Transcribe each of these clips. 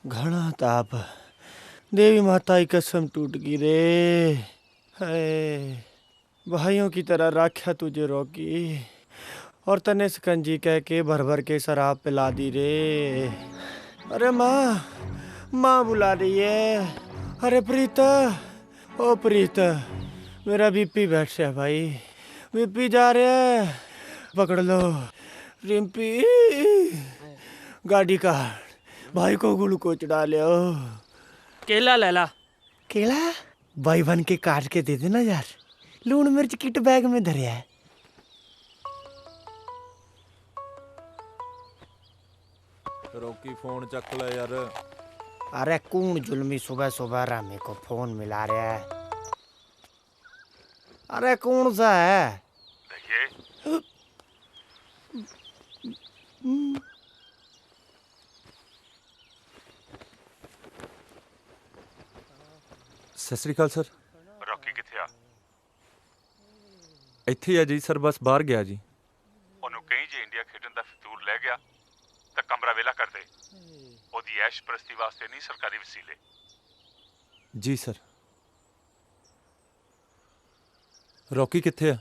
घना ताप। देवी माता की कसम टूट गई रे। हाय भाइयों की तरह राख्या तुझे रॉकी, और तने शिकंजी कह के भर भर के शराब पिला दी रे। अरे माँ, माँ बुला रही है। अरे प्रीत, ओ प्रीत, मेरा बीपी बैठ गया भाई, बीपी जा रहा है, पकड़ लो। रिम्पी, गाड़ी का भाई को ग्लूकोज डालो। केला ले ला। केला भाई बन के काट के दे देना यार, लून मिर्च किट बैग में धरे है। रॉकी फोन चक ले यार। अरे कौन जुल्मी सुबह सुबह रामे को फोन मिला रहा है? अरे कौन सा है? देखिए, सत श्री अकाल सर। ਰੌਕੀ ਕਿੱਥੇ ਆ? ਇੱਥੇ ਹੀ ਆ ਜੀ ਸਰ, ਬਸ ਬਾਹਰ ਗਿਆ ਜੀ। ਉਹਨੂੰ ਕਹੀਂ ਜੇ ਇੰਡੀਆ ਖੇਡਣ ਦਾ ਫਿਤੂਰ ਲੈ ਗਿਆ ਤਾਂ ਕਮਰਾ ਵਿਹਲਾ ਕਰ ਦੇ। ਉਹਦੀ ਐਸ਼ ਪ੍ਰਸਤੀ ਵਾਸਤੇ ਨਹੀਂ, ਸਰਕਾਰੀ ਵਸੀਲੇ। ਜੀ ਸਰ। ਰੌਕੀ ਕਿੱਥੇ ਆ?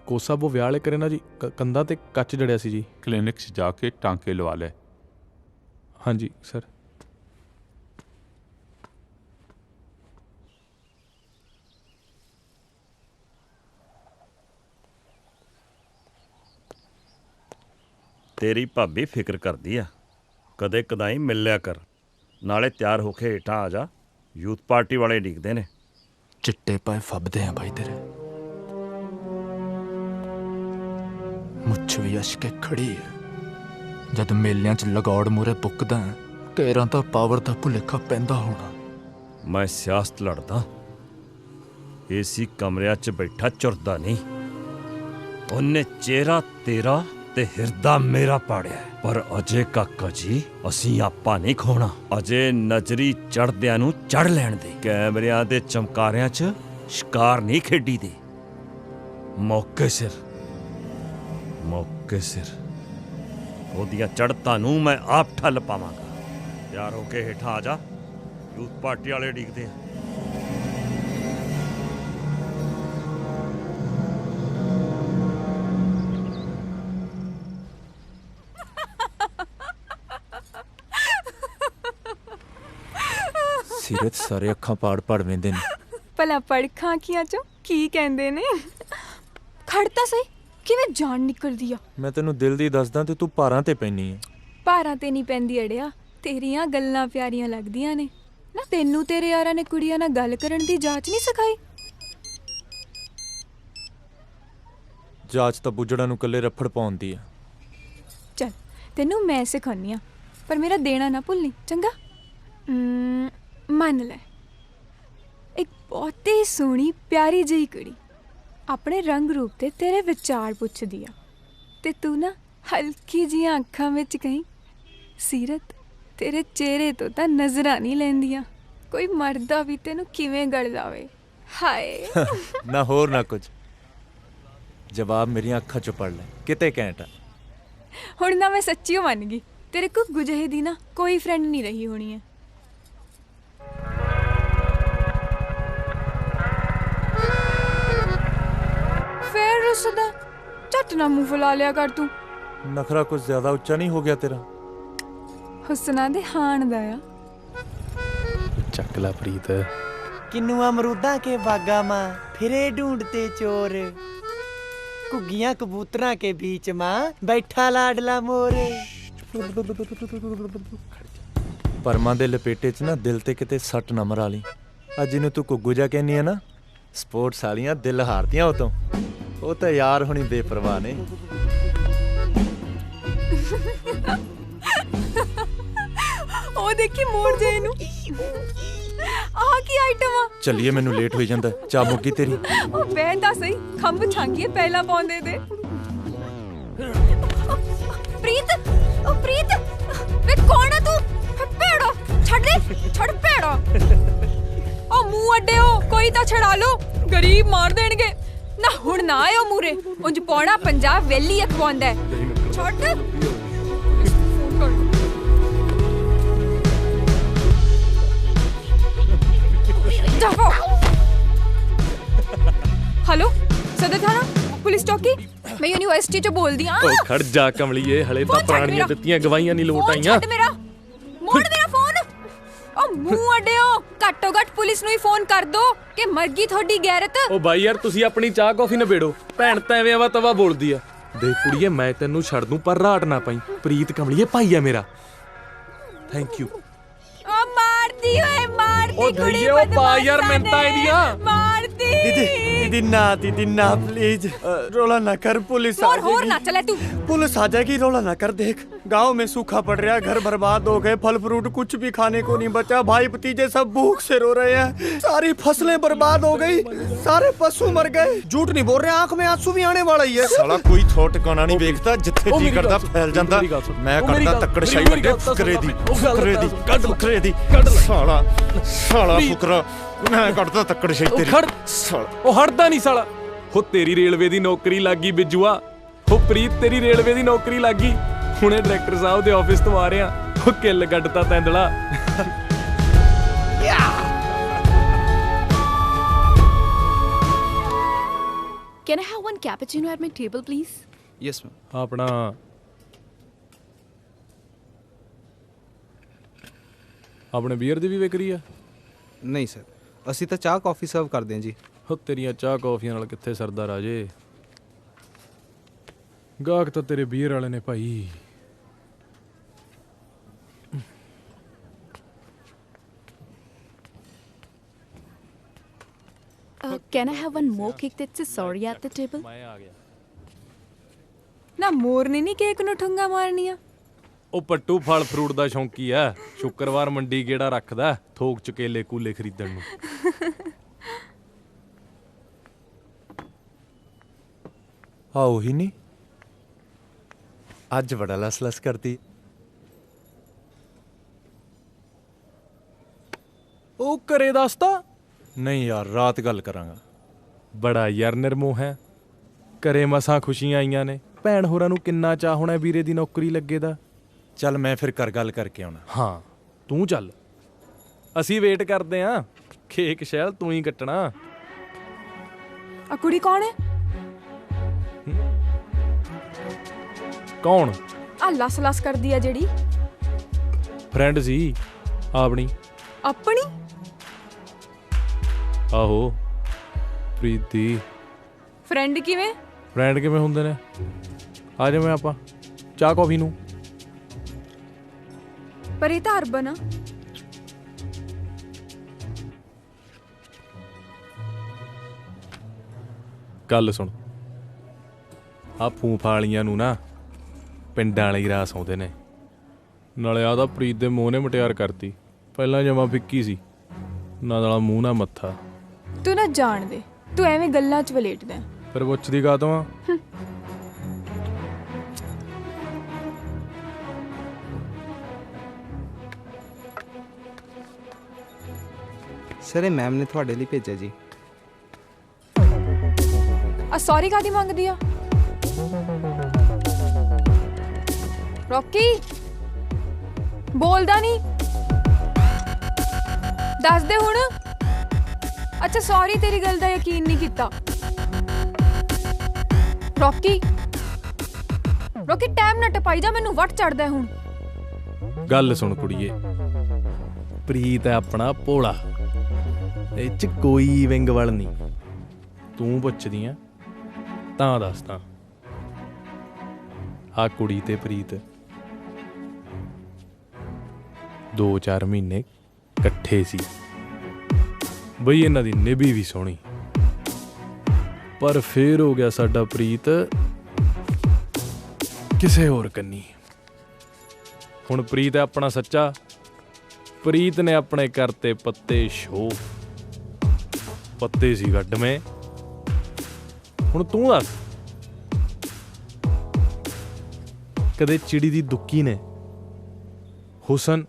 ਕੋਸਾ ਉਹ ਵਿਆਹ ਵਾਲੇ ਕਰੇ ਨਾ ਜੀ, ਕੰਧਾਂ ਤੇ ਕੱਚ ਜੜਿਆ ਸੀ ਜੀ। ਕਲੀਨਿਕ 'ਚ ਜਾ ਕੇ ਟਾਂਕੇ ਲਵਾ ਲੈ। ਹਾਂਜੀ ਸਰ। ਤੇਰੀ ਭਾਬੀ ਫਿਕਰ ਕਰਦੀ ਆ, ਕਦੇ ਕਦਾਈ ਮਿਲ ਲਿਆ ਕਰ। ਨਾਲੇ ਤਿਆਰ ਹੋ ਕੇ ਹੇਠਾਂ ਆ ਜਾ, ਯੂਥ ਪਾਰਟੀ ਵਾਲੇ ਡੀਕਦੇ ਨੇ। ਚਿੱਟੇ ਪਾਏ ਫੱਬਦੇ ਆ ਬਾਈ ਤੇਰੇ, ਮੁੱਛ ਵੀ ਅਸ਼ਕੇ ਖੜੀ ਹੈ। ਜਦ ਮੇਲਿਆਂ 'ਚ ਲਗੌੜ ਮੂਰੇ ਪੁੱਕਦਾ ਘੇਰਾਂ ਤਾਂ ਪਾਵਰ ਦਾ ਭੁਲੇਖਾ ਪੈਂਦਾ ਹੋਣਾ। ਮੈਂ ਸਿਆਸਤ ਲੜਦਾ, ਏਸੀ ਕਮਰਿਆਂ 'ਚ ਬੈਠਾ ਚੁਰਦਾ ਨਹੀਂ। ਉਹਨੇ ਚਿਹਰਾ ਤੇਰਾ ਤੇ ਹਿਰਦਾ ਮੇਰਾ ਪਾੜਿਆ, ਪਰ ਅਜੇ ਕਾਕਾ ਜੀ ਅਸੀਂ ਆਪਾਂ ਨਹੀਂ ਖੋਣਾ। ਅਜੇ ਨਜ਼ਰੀ ਚੜਦਿਆਂ ਨੂੰ ਚੜ ਲੈਣ ਦੇ। ਕੈਮਰਿਆਂ ਦੇ ਚਮਕਾਰਿਆਂ 'ਚ ਸ਼ਿਕਾਰ ਨਹੀਂ ਖੇਡੀ ਦੇ। ਮੌਕੇ ਸਿਰ ਉਹਦੀਆਂ ਚੜ੍ਹਤਾਂ ਨੂੰ ਮੈਂ ਆਪ ਠੱਲ ਪਾਵਾਂਗਾ। ਤਿਆਰ ਹੋ ਕੇ ਹੇਠਾਂ ਆ ਜਾ, ਯੂਥ ਪਾਰਟੀ ਵਾਲੇ ਡੀਕਦੇ ਆ। ਸੀਰਤ ਸਾਰੇ ਅੱਖਾਂ ਪਾੜ ਵੇਂਦੇ ਨੇ। ਭਲਾ ਪੜਖਾਂ ਅੱਖੀਆਂ ਚੋਂ ਕੀ ਕਹਿੰਦੇ ਨੇ? ਖੜਤਾ ਸਹੀ, ਕਿਵੇਂ ਜਾਨ ਨਿਕਲਦੀ ਆ। ਮੈਂ ਤੈਨੂੰ ਦਿਲ ਦੀ ਦੱਸਦਾ ਤੇ ਤੂੰ ਭਾਰਾਂ ਤੇ ਪੈਣੀ ਹੈ। ਭਾਰਾਂ ਤੇ ਨਹੀਂ ਪੈਂਦੀ ਅੜਿਆ, ਤੇਰੀਆਂ ਗੱਲਾਂ ਪਿਆਰੀਆਂ ਲੱਗਦੀਆਂ ਨੇ ਨਾ। ਤੈਨੂੰ ਤੇਰੇ ਯਾਰਾਂ ਨੇ ਕੁੜੀਆਂ ਨਾਲ ਗੱਲ ਕਰਨ ਦੀ ਜਾਂਚ ਨਹੀਂ ਸਿਖਾਈ? ਜਾਂਚ ਤਾਂ ਬੁੱਜੜਾਂ ਨੂੰ ਇਕੱਲੇ ਰੱਫੜ ਪਾਉਂਦੀ ਆ। ਚੱਲ ਤੈਨੂੰ ਮੈਂ ਸਿਖਾਉਂਦੀ ਆ, ਪਰ ਮੇਰਾ ਦੇਣਾ ਨਾ ਭੁੱਲੀ, ਚੰਗਾ? ਮੰਨ ਲੈ, ਇੱਕ ਬਹੁਤੀ ਸੋਹਣੀ ਪਿਆਰੀ ਜਿਹੀ ਕੁੜੀ ਆਪਣੇ ਰੰਗ ਰੂਪ ਤੇ ਤੇਰੇ ਵਿਚਾਰ ਪੁੱਛਦੀ ਆ, ਤੇ ਤੂੰ ਨਾ ਹਲਕੀ ਜਿਹੀਆਂ ਅੱਖਾਂ ਵਿੱਚ ਕਹੀਂ, ਸੀਰਤ ਤੇਰੇ ਚਿਹਰੇ ਤੋਂ ਤਾਂ ਨਜ਼ਰਾਂ ਨਹੀਂ ਲੈਂਦੀਆਂ। ਕੋਈ ਮਰਦਾ ਵੀ ਤੈਨੂੰ ਕਿਵੇਂ ਗੜ ਜਾਵੇ। ਹਾਏ ਨਾ ਹੋਰ ਨਾ ਕੁਝ, ਜਵਾਬ ਮੇਰੀਆਂ ਅੱਖਾਂ 'ਚੋਂ ਪੜ ਲੈ, ਕਿਤੇ ਘੈਂਟ ਆ। ਹੁਣ ਨਾ ਮੈਂ ਸੱਚੀ ਮੰਨ ਗਈ, ਤੇਰੇ ਕੋਲ ਗੁਜਹੇ ਦੀ ਨਾ ਕੋਈ ਫਰੈਂਡ ਨਹੀਂ ਰਹੀ ਹੋਣੀ ਹੈ। ਦੱਸਦਾ? ਝੱਟ ਨਾ ਮੂੰਹ ਫੁਲਾ ਲਿਆ ਕਰ ਤੂੰ। नखरा कुछ ज्यादा उच्चा नहीं हो गया तेरा? ਹੁਸਨਾ ਦੇ ਹਾਣ ਦਾ ਆ। ਚੱਕ ਲੈ ਪ੍ਰੀਤ। किन्नू अमरूदा के बागा माँ फिरे ढूंढते चोर, घुग्गियां कबूतरा के बीच माँ बैठा लाडला मोर। ਪਰਮਾਂ ਦੇ ਲਪੇਟੇ 'ਚ ਨਾ ਦਿਲ ਤੇ ਕਿਤੇ ਸੱਟ ਨਾ ਮਰਾ ਲਈ। ਅੱਜ ਜਿਹਨੂੰ ਤੂੰ ਗੁੱਗੂ ਜਾ ਕਹਿੰਦੀ ਆ ਨਾ, ਸਪੋਰਟਸ ਵਾਲੀਆਂ ਦਿਲ ਹਾਰਦੀਆਂ ਉਹ ਤੋਂ। ਉਹ ਤਾਂ ਯਾਰ ਹੁਣੀ ਬੇਪਰਵਾਹ ਨੇ। ਉਹ ਦੇਖੀ ਮੋੜ ਜੇ ਇਹਨੂੰ। ਆਹ ਕੀ ਆਈਟਮ ਆ? ਚੱਲੀਏ, ਮੈਨੂੰ ਲੇਟ ਹੋਈ ਜਾਂਦਾ। ਚਾਹ ਮੁੱਕੀ ਤੇਰੀ? ਉਹ ਬਹਿ ਤਾਂ ਸਹੀ, ਖੰਭ ਛਾਂਗੀਏ ਪਹਿਲਾਂ ਪਾਉਂਦੇ ਤੇ। ਪ੍ਰੀਤ, ਉਹ ਪ੍ਰੀਤ, ਵੇ ਕੌਣ ਆ ਤੂੰ? ਭੇੜੋ ਛੱਡ ਦੇ, ਛੱਡ ਭੇੜੋ। ਉਹ ਮੂੰਹ ਅੱਡਿਓ, ਕੋਈ ਤਾਂ ਛੜਾ ਲੋ, ਗਰੀਬ ਮਾਰ ਦੇਣਗੇ ਨਾ। ਹੁਣ ਨਾ ਆਇਓ ਮੂਰੇ, ਉਂਝ ਪੌਣਾ ਪੰਜਾਬ ਵੇਲੀ ਅਖਵਾਉਂਦਾ। ਛੱਡ ਜਾਓ। ਹੈਲੋ ਸਦਰ ਥਾਣਾ ਪੁਲਿਸ ਚੌਕੀ, ਮੈਂ ਯੂਨੀਵਰਸਿਟੀ ਚੋਂ ਬੋਲਦੀ ਆ। ਓ ਖੜ ਜਾ ਕਮਲੀਏ, ਹਲੇ ਤਾਂ ਪੁਰਾਣੀਆਂ ਦਿੱਤੀਆਂ ਗਵਾਹੀਆਂ ਨਹੀਂ ਲੋਟ ਆਈਆਂ। ਛੱਡ ਮੇਰਾ, ਮੋੜ ਮੇਰਾ ਫੋਨ। ਉਹ ਮੂੰਹ ਅੱਡਿਓ, ਘੱਟੋ ਘੱਟ ਪੁਲਿਸ ਨੂੰ ਹੀ ਫੋਨ ਕਰ ਦੋ ਕਿ ਮਰ ਗਈ ਤੁਹਾਡੀ ਗੈਰਤ। ਓ ਬਾਈ ਯਾਰ, ਤੁਸੀਂ ਆਪਣੀ ਚਾਹ ਕੌਫੀ ਨਿਬੇੜੋ। ਭੈਣ ਤਾਂ ਐਵੇਂ ਆਵਾ ਤਵਾ ਬੋਲਦੀ ਆ। ਦੇਖ ਕੁੜੀਏ, ਮੈਂ ਤੈਨੂੰ ਛੱਡ ਦੂੰ ਪਰ ਰਾਟ ਨਾ ਪਾਈ। ਪ੍ਰੀਤ ਕਮਲੀਏ ਭਾਈ ਆ ਮੇਰਾ। Thank you. ਓ ਮਾਰਦੀ ਓਏ, ਮਾਰਦੀ ਓ ਕੁੜੀ ਧੀਏ, ਓ ਪਾ ਯਾਰ ਮਿੰਟਾਂ ਇਹਦੀਆਂ। ਮਾਰਦੀ। दीदी ना प्लीज, रोला ना कर, पुलिस आ और होर ना जाएगी। चले तू। पुलिस आ जाएगी, रोला ना कर। देख गांव में सूखा पड़ रहा है, घर बर्बाद हो गए, फल फ्रूट कुछ भी खाने को नहीं बचा, भाई भतीजे सब भूख से रो रहे हैं, सारी फसलें बर्बाद हो गई, सारे पशु मर गए। झूठ नहीं बोल रहे, आंख में आंसू भी आने वाला ही है। ਸਾਲਾ ਕੋਈ ਥੋੜ ਟਿਕਾਣਾ ਨਹੀਂ ਵੇਖਦਾ, ਜਿੱਥੇ ਜੀ ਕਰਦਾ ਫੈਲ ਜਾਂਦਾ। ਮੈਂ ਕਰਦਾ ਤੱਕੜ ਸ਼ਾਈ ਲੱਗੇ ਫੁਕਰੇ ਦੀ, ਫੁਕਰੇ ਦੀ ਸਾਲਾ ਫੁਕਰਾ। ਮੈਂ ਕਰਦਾ ਤੱਕੜ ਸ਼ਾਈ ਓ ਤੇਰੀ ਖੜ ਸਾਲਾ। ਉਹ ਹਟਦਾ ਨਹੀਂ ਸਾਲਾ। ਹੋ ਤੇਰੀ ਰੇਲਵੇ ਦੀ ਨੌਕਰੀ ਲੱਗੀ ਬਿੱਜੂਆ। ਹੋ ਪ੍ਰੀਤ, ਤੇਰੀ ਰੇਲਵੇ ਦੀ ਨੌਕਰੀ ਲੱਗੀ। ਹੁਣੇ ਡਾਇਰੈਕਟਰ ਸਾਹਿਬ ਦੇ ਆਫਿਸ ਤੋਂ ਆ ਰਿਹਾ। ਉਹ ਕਿੱਲ ਗੱਡਤਾ ਤੈਂਦਲਾ। Can I have one cappuccino at my table, please? Yes ma'am. ਆਪਣਾ ਆਪਣੇ ਬੀਅਰ ਦੀ ਵੀ ਵਿਕਰੀ ਆ? ਨਹੀਂ ਸਰ, ਅਸੀਂ ਤਾਂ ਚਾਹ ਕਾਫੀ ਸਰਵ ਕਰਦੇ ਹਾਂ ਜੀ। ਹੋ ਤੇਰੀਆਂ ਚਾਹ ਕੌਫੀਆਂ ਨਾਲ ਕਿੱਥੇ ਸਰਦਾ ਰਾਜੇ। ਗਾਹਕ ਤਾਂ ਤੇਰੇ ਬੀਅਰ ਵਾਲੇ ਨੇ ਭਾਈ। Can I have one more cake that's a sorry at the table? ਮੈਂ ਆ ਗਿਆ। ਨਾ ਮੋਰਨੀ ਨਹੀਂ ਕੇਕ ਨੂੰ ਠੁੰਗਾ ਮਾਰਨੀਆਂ। ਉਹ ਪੱਟੂ ਫਲ ਫਰੂਟ ਦਾ ਸ਼ੌਂਕੀ ਆ। ਸ਼ੁੱਕਰਵਾਰ ਮੰਡੀ ਗੇੜਾ ਰੱਖਦਾ, ਥੋਕ ਚ ਕੇਲੇ ਕੂਲੇ ਖਰੀਦਣ ਨੂੰ। ਆ ਉਹੀ ਨਹੀਂ, ਅੱਜ ਬੜਾ ਲਸ ਕਰਦੀ। ਉਹ ਘਰੇ ਦੱਸਤਾ? ਨਹੀਂ ਯਾਰ, ਰਾਤ ਗੱਲ ਕਰਾਂਗਾ। ਬੜਾ ਯਾਰ ਨਿਰਮੋਹ ਹੈ। ਘਰੇ ਮਸਾਂ ਖੁਸ਼ੀਆਂ ਆਈਆਂ ਨੇ। ਭੈਣ ਹੋਰਾਂ ਨੂੰ ਕਿੰਨਾ ਚਾਹ ਹੋਣਾ ਵੀਰੇ ਦੀ ਨੌਕਰੀ ਲੱਗੇ ਦਾ। ਚੱਲ ਮੈਂ ਫਿਰ ਕਰ ਗੱਲ ਕਰਕੇ ਆਉਣਾ। ਹਾਂ ਤੂੰ ਚੱਲ, ਅਸੀਂ ਵੇਟ ਕਰਦੇ ਆਂ। ਕੇਕ ਸ਼ੈਲ ਤੂੰ ਹੀ ਕੱਟਣਾ। ਆ ਕੁੜੀ ਕੌਣ ਹੈ? ਕੌਣ? ਆ ਲਸ ਕਰਦੀ ਆ ਜਿਹੜੀ। ਫਰੈਂਡ ਸੀ ਆਪਣੀ। ਆਪਣੀ? ਆਹੋ ਪ੍ਰੀਤੀ। ਫਰੈਂਡ ਕਿਵੇਂ? ਫਰੈਂਡ ਕਿਵੇਂ ਹੁੰਦੇ ਨੇ? ਆ ਜਾਵੇਂ ਆਪਾਂ ਚਾਹ ਕੌਫੀ ਨੂੰ। ਪਰ ਇਹ ਤਾਂ ਅਰਬਨ ਆ। ਗੱਲ ਸੁਣ, ਆ ਫੂਫਾ ਵਾਲੀਆਂ ਨੂੰ ਨਾ ਪਿੰਡਾਂ ਵਾਲੇ ਹੀ ਰਾਸ ਆਉਂਦੇ ਨੇ। ਨਾਲੇ ਆ ਤਾਂ ਪ੍ਰੀਤ ਦੇ ਮੂੰਹ ਨੇ ਮਟਿਆਰ ਕਰਤੀ। ਪਹਿਲਾਂ ਜਮਾ ਫਿੱਕੀ ਸੀ, ਨਾ ਨਾਲਾ ਮੂੰਹ ਨਾ ਮੱਥਾ। ਤੂੰ ਨਾ ਜਾਣ ਦੇ, ਤੂੰ ਐਵੇਂ ਗੱਲਾਂ 'ਚ ਵਲੇਟਦਾ। ਫਿਰ ਪੁੱਛਦੀ ਕਾਹਤੋਂ ਆ? ਸਰ ਇਹ ਮੈਮ ਨੇ ਤੁਹਾਡੇ ਲਈ ਭੇਜਿਆ ਜੀ। ਆ ਸੌਰੀ ਕਾਦੀ ਮੰਗਦੀ ਆ? ਰੌਕੀ ਬੋਲਦਾ ਨਹੀਂ, ਦੱਸ ਦੇ ਹੁਣ। ਅੱਛਾ ਸੌਰੀ, ਤੇਰੀ ਗੱਲ ਦਾ ਯਕੀਨ ਨਹੀਂ ਕੀਤਾ। ਰੌਕੀ ਰੌਕੀ ਟਾਈਮ ਨਾ ਟਪਾਈ ਜਾ, ਮੈਨੂੰ ਵੱਟ ਚੜਦਾ ਹੁਣ। ਗੱਲ ਸੁਣ ਕੁੜੀਏ, ਪ੍ਰੀਤ ਹੈ ਆਪਣਾ ਭੋਲਾ, ਇਹ 'ਚ ਕੋਈ ਵਿੰਗ ਵਲ ਨਹੀਂ। ਤੂੰ ਪੁੱਛਦੀ ਆ ਤਾਂ ਦੱਸਦਾ। ਆ ਕੁੜੀ ਤੇ ਪ੍ਰੀਤ 2-4 ਮਹੀਨੇ ਇਕੱਠੇ ਸੀ ਬਈ, ਇਹਨਾਂ ਦੀ ਨਿਭੀ ਵੀ ਸੋਹਣੀ, ਪਰ ਫੇਰ ਹੋ ਗਿਆ ਸਾਡਾ ਪ੍ਰੀਤ ਕਿਸੇ ਹੋਰ ਕੰਨੀ। ਹੁਣ ਪ੍ਰੀਤ ਹੈ ਆਪਣਾ ਸੱਚਾ, ਪ੍ਰੀਤ ਨੇ ਆਪਣੇ ਕਰਤੇ ਪੱਤੇ ਸ਼ੋ, ਪੱਤੇ ਸੀ ਗੱਡਵੇਂ। ਹੁਣ ਤੂੰ ਦੱਸ, ਕਦੇ ਚਿੜੀ ਦੀ ਦੁੱਕੀ ਨੇ ਹੁਸਨ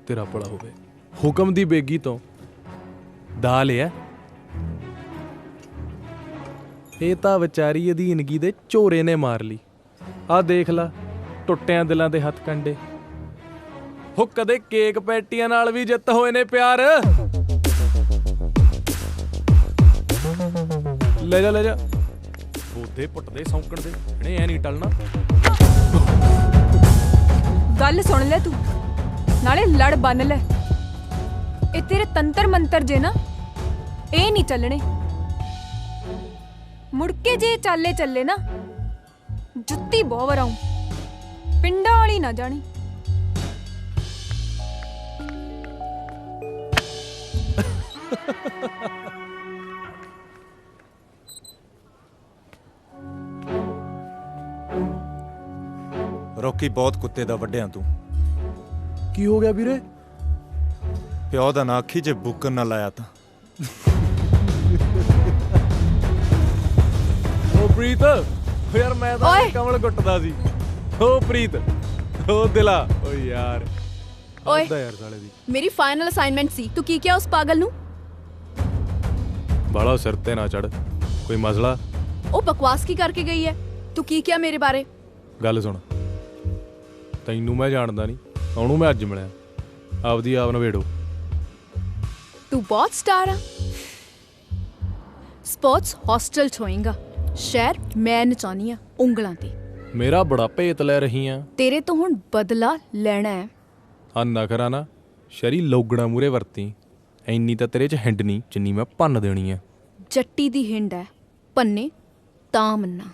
ਤੇਰਾ ਭਲਾ ਹੋਵੇ ਹੁਕਮ ਦੀ ਬੇਗੀ ਤੋਂ ਦਾ ਲਿਆ? ਇਹ ਤਾਂ ਵਿਚਾਰੀ ਅਧੀਨਗੀ ਦੇ ਝੋਰੇ ਨੇ ਮਾਰ ਲਈ। ਆਹ ਦੇਖ ਲਾ, ਟੁੱਟਿਆਂ ਦਿਲਾਂ ਦੇ ਹੱਥ ਕੰਡੇ। ਹੋ ਕਦੇ ਕੇਕ ਪੈਟੀਆਂ ਨਾਲ ਵੀ ਜਿੱਤ ਹੋਏ ਨੇ ਪਿਆਰ। ਲੈ ਜਾ ਲੈ ਜਾ, ਬੋਦੇ ਪੁੱਟਦੇ ਸੌਂਕਣ ਦੇ ਇਹਨੇ ਐ ਨਹੀਂ ਟਲਣਾ। ਗੱਲ ਸੁਣ ਲੈ ਤੂੰ, ਨਾਲੇ ਲੜ ਬੰਨ ਲੈ। ਇਹ ਤੇਰੇ ਤੰਤਰ ਮੰਤਰ ਜੇ ਨਾ, ਇਹ ਨਹੀਂ ਚੱਲਣੇ। ਮੁੜ ਕੇ ਜੇ ਚਾਲੇ ਚੱਲੇ ਨਾ, ਜੁੱਤੀ ਬਹੁਤ ਵਰਾਉਂ, ਪਿੰਡਾਂ ਵਾਲੀ ਨਾ ਜਾਣੀ। ਰੌਕੀ, ਬਹੁਤ ਕੁੱਤੇ ਦਾ ਵੱਡਿਆਂ ਤੂੰ। ਕੀ ਹੋ ਗਿਆ ਵੀਰੇ? ਪਿਓ ਦਾ ਨਾ ਆਖੀ ਜੇ ਬੁੱਕਰ ਨਾ ਲਾਇਆ ਤਾਂ। ਓ ਪ੍ਰੀਤ, ਓ ਯਾਰ ਮੈਂ ਤਾਂ ਕਮਲ ਕੁੱਟਦਾ ਸੀ। ਓ ਪ੍ਰੀਤ, ਓ ਦਿਲਾ, ਓ ਯਾਰ ਓਏ ਆਦਾ ਯਾਰ ਸਾਲੇ ਦੀ। ਮੇਰੀ ਫਾਈਨਲ ਅਸਾਈਨਮੈਂਟ ਸੀ, ਤੂੰ ਕੀ ਕਿਹਾ ਉਸ ਪਾਗਲ ਨੂੰ? ਬਾਲਾ ਸਿਰ ਤੇ ਨਾ ਚੜ, ਕੋਈ ਮਸਲਾ? ਉਹ ਬਕਵਾਸ ਕੀ ਕਰਕੇ ਗਈ ਹੈ? ਤੂੰ ਕੀ ਕਿਹਾ ਮੇਰੇ ਬਾਰੇ? ਗੱਲ ਸੁਣ, ਤੈਨੂੰ ਮੈਂ ਜਾਣਦਾ ਨਹੀਂ, ਉਹਨੂੰ ਮੈਂ ਅੱਜ ਮਿਲਿਆ। ਆਪਦੀ ਆਪ ਨਵੇੜੋ। ਤੂੰ ਬਹੁਤ ਸਟਾਰ ਆ। ਸਪੋਰਟਸ ਹੌਸਟਲ ਚ ਹੋਏਗਾ, ਸ਼ਹਿਰ ਮੈਂ ਨਚਾਉਣੀ ਆ ਉਂਗਲਾਂ ਤੇ। ਮੇਰਾ ਬੜਾ ਭੇਤ ਲੈ ਰਹੀ ਆ। ਤੇਰੇ ਤੋਂ ਹੁਣ ਬਦਲਾ ਲੈਣਾ ਹੈ। ਆ ਨਖਰਾ ਨਾ ਸ਼ਰੀ ਲੋਗਣਾ ਮੂਰੇ ਵਰਤੀ, ਐਨੀ ਤਾਂ ਤੇਰੇ ਚ ਹਿੰਡ ਨਹੀਂ ਜਿੰਨੀ ਮੈਂ ਭੰਨ ਦੇਣੀ ਆ। ਜੱਟੀ ਦੀ ਹਿੰਡ ਹੈ, ਪੰਨੇ ਤਾਂ ਮੰਨਾ।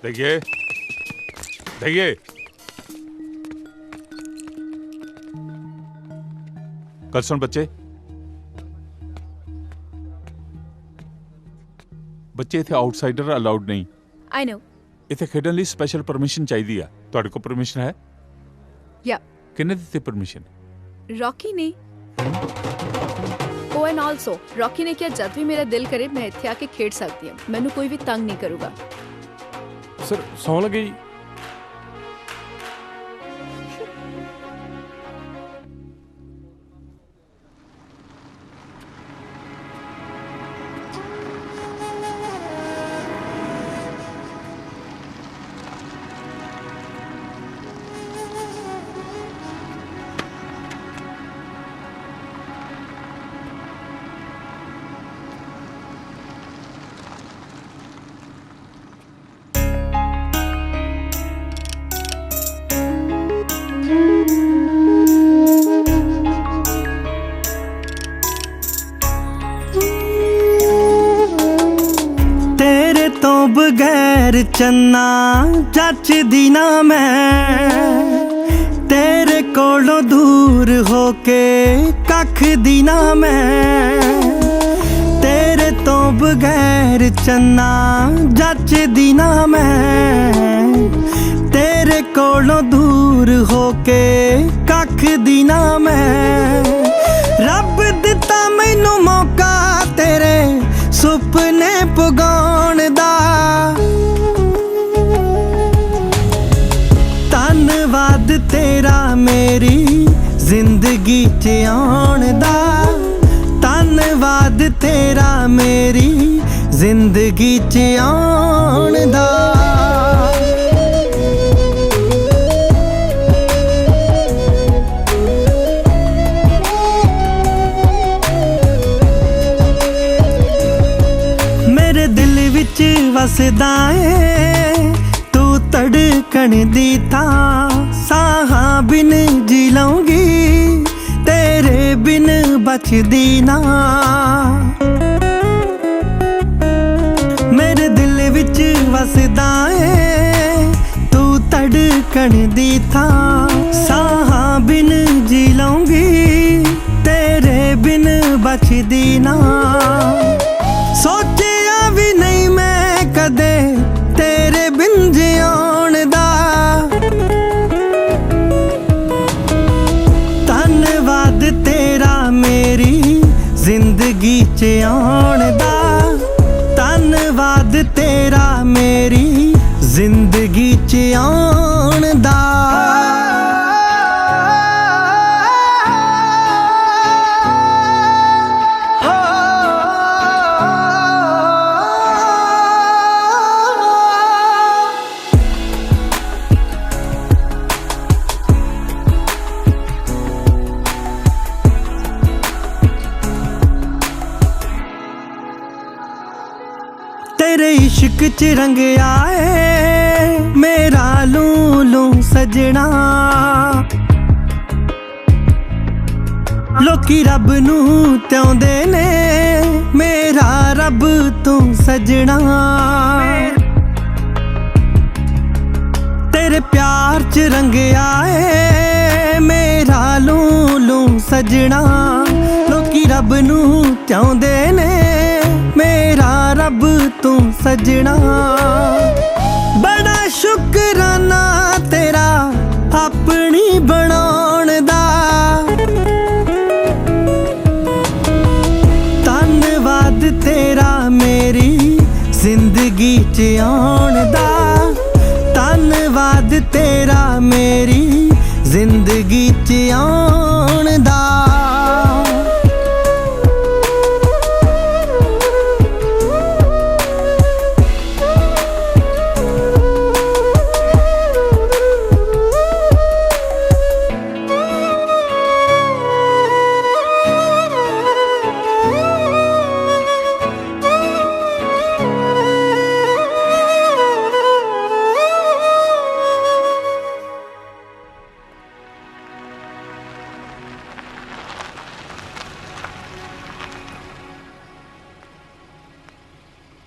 देखिए देखिए, कल सुन बच्चे, ਬੱਚੇ ਇੱਥੇ ਆਊਟਸਾਈਡਰ ਅਲਾਉਡ ਨਹੀਂ। ਆਈ ਨੋ। ਇੱਥੇ ਖੇਡਣ ਲਈ ਸਪੈਸ਼ਲ ਪਰਮਿਸ਼ਨ ਚਾਹੀਦੀ ਆ। ਤੁਹਾਡੇ ਕੋਲ ਪਰਮਿਸ਼ਨ ਹੈ? ਯਾ। ਕਿੰਨੇ ਦਿੱਤੀ ਪਰਮਿਸ਼ਨ? ਰੌਕੀ ਨੇ। ਓ ਐਂਡ ਆਲਸੋ ਰੌਕੀ ਨੇ ਕਿਹਾ ਜਦ ਵੀ ਮੇਰਾ ਦਿਲ ਕਰੇ ਮੈਂ ਇੱਥੇ ਆ ਕੇ ਖੇਡ ਸਕਦੀ ਹਾਂ, ਮੈਨੂੰ ਕੋਈ ਵੀ ਤੰਗ ਨਹੀਂ ਕਰੂਗਾ। ਸਰ ਸੌਂ ਲੱਗੇ ਜੀ। ਬਗੈਰ ਚੰਨਾ ਜੱਚਦੀ ਨਾ ਮੈਂ, ਤੇਰੇ ਕੋਲੋਂ ਦੂਰ ਹੋ ਕੇ ਕੱਖ ਦੀ ਨਾ ਮੈਂ, ਤੇਰੇ ਤੋਂ ਬਗੈਰ ਚੰਨਾ ਜੱਚਦੀ ਨਾ ਮੈਂ, ਤੇਰੇ ਕੋਲੋਂ ਦੂਰ ਹੋ ਕੇ ਕੱਖ ਦੀ ਨਾ ਮੈਂ। ਰੱਬ ਦਿੱਤਾ ਮੈਨੂੰ ਮੌਕਾ ਤੇਰੇ ਸੁਪਨੇ ਪੁਗਾਉਣ ਦਾ, ਧੰਨਵਾਦ ਤੇਰਾ ਮੇਰੀ ਜ਼ਿੰਦਗੀ 'ਚ ਆਉਣ ਦਾ, ਧੰਨਵਾਦ ਤੇਰਾ ਮੇਰੀ ਜ਼ਿੰਦਗੀ 'ਚ ਆਉਣ ਦਾ। ਵਸਦਾ ਏ ਤੂੰ ਧੜਕਣ ਦੀ ਥਾਂ, ਸਾਹਾਂ ਬਿਨ ਜੀ ਲਊਂਗੀ ਤੇਰੇ ਬਿਨ ਬਚਦੀ ਨਾ। ਮੇਰੇ ਦਿਲ ਵਿੱਚ ਵਸਦਾ ਏ ਤੂੰ ਧੜਕਣ ਦੀ ਥਾਂ, ਸਾਹਾਂ ਬਿਨ ਜੀ ਲਊਂਗੀ ਤੇਰੇ ਬਿਨ ਬਚਦੀ ਨਾ। ਸੋਚਿਆ ਵੀ ਨਹੀਂ ਮੈਂ ਕਦੇ ਤੇਰੇ ਬਿਨ ਜਿਉਣ ਦਾ, ਧੰਨਵਾਦ ਤੇਰਾ ਮੇਰੀ ਜ਼ਿੰਦਗੀ 'ਚ ਆਉਣ ਦਾ, ਧੰਨਵਾਦ ਤੇਰਾ ਮੇਰੀ ਜ਼ਿੰਦਗੀ 'ਚ ਆਉਣ ਦਾ। ਤੇਰੇ ਇਸ਼ਕ 'ਚ ਰੰਗਿਆ ਏ ਮੇਰਾ ਲੂ ਲੂ ਸਜਣਾ, ਲੋਕੀ ਰੱਬ ਨੂੰ ਤਿਉਂਦੇ ਨੇ ਮੇਰਾ ਰੱਬ ਤੂੰ ਸਜਣਾ। ਤੇਰੇ ਪਿਆਰ 'ਚ ਰੰਗਿਆ ਏ ਮੇਰਾ ਲੂ ਲੂ ਸਜਣਾ, ਲੋਕੀ ਰੱਬ ਨੂੰ ਤਿਉਂਦੇ ਨੇ ਮੇਰਾ ਰੱਬ ਤੂੰ ਸਜਣਾ। ਬੜਾ ਸ਼ੁਕਰਾਨਾ ਤੇਰਾ ਆਪਣੀ ਬਣਾਉਣ ਦਾ, ਧੰਨਵਾਦ ਤੇਰਾ ਮੇਰੀ ਜ਼ਿੰਦਗੀ 'ਚ ਆਉਣ ਦਾ, ਧੰਨਵਾਦ ਤੇਰਾ ਮੇਰੀ ਜ਼ਿੰਦਗੀ 'ਚ ਆਉਣ ਦਾ।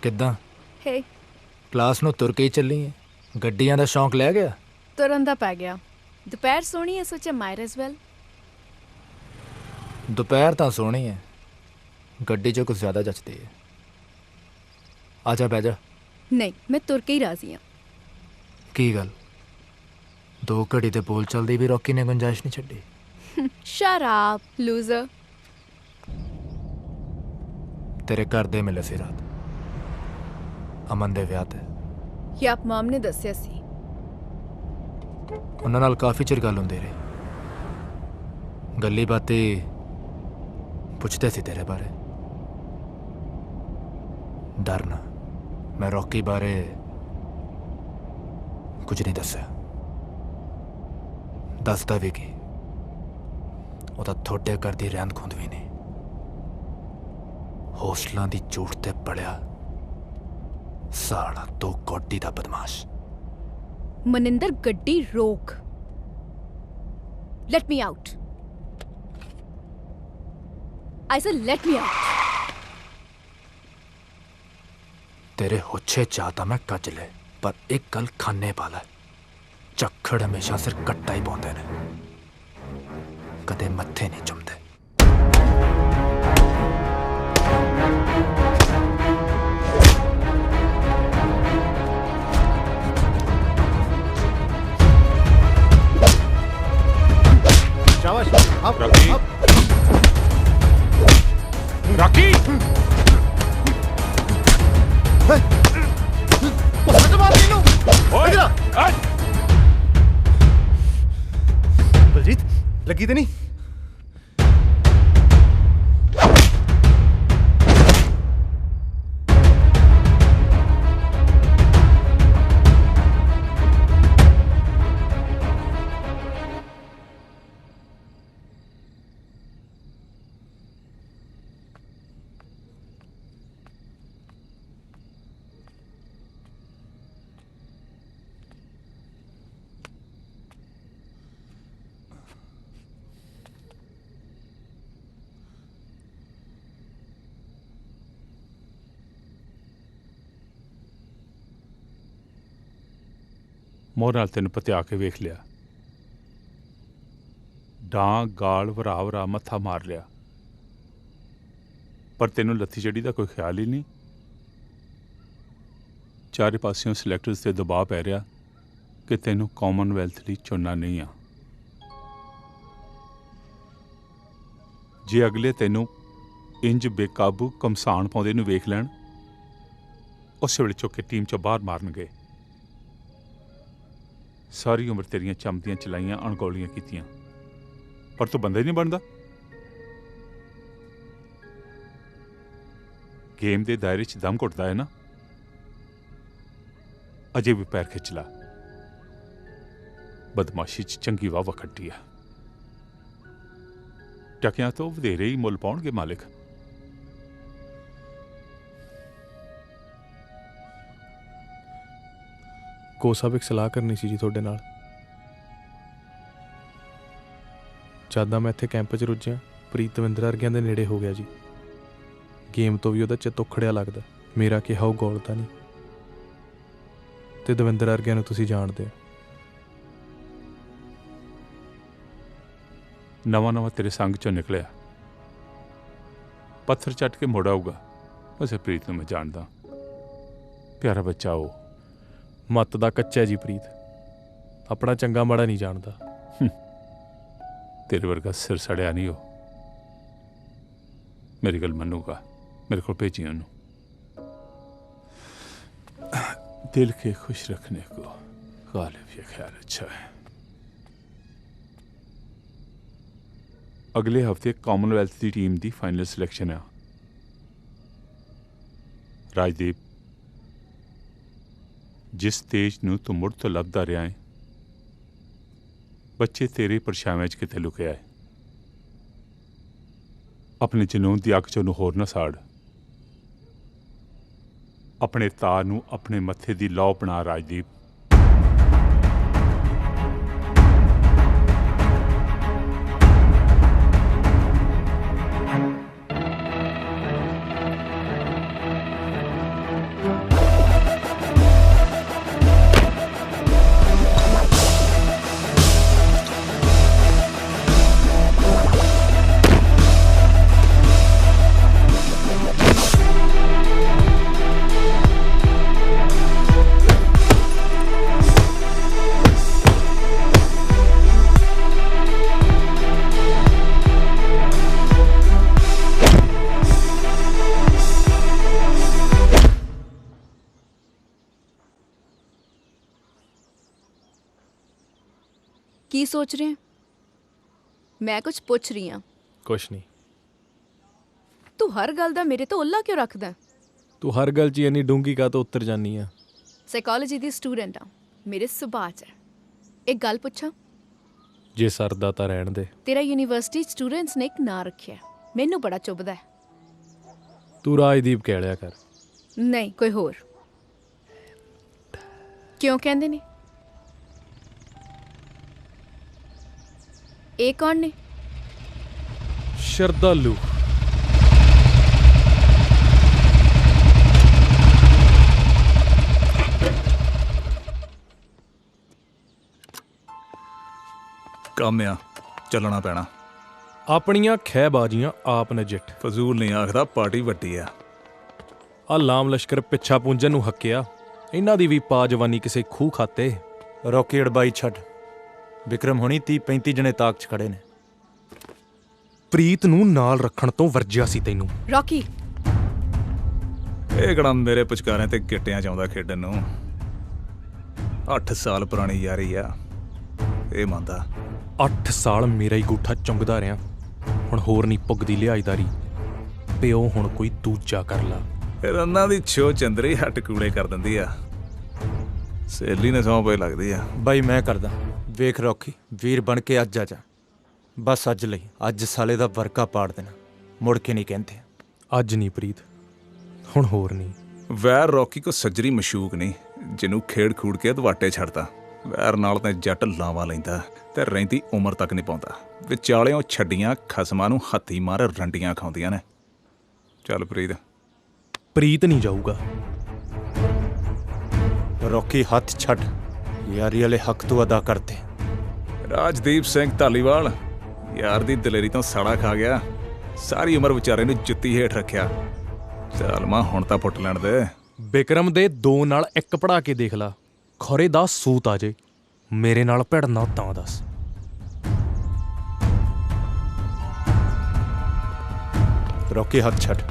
ਕਿੱਦਾਂ ਹੇ ਕਲਾਸ ਨੂੰ ਤੁਰ ਕੇ ਹੀ ਚੱਲੀ ਹੈ? ਗੱਡੀਆਂ ਦਾ ਸ਼ੌਂਕ ਲੈ ਗਿਆ? ਤੁਰਨ ਦਾ ਪੈ ਗਿਆ। ਦੁਪਹਿਰ ਸੋਹਣੀ ਹੈ, ਸੋਚਿਆ ਮਾਈਟ ਐਜ਼ ਵੈਲ। ਦੁਪਹਿਰ ਤਾਂ ਸੋਹਣੀ ਹੈ, ਗੱਡੀ 'ਚ ਕੁਝ ਜ਼ਿਆਦਾ ਜੱਚਦੀ ਹੈ। ਆ ਜਾ ਬਹਿ ਜਾ। ਨਹੀਂ, ਮੈਂ ਤੁਰ ਕੇ ਹੀ ਰਾਜ਼ੀ ਹਾਂ। ਕੀ ਗੱਲ, 2 ਘੜੀ ਦੇ ਬੋਲ ਚੱਲਦੀ ਵੀ ਰੌਕੀ ਨੇ ਗੁੰਜਾਇਸ਼ ਨਹੀਂ ਛੱਡੀ। Shut up loser. ਤੇਰੇ ਘਰ ਦੇ ਮਿਲੇ ਸੀ ਰਾਤ ਅਮਨ ਦੇ ਵਿਆਹ ਤੇ। ਯਾਪ ਮਾਮ ਨੇ ਦੱਸਿਆ ਸੀ। ਉਹਨਾਂ ਨਾਲ ਕਾਫੀ ਚਿਰ ਗੱਲ ਹੁੰਦੀ ਰਹੀ, ਗੱਲੀ ਬਾਤੀ ਪੁੱਛਦੇ ਸੀ ਤੇਰੇ ਬਾਰੇ। ਡਰ ਨਾ, ਮੈਂ ਰੌਕੀ ਬਾਰੇ ਕੁਝ ਨਹੀਂ ਦੱਸਿਆ। ਦੱਸਦਾ ਵੀ ਕੀ, ਉਹ ਤਾਂ ਤੁਹਾਡੇ ਘਰ ਦੀ ਰਹਿੰਦ ਖੂੰਦ ਵੀ ਨਹੀਂ। ਹੌਸਲਾਂ ਦੀ ਝੂਠ ਤੇ ਪੜਿਆ ਸਾਲਾ 2 ਕੋਟੀ ਦਾ ਬਦਮਾਸ਼। ਮਨਿੰਦਰ ਗੱਡੀ ਰੋਕ। Let me out. I say let me out. ਤੇਰੇ ਹੋਛੇ ਚਾਹ ਤਾਂ ਮੈਂ ਕੱਜ ਲੈ, पर एक गल खाने पा लै, झक्खड़ हमेशा सिर कट्टा ही पाउंदे ने, कदे मत्थे नहीं चुमदे। राकी राकी बलजीत लगी तो नहीं? मोर नाल तेन पत्या के वेख लिया, डां गाल वरा वरा मत्था मार लिया, पर तेनों लत्थी चढ़ी का कोई ख्याल ही नहीं। चारे पासियों सिलेक्टर्स से दबाव पै रहा कि तेनों कॉमनवैल्थ लई चुनना नहीं आ। जे अगले तेनों इंज बेकाबू कमसान पाउंदे नूं वेख लैण, उस वेले चुक के टीम चों बाहर मारनगे। सारी उम्र तेरियां चमदियां चलाइयां अणगौलियां कीतियां, पर तू बंदा ही नहीं बनदा। गेम दे दायरे च दम घुटदा है ना, अजे भी पैर खिच ला। बदमाशी च चंगी वाह खट्टी है, टकियां तो वधेरे ही मुल पाउणगे मालिक। को ਸਾਹਿਬ ਇੱਕ ਸਲਾਹ ਕਰਨੀ ਸੀ ਜੀ ਤੁਹਾਡੇ ਨਾਲ। ਜਦ ਦਾ ਮੈਂ ਇੱਥੇ ਕੈਂਪ 'ਚ ਰੁੱਝਿਆ, ਪ੍ਰੀਤ ਦਵਿੰਦਰ ਵਰਗਿਆਂ ਦੇ ਨੇੜੇ ਹੋ ਗਿਆ ਜੀ। ਗੇਮ ਤੋਂ ਵੀ ਉਹਦਾ ਚਿੱਤ ਉਖੜਿਆ ਲੱਗਦਾ। ਮੇਰਾ ਕਿਹਾ ਉਹ ਗੌਲਦਾ ਨਹੀਂ, ਤੇ ਦਵਿੰਦਰ ਵਰਗਿਆਂ ਨੂੰ ਤੁਸੀਂ ਜਾਣਦੇ ਹੋ। ਨਵਾਂ ਨਵਾਂ ਤੇਰੇ ਸੰਗ ਚੋਂ ਨਿਕਲਿਆ, ਪੱਥਰ ਚੱਟ ਕੇ ਮੁੜ ਆਊਗਾ। ਵੈਸੇ ਪ੍ਰੀਤ ਨੂੰ ਮੈਂ ਜਾਣਦਾ, ਪਿਆਰਾ ਬੱਚਾ ਉਹ। ਮੱਤ ਦਾ ਕੱਚਾ ਜੀ ਪ੍ਰੀਤ, ਆਪਣਾ ਚੰਗਾ ਮਾੜਾ ਨਹੀਂ ਜਾਣਦਾ। तेरे वर्गा सिर सड़िया नहीं हो। मेरी गल मनूगा, मेरे को भेजी उन्होंने। दिल के खुश रखने को गालिब ये ख्याल अच्छा है। अगले हफ्ते कॉमनवैल्थ की टीम की फाइनल सिलेक्शन है। राजदीप, जिस तेज नूं तू मुड़ तो लभदा रहा है, बच्चे तेरे परछावें च किते लुकिया है। अपने जनून की अग चों होर ना साड़। अपने तार नूं अपने मत्थे दी लौ बना राजदीप। ਕੀ ਸੋਚ ਰਹੇ? ਮੈਂ ਕੁਝ ਪੁੱਛ ਰਹੀ ਹਾਂ। ਕੁਛ ਨਹੀਂ। ਤੂੰ ਹਰ ਗੱਲ ਦਾ ਮੇਰੇ ਤੋਂ ਉੱਲਾ ਕਿਉਂ ਰੱਖਦਾ? ਤੂੰ ਹਰ ਗੱਲ 'ਚ ਇੰਨੀ ਡੂੰਘੀ ਕਾਹ ਤੋਂ ਉੱਤਰ ਜਾਨੀ ਆ? ਸਾਈਕੋਲੋਜੀ ਦੀ ਸਟੂਡੈਂਟ ਆ, ਮੇਰੇ ਸੁਭਾਅ 'ਚ ਹੈ। ਇੱਕ ਗੱਲ ਪੁੱਛਾਂ? ਜੇ ਸਰਦਾ ਤਾਂ ਰਹਿਣ ਦੇ। ਤੇਰਾ ਯੂਨੀਵਰਸਿਟੀ ਸਟੂਡੈਂਟਸ ਨੇ ਇੱਕ ਨਾਂ ਰੱਖਿਆ, ਮੈਨੂੰ ਬੜਾ ਚੁੱਭਦਾ ਹੈ। ਤੂੰ ਰਾਜਦੀਪ ਕਹਿ ਲਿਆ ਕਰ। ਨਹੀਂ, ਕੋਈ ਹੋਰ। ਕਿਉਂ ਕਹਿੰਦੇ ਨੇ? ਇਹ ਕੌਣ ਨੇ? ਸ਼ਰਧਾਲੂ। ਕੰਮ ਆ, ਚੱਲਣਾ ਪੈਣਾ। ਆਪਣੀਆਂ ਖਹਿਬਾਜ਼ੀਆਂ ਆਪ ਨਜਿੱਠ। ਫਜ਼ੂਲ ਨਹੀਂ ਆਖਦਾ, ਪਾਰਟੀ ਵੱਡੀ ਆ। ਆ ਲਾਮ ਲਸ਼ਕਰ ਪਿੱਛਾ ਪੁੰਜਨ ਨੂੰ ਹੱਕਿਆ, ਇਹਨਾਂ ਦੀ ਵੀ ਪਾ ਜਵਾਨੀ ਕਿਸੇ ਖੂਹ ਖਾਤੇ। ਰੌਕੀ ਅੜਬਾਈ ਛੱਡ, ਵਿਕਰਮ ਹੋਣੀ 30-35 ਜਣੇ ਤਾਕ 'ਚ ਖੜੇ ਨੇ। ਪ੍ਰੀਤ ਨੂੰ ਨਾਲ ਰੱਖਣ ਤੋਂ ਵਰਜਿਆ ਸੀ ਤੈਨੂੰ। ਰੌਕੀ, ਇਹ ਕਿਹੜਾ ਮੇਰੇ ਪੁਚਕਾਰਿਆਂ ਤੇ ਗਿੱਟਿਆਂ 'ਚ ਆਉਂਦਾ ਖੇਡਣ ਨੂੰ। 8 ਸਾਲ ਪੁਰਾਣੀ ਯਾਰੀ ਆ, ਇਹ ਮੰਨਦਾ। 8 ਸਾਲ ਮੇਰਾ ਹੀ ਗੂਠਾ ਚੁੰਗਦਾ ਰਿਹਾ, ਹੁਣ ਹੋਰ ਨਹੀਂ ਪੁੱਗਦੀ ਲਿਹਾਜ਼ਦਾਰੀ। ਪਿਓ ਹੁਣ ਕੋਈ ਦੂਜਾ ਕਰ ਲਾ। ਫਿਰ ਉਹਨਾਂ ਦੀ ਛੋ ਚੰਦਰੀ ਹੱਟ ਕੂੜੇ ਕਰ ਦਿੰਦੀ ਆ। ਸਹੇਲੀ ਨੇ ਸੌਂ ਪਈ ਲੱਗਦੀ ਆ। ਬਾਈ ਮੈਂ ਕਰਦਾ, ਵੇਖ ਰੌਕੀ ਵੀਰ ਬਣ ਕੇ ਅੱਜ ਆ ਜਾ, ਬਸ ਅੱਜ ਲਈ। ਅੱਜ ਸਾਲੇ ਦਾ ਵਰਕਾ ਪਾੜ ਦੇਣਾ, ਮੁੜ ਕੇ ਨਹੀਂ ਕਹਿੰਦੇ। ਅੱਜ ਨਹੀਂ ਪ੍ਰੀਤ, ਹੁਣ ਹੋਰ ਨਹੀਂ। ਵੈਰ ਰੌਕੀ ਕੋ ਸੱਜਰੀ ਮਸ਼ੂਕ ਨਹੀਂ, ਜਿਹਨੂੰ ਖੇਡ ਖੂੜ ਕੇ ਦਵਾਟੇ ਛੱਡਦਾ। ਵੈਰ ਨਾਲ ਤਾਂ ਜੱਟ ਲਾਵਾਂ ਲੈਂਦਾ ਤੇ ਰਹਿੰਦੀ ਉਮਰ ਤੱਕ ਨਹੀਂ ਪਾਉਂਦਾ। ਵਿਚਾਲਿਓਂ ਛੱਡੀਆਂ ਖਸਮਾਂ ਨੂੰ ਹੱਥੀ ਮਾਰ ਰੰਡੀਆਂ ਖਾਉਂਦੀਆਂ ਨੇ। ਚੱਲ ਪ੍ਰੀਤ। ਪ੍ਰੀਤ ਨਹੀਂ ਜਾਊਗਾ। ਰੌਕੀ ਹੱਥ ਛੱਡ, ਯਾਰੀ ਵਾਲੇ ਹੱਕ ਤੂੰ ਅਦਾ ਕਰਦੇ। ਰਾਜਦੀਪ ਸਿੰਘ ਧਾਲੀਵਾਲ ਯਾਰ ਦੀ ਦਲੇਰੀ ਤੋਂ ਸਾੜਾ ਖਾ ਗਿਆ, ਸਾਰੀ ਉਮਰ ਵਿਚਾਰੇ ਨੂੰ ਜੁੱਤੀ ਹੇਠ ਰੱਖਿਆ। ਚੱਲ ਮਾਂ ਹੁਣ ਤਾਂ ਪੁੱਟ ਲੈਣ ਦੇ। ਬਿਕਰਮ ਦੇ 2 ਨਾਲ 1 ਪੜਾ ਕੇ ਦੇਖ ਲਾ, ਖਰੇ ਦਾ ਸੂਤ ਆ ਜੇ। ਮੇਰੇ ਨਾਲ ਭਿੜਨਾ ਤਾਂ ਦੱਸ। ਰੌਕੀ ਹੱਥ ਛੱਡ,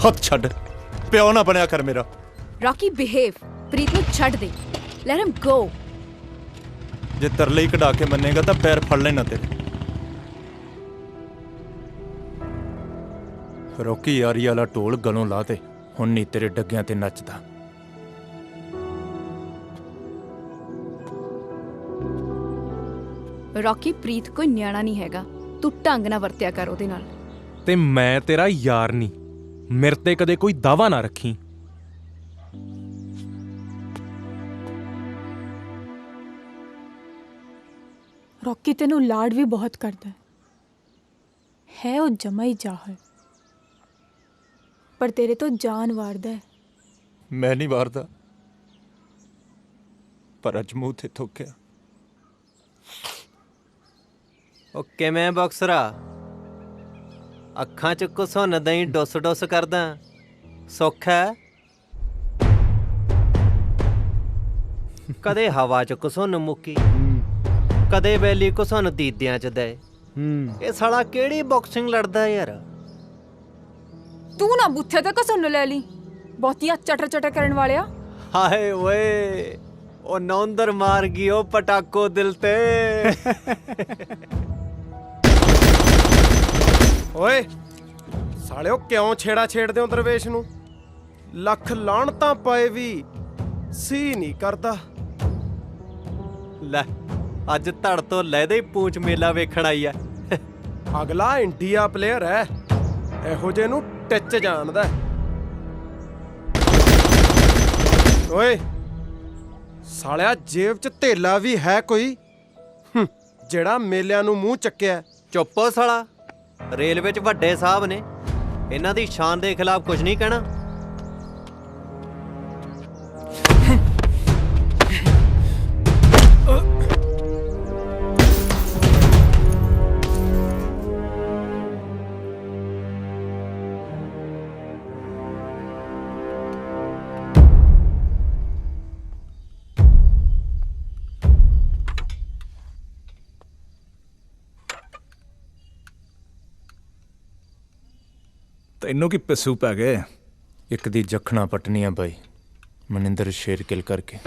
ਹੱਥ ਛੱਡ, ਪਿਓ ਨਾ ਬਣਿਆ ਕਰ ਮੇਰਾ। Rocky behave. ਪ੍ਰੀਤ ਨੂੰ ਛੱਡ ਦੇ, ਲੈਟ ਹਿਮ ਗੋ। ਜੇ ਤਰਲੇ ਹੀ ਕਢਾ ਕੇ ਮੰਨੇਗਾ ਤਾਂ ਪੈਰ ਫੜ ਲੈਣਾ ਤੇਰੇ। ਰੌਕੀ ਯਾਰੀ ਵਾਲਾ ਢੋਲ ਗਲੋਂ ਲਾ ਤੇ, ਹੁਣ ਨਹੀਂ ਤੇਰੇ ਡੱਗਿਆਂ ਤੇ ਨੱਚਦਾ। ਰੌਕੀ, ਪ੍ਰੀਤ ਕੋਈ ਨਿਆਣਾ ਨਹੀਂ ਹੈਗਾ, ਤੂੰ ਢੰਗ ਨਾਲ ਵਰਤਿਆ ਕਰ ਉਹਦੇ ਨਾਲ। ਤੇ ਮੈਂ ਤੇਰਾ ਯਾਰ ਨਹੀਂ, ਮੇਰੇ ਤੇ ਕਦੇ ਕੋਈ ਦਾਵਾ ਨਾ ਰੱਖੀ। ਰੌਕੀ ਤੈਨੂੰ ਲਾਡ ਵੀ ਬਹੁਤ ਕਰਦਾ ਹੈ ਉਹ ਜਮਾ ਹੀ ਜਾਹਲ, ਪਰ ਤੇਰੇ ਤੋਂ ਜਾਨ ਵਾਰਦਾ ਹੈ। ਮੈਂ ਨਹੀਂ ਵਾਰਦਾ, ਪਰ ਅੱਜ ਮੂੰਹ ਤੇ ਥੁੱਕਿਆ। ਉਹ ਕਿਵੇਂ ਬੌਕਸਰਾ, ਅੱਖਾਂ 'ਚ ਘੁਸੁੰਨ ਦਈ ਡੁੱਸ ਡੁੱਸ ਕਰਦਾ, ਸੁੱਖ ਹੈ? ਕਦੇ ਹਵਾ 'ਚ ਘੁਸੁੰਨ ਮੁੱਕੀ, ਕਦੇ ਬੈਲੀ ਘੁਸੁੰਨ ਦੀਦਿਆਂ 'ਚ ਦੇ। ਇਹ ਸਾਲਾ ਕਿਹੜੀ ਬਾਕਸਿੰਗ ਲੜਦਾ ਯਾਰ? ਤੂੰ ਨਾ ਬੁੱਥੇ ਤੇ ਘਸੁੰਨ ਲੈ ਲਈ, ਬਹੁਤੀਆਂ ਚਟਰ ਚਟਰ ਕਰਨ ਵਾਲਿਆ। ਹਾਏ ਓਏ, ਉਹ ਨੌਂਦਰ ਮਾਰ ਗਈ ਉਹ ਪਟਾਕੋ ਦਿਲ ਤੇ। ਓਏ ਸਾਲਿਓ, ਕਿਉਂ ਛੇੜਾ ਛੇੜਦੇ ਹੋ ਦਰਵੇਸ਼ ਨੂੰ? ਲੱਖ ਲਾਹਣਤਾਂ ਪਏ ਵੀ ਸੀ ਨਹੀਂ ਕਰਦਾ। ਲੈ, ਅੱਜ ਧੜ ਤੋਂ ਲੈਦੇ ਹੀ ਪੂੰਛ ਮੇਲਾ ਵੇਖਣ ਆਈ ਐ। ਅਗਲਾ ਇੰਡੀਆ ਪਲੇਅਰ ਹੈ, ਇਹੋ ਜਿਹੇ ਨੂੰ ਟਿੱਚ ਜਾਣਦਾ। ਓਏ ਸਾਲਿਆ, ਜੇਬ 'ਚ ਧੇਲਾ ਵੀ ਹੈ ਕੋਈ ਜਿਹੜਾ ਮੇਲਿਆਂ ਨੂੰ ਮੂੰਹ ਚੱਕਿਆ? ਚੁੱਪੋ ਸਾਲਾ, ਰੇਲਵੇ 'ਚ ਵੱਡੇ ਸਾਹਿਬ ਨੇ, ਇਹਨਾਂ ਦੀ ਸ਼ਾਨ ਦੇ ਖਿਲਾਫ ਕੁਝ ਨਹੀਂ ਕਹਿਣਾ। ਤੈਨੂੰ ਕੀ ਪਿੱਸੂ ਪੈ ਗਏ? ਇੱਕ ਦੀ ਜਖਣਾ ਪਟਨੀਆਂ ਬਾਈ, ਮਨਿੰਦਰ ਸ਼ੇਰ ਕਿਲ ਕਰਕੇ।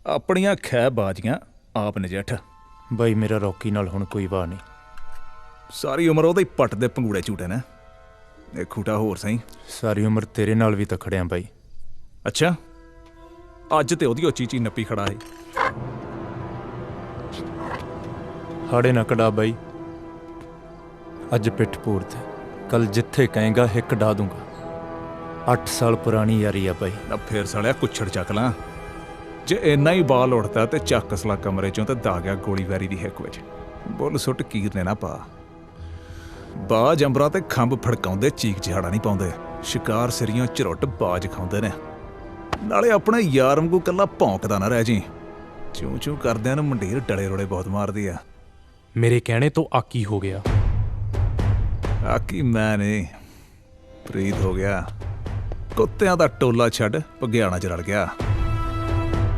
ਆਪਣੀਆਂ ਖਹਿ ਬਾਜ਼ੀਆਂ ਆਪ ਨਜਿੱਠ। ਬਾਈ ਮੇਰਾ ਰੌਕੀ ਨਾਲ ਹੁਣ ਕੋਈ ਵਾਹ ਨਹੀਂ। ਸਾਰੀ ਉਮਰ ਉਹਦੇ ਪੱਟ ਦੇ ਪੰਗੂੜੇ ਝੂਟੇ ਨੇ। ਇਹ ਖੂਟਾ ਹੋਰ ਸਹੀ। ਸਾਰੀ ਉਮਰ ਤੇਰੇ ਨਾਲ ਵੀ ਤਾਂ ਖੜਿਆ ਬਾਈ। ਅੱਛਾ, ਅੱਜ ਤੇ ਉਹਦੀ ਚੀਚੀ ਨੱਪੀ ਖੜਾ ਹੈ। ਹਾੜੇ ਨਾ ਕਢਾ ਬਾਈ, ਅੱਜ ਪਿੱਠ ਪੂਰ ਤੇ, ਕੱਲ ਜਿੱਥੇ ਕਹੇਗਾ ਹਿੱਕ ਡਾ ਦੂੰਗਾ। 8 ਸਾਲ ਪੁਰਾਣੀ ਯਾਰੀ ਆ ਬਾਈ। ਨਾ ਫੇਰ ਸਾਲਿਆ ਕੁੱਛੜ ਚੱਕ ਲਾਂ। ਜੇ ਇੰਨਾ ਹੀ ਬਾਲ ਉੱਠਦਾ ਤੇ ਚੱਕ ਸਲਾ ਕਮਰੇ ਚੋਂ ਤੇ ਦਾ ਗਿਆ ਗੋਲੀ ਵੈਰੀ ਦੀ ਹਿੱਕ ਵਿੱਚ। ਬੁੱਲ ਸੁੱਟ ਕੀਰ ਨੇ ਨਾ ਪਾ। ਬਾਜ ਅੰਬਰਾਂ ਤੇ ਖੰਭ ਫੜਕਾਉਂਦੇ, ਚੀਕ ਚਿਹਾੜਾ ਨਹੀਂ ਪਾਉਂਦੇ। ਸ਼ਿਕਾਰ ਸਿਰੀਆਂ ਝਰੁੱਟ ਬਾਜ ਖਾਉਂਦੇ ਨੇ। ਨਾਲੇ ਆਪਣੇ ਯਾਰ ਵਾਂਗੂ ਕੱਲਾ ਭੌਂਕਦਾ ਨਾ ਰਹਿ ਜੀ। ਚੂੰ ਚੂੰ ਕਰਦਿਆਂ ਨੂੰ ਮੰਡੀਰ ਡਲੇ ਰੋੜੇ ਬਹੁਤ ਮਾਰਦੀ ਆ। ਮੇਰੇ ਕਹਿਣੇ ਤੋਂ ਆਕੀ ਹੋ ਗਿਆ। ਆਕੀ ਮੈਂ ਨਹੀਂ, ਪ੍ਰੀਤ ਹੋ ਗਿਆ। ਕੁੱਤਿਆਂ ਦਾ ਟੋਲਾ ਛੱਡ ਭਗਿਆਣਾ 'ਚ ਰਲ ਗਿਆ।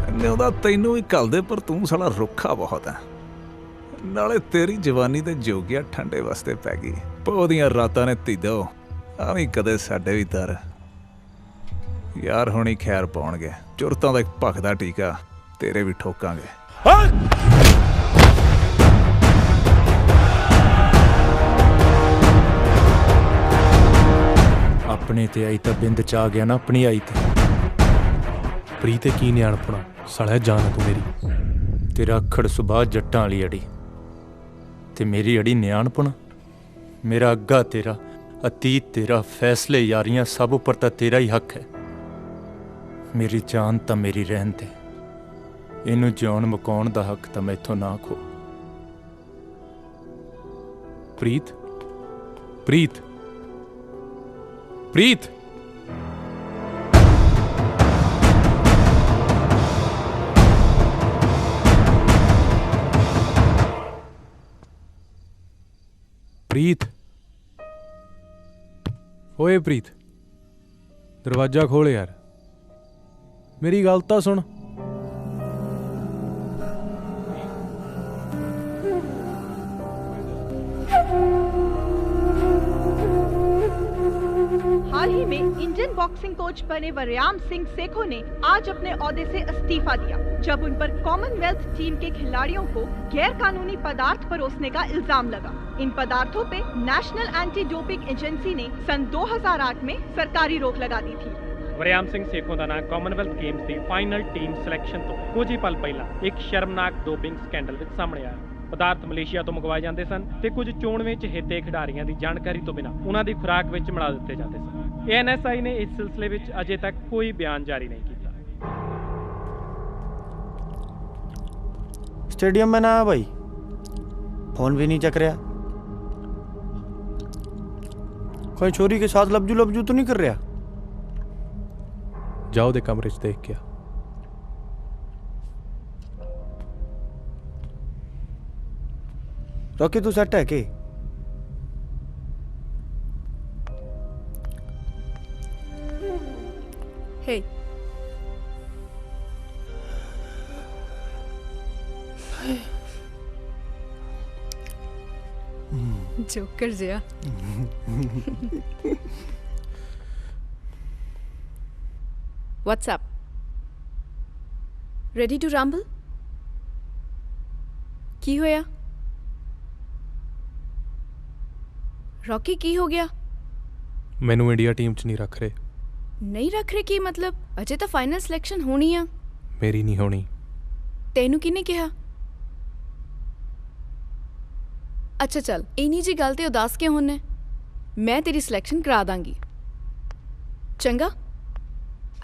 ਇਹਨੇ ਉਹਦਾ ਤੈਨੂੰ ਵੀ ਘੱਲਦੇ, ਪਰ ਤੂੰ ਸਾਲਾ ਰੁੱਖਾ ਬਹੁਤ ਹੈ। ਨਾਲੇ ਤੇਰੀ ਜਵਾਨੀ ਤੇ ਜੋਗਿਆ ਠੰਡੇ ਵਾਸਤੇ ਪੈ ਗਈ। ਪੋਹ ਦੀਆਂ ਰਾਤਾਂ ਨੇ ਧੀਦੋ ਆਵੀਂ ਕਦੇ ਸਾਡੇ ਵੀ ਦਰ। ਯਾਰ ਹੁਣੀ ਖੈਰ ਪਾਉਣਗੇ। ਚੁਰਤਾਂ ਦਾ ਇੱਕ ਭਖਦਾ ਟੀਕਾ ਤੇਰੇ ਵੀ ਠੋਕਾਂਗੇ। ਆਪਣੇ ਤੇ ਆਈ ਤਾਂ ਬਿੰਦ ਚ ਆ ਗਿਆ ਨਾ ਆਪਣੀ ਆਈ ਤੇ। ਪ੍ਰੀਤ ਤੇ ਕੀ ਨਿਆਣਪਣਾ ਸਾਲਿਆ, ਜਾਨ ਤੂੰ ਮੇਰੀ। ਤੇਰਾ ਅੱਖੜ ਸੁਭਾਅ ਜੱਟਾਂ ਵਾਲੀ ਅੜੀ ਤੇ ਮੇਰੀ ਅੜੀ ਨਿਆਣਪਣ। ਮੇਰਾ ਅੱਗਾ ਤੇਰਾ, ਅਤੀਤ ਤੇਰਾ, ਫੈਸਲੇ ਯਾਰੀਆਂ ਸਭ ਉੱਪਰ ਤਾਂ ਤੇਰਾ ਹੀ ਹੱਕ ਹੈ। ਮੇਰੀ ਜਾਨ ਤਾਂ ਮੇਰੀ ਰਹਿਣ ਦੇ, ਇਹਨੂੰ ਜਿਉਣ ਮੁਕਾਉਣ ਦਾ ਹੱਕ ਤਾਂ ਮੈਥੋਂ ਨਾ ਖੋ। ਪ੍ਰੀਤ, ਪ੍ਰੀਤ, ਪ੍ਰੀਤ। ਪ੍ਰੀਤ, ਓਏ ਪ੍ਰੀਤ, ਦਰਵਾਜ਼ਾ ਖੋਲ ਯਾਰ, ਮੇਰੀ ਗੱਲ ਤਾਂ ਸੁਣ। हाल ही में इंडियन बॉक्सिंग कोच बने वरयाम सिंह सेखो ने आज अपने ओहदे से इस्तीफा दिया, जब उन पर कॉमनवेल्थ टीम के खिलाड़ियों को गैर कानूनी पदार्थ परोसने का इल्जाम लगा। इन पदार्थों पे नेशनल एंटी डोपिंग एजेंसी ने सन 2008 में सरकारी रोक लगा दी थी। ਵਰਿਆਮ ਸਿੰਘ ਸੇਖੋਂ ਦਾ ਨਾਂ ਕਾਮਨਵੈਲਥ ਗੇਮਸ ਦੀ ਫਾਈਨਲ ਟੀਮ ਸਿਲੈਕਸ਼ਨ ਤੋਂ ਕੁਝ ਹੀ ਪਲ ਪਹਿਲਾਂ ਇੱਕ ਸ਼ਰਮਨਾਕ ਡੋਪਿੰਗ ਸਕੈਂਡਲ ਵਿੱਚ ਸਾਹਮਣੇ ਆਇਆ। ਪਦਾਰਥ ਮਲੇਸ਼ੀਆ ਤੋਂ ਮੰਗਵਾਏ ਜਾਂਦੇ ਸਨ ਤੇ ਕੁਝ ਚੋਣ ਵਿੱਚ ਹਿੱਤੇ ਖਿਡਾਰੀਆਂ ਦੀ ਜਾਣਕਾਰੀ ਤੋਂ ਬਿਨਾਂ ਉਹਨਾਂ ਦੀ ਖੁਰਾਕ ਵਿੱਚ ਮਿਲਾ ਦਿੱਤੇ ਜਾਂਦੇ ਸਨ। ANSI ਨੇ ਇਸ ਸਿਲਸਿਲੇ ਵਿੱਚ ਅਜੇ ਤੱਕ ਕੋਈ ਬਿਆਨ ਜਾਰੀ ਨਹੀਂ ਕੀਤਾ। स्टेडियम में ना भाई, फोन भी नहीं चक रहा। कोई छोरी के साथ लबजू लबजू तो नहीं कर रहा? जाओ दे कमरे च देख के आ। रॉकी तू सेट है के? हे जोकर जिया। What's up? Ready to rumble? ਕੀ ਹੋਇਆ? ਰੌਕੀ ਕੀ ਹੋ ਗਿਆ? ਮੈਨੂੰ ਇੰਡੀਆ ਟੀਮ 'ਚ ਨਹੀਂ ਰੱਖ ਰਹੇ। ਨਹੀਂ ਰੱਖ ਰਹੇ ਕੀ ਮਤਲਬ? ਅਜੇ ਤਾਂ ਫਾਈਨਲ ਸਿਲੈਕਸ਼ਨ ਹੋਣੀ ਆ। ਮੇਰੀ ਨਹੀਂ ਹੋਣੀ। ਤੈਨੂੰ ਕਿਹਨੇ ਕਿਹਾ? ਅੱਛਾ ਚੱਲ, ਇੰਨੀ ਜੀ ਗੱਲ ਤੇ ਉਦਾਸ ਕਿਉਂ ਹੁੰਨੇ? ਮੈਂ ਤੇਰੀ ਸਿਲੈਕਸ਼ਨ ਕਰਾ ਦਾਂਗੀ। ਚੰਗਾ?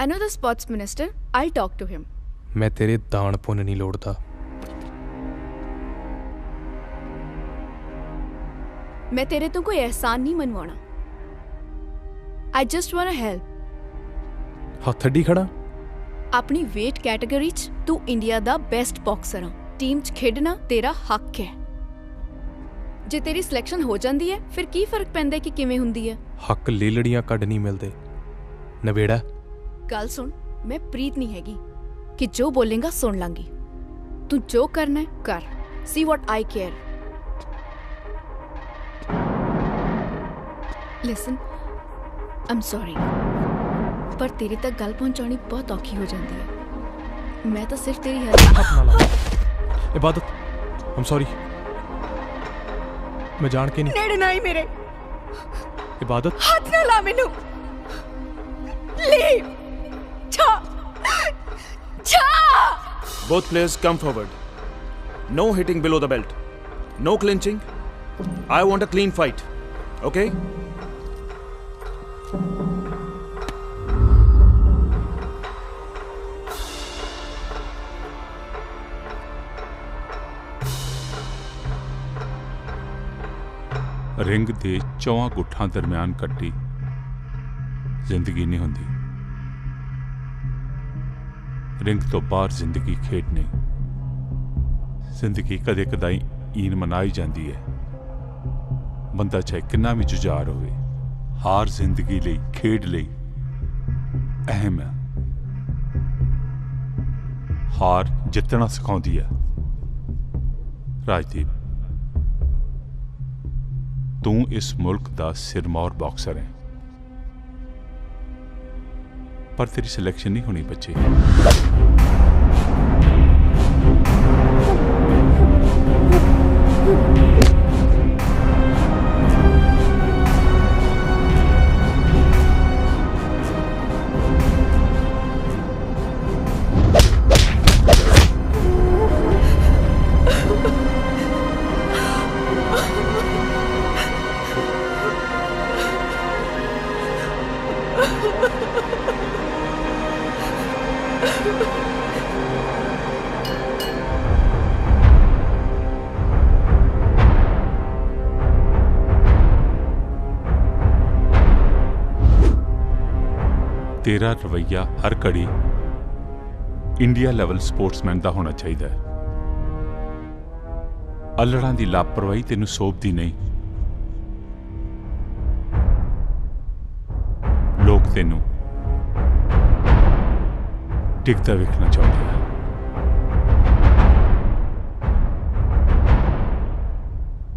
I know the sports minister. I'll talk to him. ਮੈਂ ਤੇਰੇ ਦਾਨ ਪੁੰਨ ਨਹੀਂ ਲੋੜਦਾ। ਮੈਂ ਤੇਰੇ ਤੋਂ ਕੋਈ ਅਹਿਸਾਨ ਨਹੀਂ ਮਨਵਾਉਣਾ। I just wanna help. ਹੱਥ ਅੱਡੀ ਖੜਾ। ਆਪਣੀ weight category 'ਚ ਤੂੰ ਇੰਡੀਆ ਦਾ ਬੈਸਟ ਬਾਕਸਰ ਆ। ਟੀਮ 'ਚ ਖੇਡਣਾ ਤੇਰਾ ਹੱਕ ਹੈ। ਜੇ ਤੇਰੀ ਸਿਲੈਕਸ਼ਨ ਹੋ ਜਾਂਦੀ ਹੈ ਫਿਰ ਕੀ ਫਰਕ ਪੈਂਦਾ ਕਿ ਕਿਵੇਂ ਹੁੰਦੀ ਹੈ? ਹੱਕ ਲੇਲੜੀਆਂ ਕੱਢ ਨਹੀਂ ਮਿਲਦੇ। ਨਵੇੜਾ ਗੱਲ ਸੁਣ, ਮੈਂ ਪ੍ਰੀਤ ਨਹੀਂ ਹੈਗੀ ਕਿ ਜੋ ਬੋਲੇਗਾ ਸੁਣ ਲਾਂਗੀ। ਤੂੰ ਜੋ ਕਰਨਾ ਹੈ ਕਰ। See what I care. Listen, I'm sorry, ਪਰ ਤੇਰੇ ਤੱਕ ਗੱਲ ਪਹੁੰਚਾਉਣੀ ਬਹੁਤ ਔਖੀ ਹੋ ਜਾਂਦੀ ਹੈ। ਮੈਂ ਤਾਂ ਸਿਰਫ ਤੇਰੀ ਹੈਲਪ। ਇਬਾਦਤ, I'm sorry, ਮੈਂ ਜਾਣ ਕੇ ਨਹੀਂ। ਨੇੜੇ ਨਾ ਹੀ ਮੇਰੇ। ਇਬਾਦਤ, ਹੱਥ ਨਾ ਲਾ ਮੈਨੂੰ। Leave. Both players come forward. No hitting below the belt. No clinching. I want a clean fight. Okay? Ring ਦੇ ਚੌਹਾਂ ਗੁੱਠਾਂ ਦਰਮਿਆਨ ਕੱਟੀ ਜ਼ਿੰਦਗੀ ਨਹੀਂ ਹੁੰਦੀ। ਰਿੰਗ ਤੋਂ ਬਾਹਰ ਜ਼ਿੰਦਗੀ ਖੇਡ ਨਹੀਂ। ਜ਼ਿੰਦਗੀ ਕਦੇ ਕਦਾਈ ਈਨ ਮਨਾਈ ਜਾਂਦੀ ਹੈ। ਬੰਦਾ ਚਾਹੇ ਕਿੰਨਾ ਵੀ ਜੁਝਾਰ ਹੋਵੇ, ਹਾਰ ਜ਼ਿੰਦਗੀ ਲਈ, ਖੇਡ ਲਈ ਅਹਿਮ ਹੈ। ਹਾਰ ਜਿੱਤਣਾ ਸਿਖਾਉਂਦੀ ਹੈ। ਰਾਜਦੀਪ, ਤੂੰ ਇਸ ਮੁਲਕ ਦਾ ਸਿਰਮੌਰ ਬਾਕਸਰ ਹੈ, ਪਰ ਤੇਰੀ ਸਿਲੈਕਸ਼ਨ ਨਹੀਂ ਹੋਣੀ ਬੱਚੇ। तेरा रवैया हर घड़ी इंडिया लेवल स्पोर्ट्समैन का होना चाहिए। अल्लड़ां दी लापरवाही तेनू सोभदी नहीं। लोग तेनू टिकता वेखना चाहते हैं,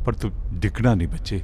पर तू डिगना नहीं बच्चे।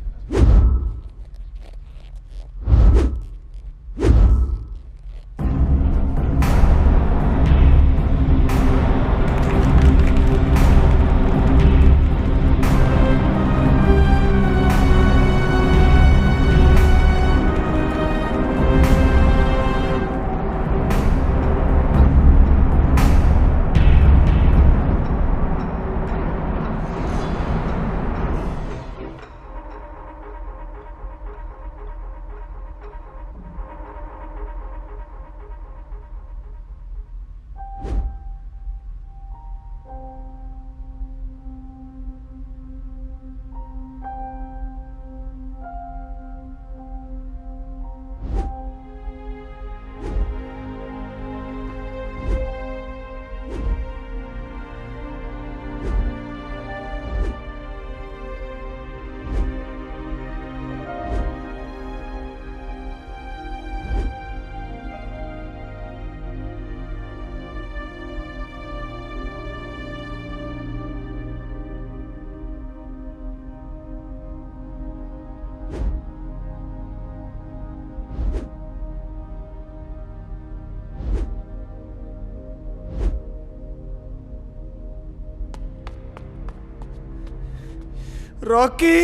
Rocky,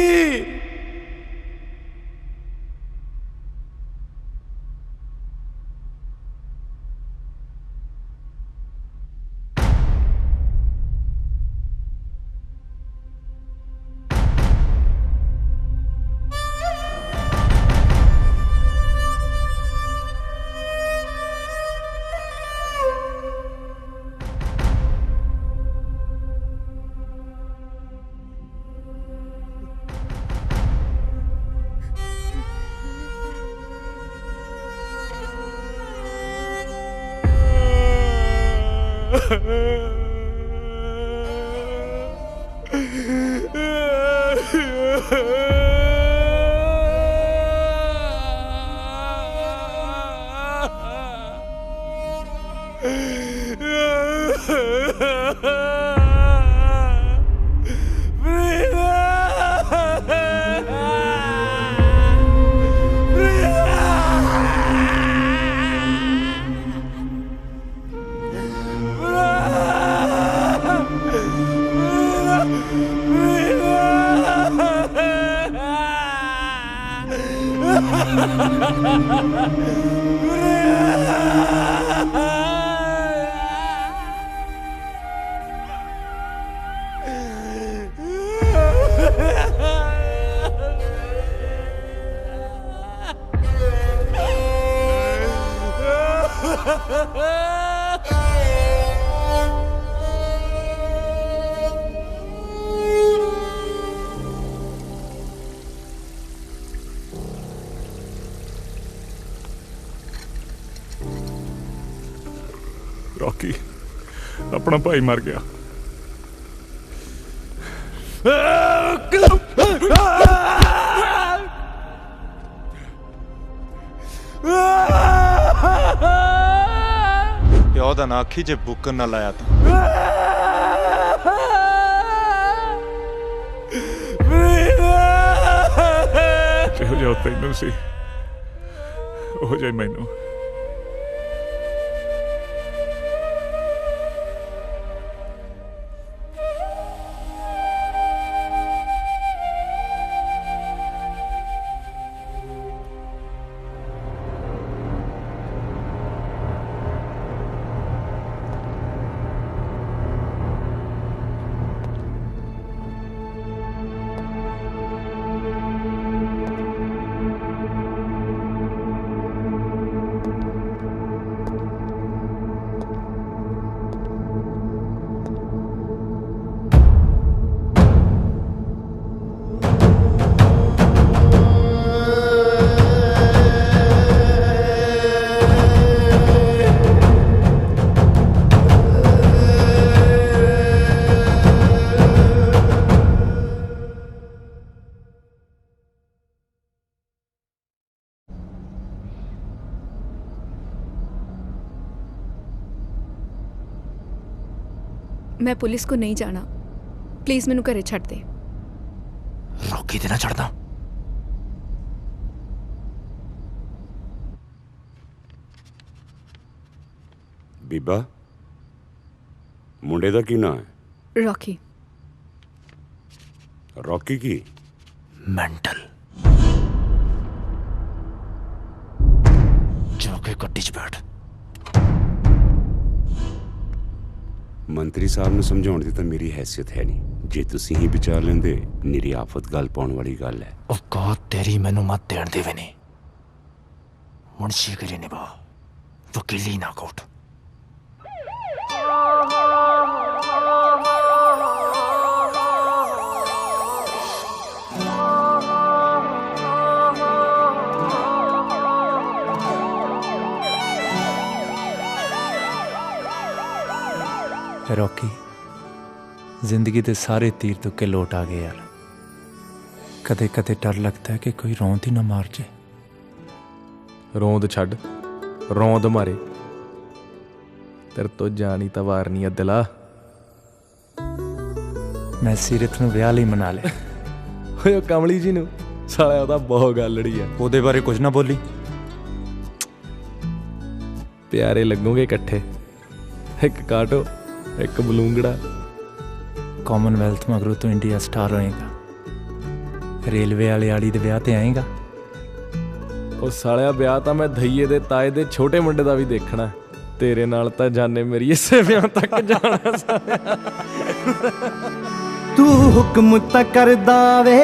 Rocky. ਆਪਣਾ ਭਾਈ ਮਰ ਗਿਆ। ਪਿਓ ਦਾ ਨਾ ਆਖੀ ਜੇ ਬੁੱਕਣ ਨਾ ਲਾਇਆ ਤਾਂ ਜਿਹੋ ਜਿਹਾ ਤੈਨੂੰ ਸੀ ਉਹ ਜਿਹਾ ਮੈਨੂੰ। मैं पुलिस को नहीं जाना, प्लीज मैनू घरे छड्ड दे। रॉकी ते ना छड्डदा। ਬੀਬਾ ਮੁੰਡੇ ਦਾ ਕੀ ਨਾਂ ਹੈ? रॉकी। ਰੌਕੀ ਕੀ? ਮੈਂਟਲ। ਜਾके ਗੱਡੀ 'ਚ ਬੈਠ। ਮੰਤਰੀ ਸਾਹਿਬ ਨੂੰ ਸਮਝਾਉਣ ਦੀ ਤਾਂ ਮੇਰੀ ਹੈਸੀਅਤ ਹੈ ਨਹੀਂ। ਜੇ ਤੁਸੀਂ ਹੀ ਵਿਚਾਰ ਲੈਂਦੇ ਨਿਰੀ ਆਫਤ ਗੱਲ ਪਾਉਣ ਵਾਲੀ ਗੱਲ ਹੈ। ਉਹ ਕੋ ਤੇਰੀ ਮੈਨੂੰ ਮਤ ਦੇਣ ਦੇਵੇ ਨਹੀਂ। ਮੁਨਸ਼ੀਗਰੀ ਨਿਭਾ ਵਕੀਲੀ ਨਾ ਕੋਟ। रॉकी जिंदगी के सारे तीर तुक्के लौट आ गए यार। कदे कदे डर लगता है कि कोई रौंद ही ना मार जाए। ਰੋਂਦ ਛੱਡ, ਰੌਂਦ ਮਾਰੇ। ਤੇਰੇ ਤੋਂ ਜਾਣੀ ਤਾਂ ਵਾਰਨੀ ਆ ਦਿਲਾ। मैं सीरत ਨੂੰ ਵਿਆਹ ਲਈ ਮਨਾ ਲਿਆ। ਓਏ ਉਹ ਕਮਲੀ ਜੀ ਨੂੰ ਸਾਲਿਆ ਉਹਦਾ ਬਹੁਤ ਗੱਲੜੀ ਆ। ਉਹਦੇ ਬਾਰੇ ਕੁਝ ਨਾ ਬੋਲੀ। ਪਿਆਰੇ ਲੱਗੋਗੇ ਇਕੱਠੇ, ਇੱਕ ਕਾਟੋ ਇੱਕ ਬਲੂੰਗੜਾ। ਕਾਮਨਵੈਲਥ ਮਗਰੋਂ ਤੂੰ ਇੰਡੀਆ ਸਟਾਰ ਹੋਏਗਾ। ਰੇਲਵੇ ਵਾਲੇ ਆੜੀ ਦੇ ਵਿਆਹ ਤੇ ਆਏਗਾ। ਉਹ ਸਾਲਿਆ ਵਿਆਹ ਤਾਂ ਮੈਂ ਧਈਏ ਦੇ ਤਾਏ ਦੇ ਛੋਟੇ ਮੁੰਡੇ ਦਾ ਵੀ ਦੇਖਣਾ। ਤੇਰੇ ਨਾਲ ਤਾਂ ਜਾਨੇ ਮੇਰੀ ਇਸੇ ਵਿਆਹ ਤੱਕ ਜਾਣਾ ਸਾਲਿਆ। ਤੂੰ ਹੁਕਮ ਤਾਂ ਕਰਦਾ ਵੇ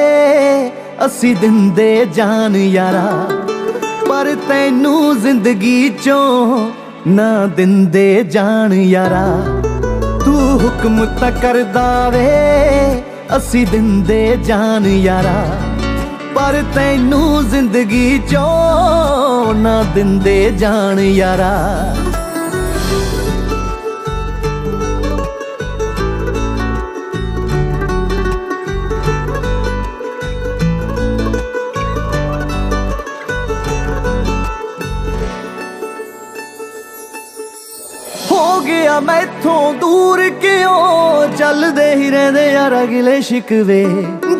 ਅਸੀਂ ਦਿੰਦੇ ਜਾਨ ਯਾਰਾ, ਪਰ ਤੈਨੂੰ ਜ਼ਿੰਦਗੀ ਚੋਂ ਨਾ ਦਿੰਦੇ ਜਾਨ ਯਾਰਾ। ਤੂੰ ਹੁਕਮ ਤਾਂ ਕਰਦਾ ਵੇ ਅਸੀਂ ਦਿੰਦੇ ਜਾਨ ਯਾਰਾ, ਪਰ ਤੈਨੂੰ ਜ਼ਿੰਦਗੀ ਚੋਂ ਨਾ ਦਿੰਦੇ ਜਾਨ ਯਾਰਾ। ਹੋ ਗਿਆ ਮੈਥੋਂ ਦੂਰ ਕਿਉਂ ਚੱਲਦੇ ਹੀ ਰਹਿੰਦੇ ਯਾਰ ਅਗਲੇ ਸ਼ਿਕਵੇ।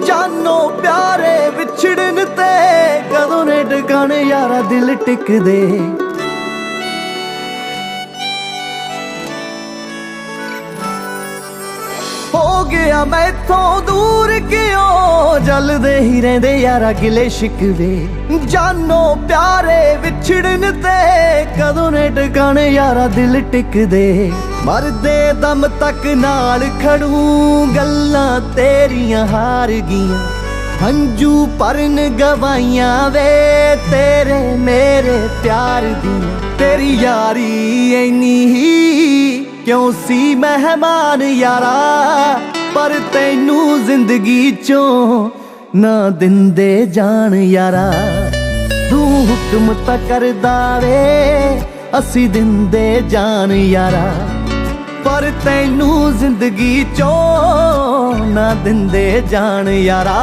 ਜਾਨੋ ਪਿਆਰੇ ਵਿਛੜਨ ਤੇ ਕਦੋਂ ਨੇ ਟਿਕਾਣੇ ਯਾਰਾ ਦਿਲ ਟਿਕਦੇ। ਹੋ ਗਿਆ ਮੈਥੋਂ ਦੂਰ ਕਿਉਂ ਚੱਲਦੇ ਹੀ ਰਹਿੰਦੇ ਯਾਰ ਅਗਲੇ ਸ਼ਿਕਵੇ। ਜਾਨੋ ਪਿਆਰੇ ਵਿਛੜਨ ਤੇ ਕਦੋਂ ਨੇ ਟਿਕਾਣੇ ਯਾਰਾ ਦਿਲ ਟਿਕਦੇ। ਮਰਦੇ ਦਮ ਤੱਕ ਨਾਲ ਖੜੂ ਗੱਲਾਂ ਤੇਰੀਆਂ ਹਾਰ ਗਈਆਂ। ਹੰਝੂ ਭਰਨ ਗਵਾਈਆਂ ਵੇ ਤੇਰੇ ਮੇਰੇ ਪਿਆਰ ਦੀਆਂ। ਤੇਰੀ ਯਾਰੀ ਐਨੀ ਹੀ ਕਿਉਂ ਸੀ ਮਹਿਮਾਨ ਯਾਰਾ, ਪਰ ਤੈਨੂੰ ਜ਼ਿੰਦਗੀ ਚੋਂ ਨਾ ਦਿੰਦੇ ਜਾਨ ਯਾਰਾ। ਤੂੰ ਹੁਕਮ ਤਾਂ ਕਰਦਾ ਵੇ ਅਸੀਂ ਦਿੰਦੇ ਜਾਨ ਯਾਰਾ, ਪਰ ਤੈਨੂੰ ਜ਼ਿੰਦਗੀ ਚੋਂ ਨਾ ਦਿੰਦੇ ਜਾਣ ਯਾਰਾ।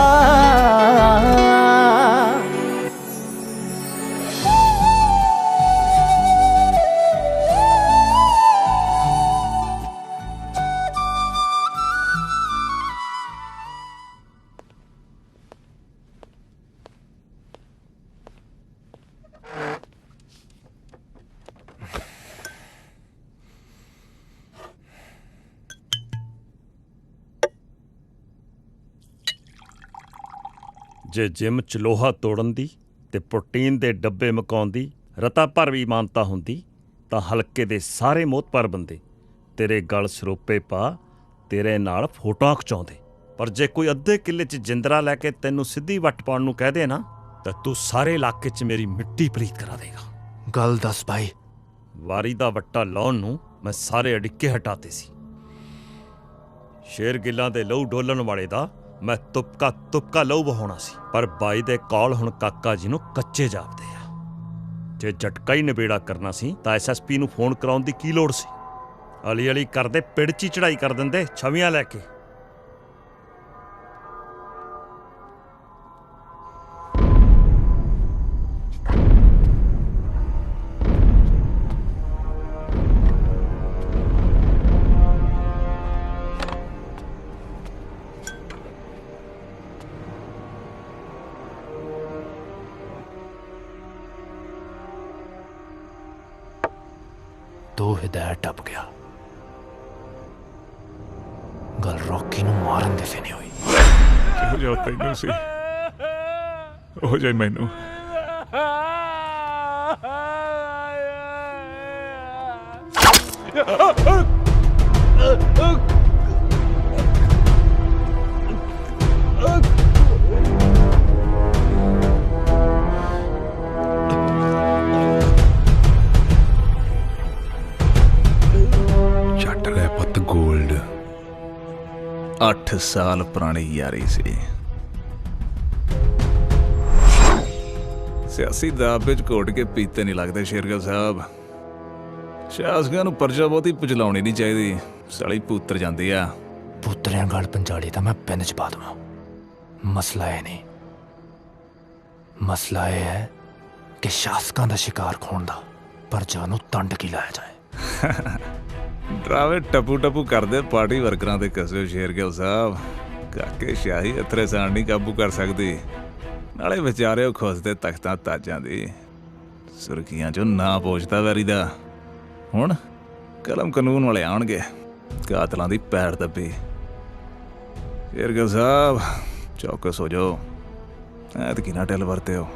ਜੇ ਜਿਮ ਚ ਲੋਹਾ ਤੋੜਨ ਦੀ ਤੇ ਪ੍ਰੋਟੀਨ ਦੇ ਡੱਬੇ ਮਕਾਉਣ ਦੀ ਰਤਾ ਭਰ ਵੀ ਮਾਨਤਾ ਹੁੰਦੀ ਤਾਂ ਹਲਕੇ ਦੇ ਸਾਰੇ ਮੋਹਤਪਰ ਬੰਦੇ ਤੇਰੇ ਗਲ ਸਰੋਪੇ ਪਾ ਤੇਰੇ ਨਾਲ ਫੋਟੋਆਂ ਖਿਚਾਉਂਦੇ। ਪਰ ਜੇ ਕੋਈ ਅੱਧੇ ਕਿੱਲੇ 'ਚ ਜਿੰਦਰਾ ਲੈ ਕੇ ਤੈਨੂੰ ਸਿੱਧੀ ਵੱਟ ਪਾਉਣ ਨੂੰ ਕਹਿ ਦੇ ਨਾ ਤਾਂ ਤੂੰ ਸਾਰੇ ਇਲਾਕੇ 'ਚ ਮੇਰੀ ਮਿੱਟੀ ਪਲੀਤ ਕਰਾ ਦੇਗਾ। ਗੱਲ ਦੱਸ ਭਾਈ। ਵਾਰੀ ਦਾ ਵੱਟਾ ਲਾਉਣ ਨੂੰ ਮੈਂ ਸਾਰੇ ਅੜਿੱਕੇ ਹਟਾਤੇ ਸੀ। ਸ਼ੇਰ ਗਿੱਲਾਂ ਦੇ ਲਹੂ ਡੋਲਣ ਵਾਲੇ ਦਾ ਮੈਂ ਤੁਪਕਾ ਲਹੂ ਬਹਾਉਣਾ ਸੀ। ਪਰ ਬਾਈ ਦੇ ਕੌਲ ਹੁਣ ਕਾਕਾ ਜੀ ਨੂੰ ਕੱਚੇ ਜਾਪਦੇ ਆ। ਜੇ ਝਟਕਾ ਹੀ ਨਿਬੇੜਾ ਕਰਨਾ ਸੀ ਤਾਂ SSP ਨੂੰ ਫੋਨ ਕਰਾਉਣ ਦੀ ਕੀ ਲੋੜ ਸੀ। ਅਲੀ ਅਲੀ ਕਰਦੇ ਪਿੜ 'ਚ ਹੀ ਚੜਾਈ ਕਰ ਦਿੰਦੇ ਛਵੀਆਂ ਲੈ ਕੇ। ਦੋ ਹਿਦਾਇਤ ਟੱਪ ਗਿਆ। ਗੱਲ ਰੌਕੀ ਨੂੰ ਮਾਰਨ ਦੀ ਸੀ ਨਹੀਂ ਹੋਈ। ਜਿਹੋ ਜਿਹਾ ਤੈਨੂੰ ਸੀ ਉਹ ਜਿਹਾ ਮੈਨੂੰ। ਚੱਟ ਲੈ ਪੁੱਤ ਗੋਲਡ। 8 ਸਾਲ ਪੁਰਾਣੀ ਯਾਰੀ ਸੀ। ਸਿਆਸੀ ਦਾਅ ਵਿੱਚ ਘੋਟ ਕੇ ਪੀਤੇ ਨਹੀਂ ਲੱਗਦੇ ਸ਼ੇਰਗਿੱਲ ਸਾਹਿਬ। ਸ਼ਾਸਕਾਂ ਨੂੰ ਪਰਜਾ ਬਹੁਤੀ ਪਚਲਾਉਣੀ ਨਹੀਂ ਚਾਹੀਦੀ। ਸਾਲੀ ਪੁੱਤਰ ਜਾਂਦੀ ਆ। ਪੁੱਤਰਿਆਂ ਗਲ ਪੰਜਾਲੀ ਤਾਂ ਮੈਂ ਪਿੰਡ 'ਚ ਪਾ ਦੇਵਾਂ। ਮਸਲਾ ਇਹ ਨਹੀਂ। ਮਸਲਾ ਇਹ ਹੈ ਕਿ ਸ਼ਾਸਕਾਂ ਦਾ ਸ਼ਿਕਾਰ ਖੋਣ ਦਾ ਪਰਜਾ ਨੂੰ ਤੰਡ ਕੀ ਲਾਇਆ ਜਾਏ। ਡਰਾਵੇ ਟਪੂ ਕਰਦੇ ਪਾਰਟੀ ਵਰਕਰਾਂ ਦੇ ਕਸੇ ਸ਼ੇਰਗਿੱਲ ਸਾਹਿਬ। ਕਾਕੇ ਸ਼ਾਹੀ ਅਥਰੇ ਸਾਣ ਨਹੀਂ ਕਾਬੂ ਕਰ ਸਕਦੀ। ਨਾਲੇ ਵਿਚਾਰਿਓ ਖੁੱਸਦੇ ਤਖਤਾਂ ਤਾਜਾਂ ਦੀ ਸੁਰਖੀਆਂ 'ਚੋਂ ਨਾ ਪੋਛਦਾ ਵੈਰੀ ਦਾ। ਹੁਣ ਕਲਮ ਕਾਨੂੰਨ ਵਾਲੇ ਆਉਣਗੇ ਕਾਤਲਾਂ ਦੀ ਪੈਰ ਦੱਬੀ। ਸ਼ੇਰਗਿੱਲ ਸਾਹਿਬ ਚੌਕਸ ਹੋ ਜਾਓ। ਐਤਕੀ ਨਾ ਢਿੱਲ ਵਰਤੇ ਹੋ।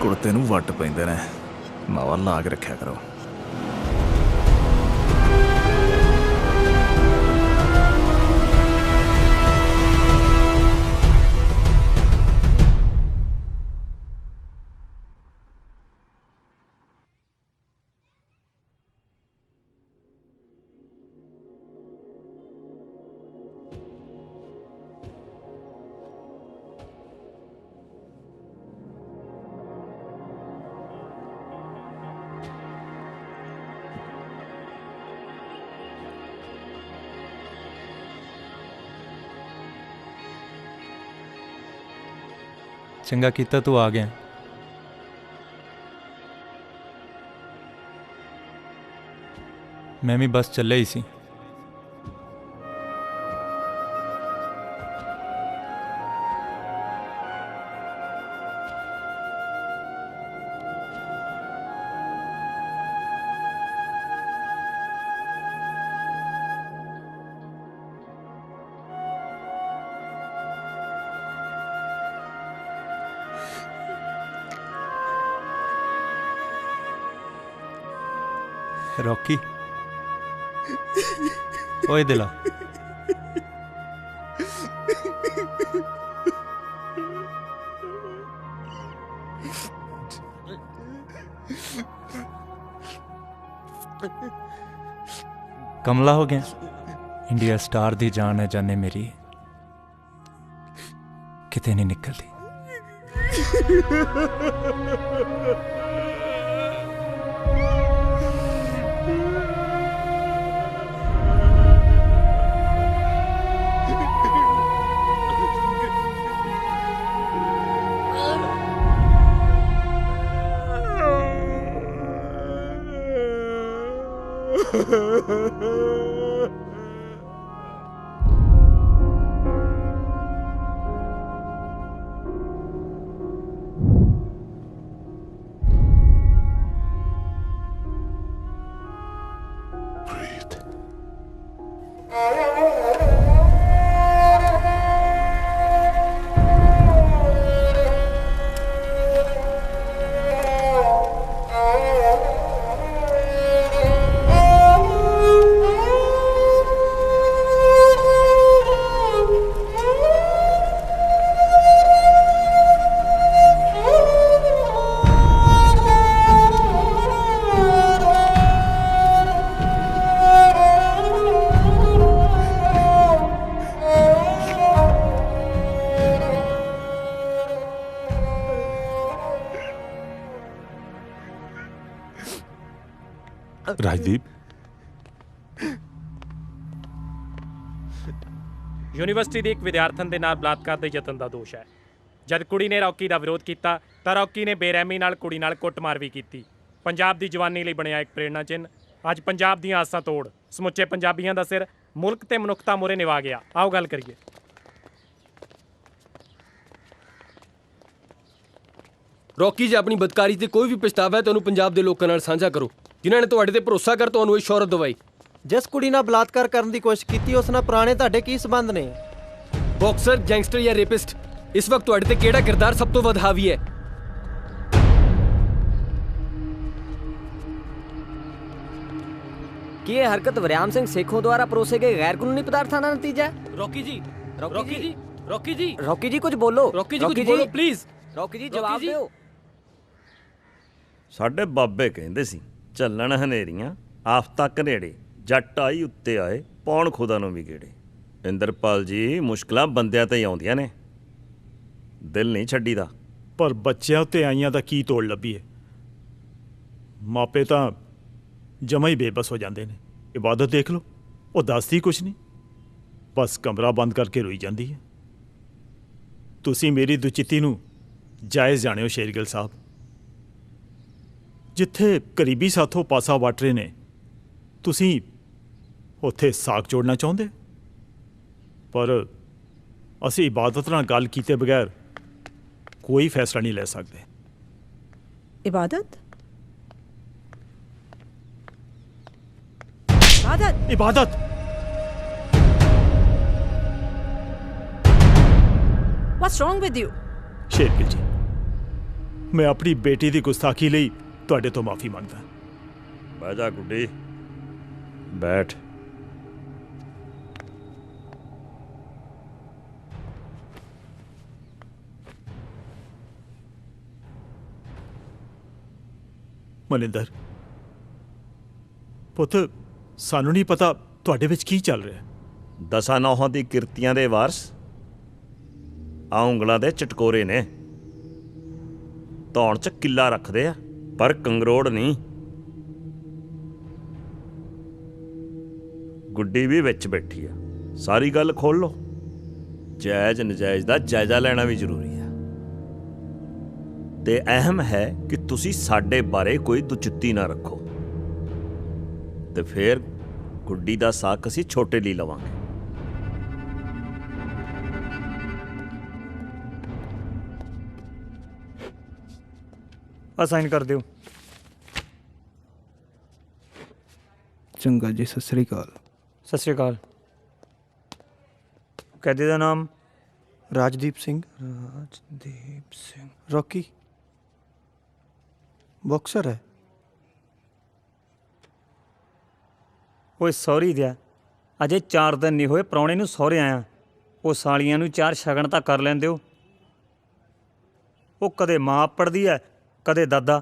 ਕੁੜਤੇ ਨੂੰ ਵੱਟ ਪੈਂਦੇ ਨੇ। ਮਾਵਾ ਲਾ ਕੇ ਰੱਖਿਆ ਕਰੋ। ਚੰਗਾ ਕੀਤਾ ਤੂੰ ਆ ਗਿਆ। ਮੈਂ ਵੀ ਬਸ ਚੱਲਿਆ ਹੀ ਸੀ। रॉकी ओए दिला कमला हो गया। इंडिया स्टार दी जान है जाने मेरी ਕਿਤੇ ਨਹੀਂ ਨਿਕਲਦੀ। ਰਾਜਦੀਪ, ਯੂਨੀਵਰਸਿਟੀ ਦੇ ਇੱਕ ਵਿਦਿਆਰਥਣ ਦੇ ਨਾਲ ਬਲਾਤਕਾਰ ਦੇ ਯਤਨ ਦਾ ਦੋਸ਼ ਹੈ। ਜਦ ਕੁੜੀ ਨੇ ਰੌਕੀ ਦਾ ਵਿਰੋਧ ਕੀਤਾ ਤਾਂ ਰੌਕੀ ਨੇ ਬੇਰਹਿਮੀ ਨਾਲ ਕੁੜੀ ਨਾਲ ਕੁੱਟਮਾਰ ਵੀ ਕੀਤੀ। ਪੰਜਾਬ ਦੀ ਜਵਾਨੀ ਲਈ ਬਣਿਆ ਇੱਕ ਪ੍ਰੇਰਣਾ ਚਿੰਨ੍ਹ ਅੱਜ ਪੰਜਾਬ ਦੀਆਂ ਆਸਾਂ ਤੋੜ ਸਮੁੱਚੇ ਪੰਜਾਬੀਆਂ ਦਾ ਸਿਰ ਮੁਲਕ ਤੇ ਮਨੁੱਖਤਾ ਮੂਹਰੇ ਨਿਵਾ ਗਿਆ। ਆਓ ਗੱਲ ਕਰੀਏ। ਰੌਕੀ, ਜੇ ਆਪਣੀ ਬਦਕਾਰੀ ਤੇ ਕੋਈ ਵੀ ਪਛਤਾਵਾ ਹੈ ਤਾਂ ਉਹਨੂੰ ਪੰਜਾਬ ਦੇ ਲੋਕਾਂ ਨਾਲ ਸਾਂਝਾ ਕਰੋ, ਜਿਨ੍ਹਾਂ ਨੇ ਤੁਹਾਡੇ ਤੇ ਭਰੋਸਾ ਕਰ ਤੁਹਾਨੂੰ ਇਹ ਸ਼ੌਹਰਤ ਦਵਾਈ। ਜਿਸ ਕੁੜੀ ਨਾਲ ਬਲਾਤਕਾਰ ਕਰਨ ਦੀ ਕੋਸ਼ਿਸ਼ ਕੀਤੀ ਉਸ ਨਾਲ ਪੁਰਾਣੇ ਤੁਹਾਡੇ ਕੀ ਸੰਬੰਧ ਨੇ? ਬਾਕਸਰ, ਗੈਂਗਸਟਰ ਜਾਂ ਰੇਪਿਸਟ, ਇਸ ਵਕਤ ਤੁਹਾਡੇ ਤੇ ਕਿਹੜਾ ਕਿਰਦਾਰ ਸਭ ਤੋਂ ਵੱਧ ਹਾਵੀ ਹੈ? ਕੀ ਇਹ ਹਰਕਤ ਵਰਿਆਮ ਸਿੰਘ ਸੇਖੋਂ ਦੁਆਰਾ ਪਰੋਸੇ ਗਏ ਗੈਰ ਕਾਨੂੰਨੀ ਪਦਾਰਥਾਂ ਦਾ ਨਤੀਜਾ ਹੈ? ਰੌਕੀ ਜੀ, ਰੌਕੀ ਜੀ ਕੁਝ ਬੋਲੋ। ਰੌਕੀ ਜੀ ਕੁਝ ਬੋਲੋ ਪਲੀਜ਼। ਰੌਕੀ ਜੀ ਜਵਾਬ ਦਿਓ। ਸਾਡੇ ਬਾਬੇ ਕਹਿੰਦੇ ਸੀ, ਚੱਲਣ ਹਨੇਰੀਆਂ ਆਫਤਾਂ ਘਨੇੜੇ, ਜੱਟ ਆਈ ਉੱਤੇ ਆਏ, ਪੌਣ ਖੁਦਾ ਨੂੰ ਵੀ ਗੇੜੇ। ਇੰਦਰਪਾਲ ਜੀ, ਮੁਸ਼ਕਲਾਂ ਬੰਦਿਆਂ ਤੇ ਹੀ ਆਉਂਦੀਆਂ ਨੇ, ਦਿਲ ਨਹੀਂ ਛੱਡੀਦਾ। ਪਰ ਬੱਚਿਆਂ ਉੱਤੇ ਆਈਆਂ ਦਾ ਕੀ ਤੋੜ ਲੱਭੀਏ? ਮਾਪੇ ਤਾਂ ਜਮਾ ਹੀ ਬੇਬਸ ਹੋ ਜਾਂਦੇ ਨੇ। ਇਬਾਦਤ ਦੇਖ ਲਓ, ਉਹ ਦੱਸਦੀ ਕੁਛ ਨਹੀਂ, ਬਸ ਕਮਰਾ ਬੰਦ ਕਰਕੇ ਰੋਈ ਜਾਂਦੀ ਹੈ। ਤੁਸੀਂ ਮੇਰੀ ਦੁਚਿੱਤੀ ਨੂੰ ਜਾਇਜ਼ ਜਾਣਿਓ ਸ਼ੇਰਗਿੱਲ ਸਾਹਿਬ। ਜਿੱਥੇ ਕਰੀਬੀ ਸਾਥੋਂ ਪਾਸਾ ਵੱਟ ਰਹੇ ਨੇ, ਤੁਸੀਂ ਉੱਥੇ ਸਾਕ ਜੋੜਨਾ ਚਾਹੁੰਦੇ, ਪਰ ਅਸੀਂ ਇਬਾਦਤ ਨਾਲ ਗੱਲ ਕੀਤੇ ਬਗੈਰ ਕੋਈ ਫੈਸਲਾ ਨਹੀਂ ਲੈ ਸਕਦੇ। ਇਬਾਦਤ ਇਬਾਦਤ What's wrong with you? Shergill ਜੀ, ਮੈਂ ਆਪਣੀ ਬੇਟੀ ਦੀ ਗੁਸਤਾਖੀ ਲਈ ਤੁਹਾਡੇ ਤੋਂ ਮਾਫੀ ਮੰਗਦਾ। ਬਹਿ ਜਾ ਗੁੱਡੀ, ਬੈਠ। ਮਨਿੰਦਰ ਪੁੱਤ, ਸਾਨੂੰ ਨਹੀਂ ਪਤਾ ਤੁਹਾਡੇ ਵਿੱਚ ਕੀ ਚੱਲ ਰਿਹਾ। ਦਸਾਂ ਨੌਹਾਂ ਦੀ ਕਿਰਤੀਆਂ ਦੇ ਵਾਰਸ ਆ ਉਂਗਲਾਂ ਦੇ ਚਟਕੋਰੇ ਨੇ। ਧੌਣ 'ਚ ਕਿੱਲਾ ਰੱਖਦੇ ਆ ਪਰ ਕੰਗਰੋੜ ਨਹੀਂ। ਗੁੱਡੀ ਵੀ ਵਿੱਚ ਬੈਠੀ ਆ, ਸਾਰੀ ਗੱਲ ਖੋਲ ਲੋ। ਜਾਇਜ਼ ਨਜਾਇਜ਼ ਦਾ ਜਾਇਜ਼ਾ ਲੈਣਾ ਵੀ ਜ਼ਰੂਰੀ ਆ, ਤੇ ਅਹਿਮ ਹੈ ਕਿ ਤੁਸੀਂ ਸਾਡੇ ਬਾਰੇ ਕੋਈ ਦੁਚਿੱਤੀ ਨਾ ਰੱਖੋ, ਤੇ ਫਿਰ ਗੁੱਡੀ ਦਾ ਸਾਕ ਅਸੀਂ ਛੋਟੇ ਲਈ ਲਵਾਂਗੇ। ਸਾਈਨ ਕਰ ਦਿਓ। ਚੰਗਾ ਜੀ, ਸਤਿ ਸ੍ਰੀ ਅਕਾਲ। ਸਤਿ ਸ੍ਰੀ ਅਕਾਲ। ਕੈਦੀ ਦਾ ਨਾਮ? ਰਾਜਦੀਪ ਸਿੰਘ। ਰਾਜਦੀਪ ਸਿੰਘ। ਰੌਕੀ ਬਾਕਸਰ ਹੈ। ਓਏ ਸੌਰੀ ਦਿਆ, ਅਜੇ 4 ਦਿਨ ਨਹੀਂ ਹੋਏ ਪ੍ਰਾਹੁਣੇ ਨੂੰ ਸਹੁਰੇ ਆਇਆ। ਉਹ ਸਾਲੀਆਂ ਨੂੰ 4 ਸ਼ਗਨ ਤਾਂ ਕਰ ਲੈਂਦੇ ਹੋ। ਉਹ ਕਦੇ ਮਾਂ ਪੜਦੀ ਐ, ਕਦੇ ਦਾਦਾ।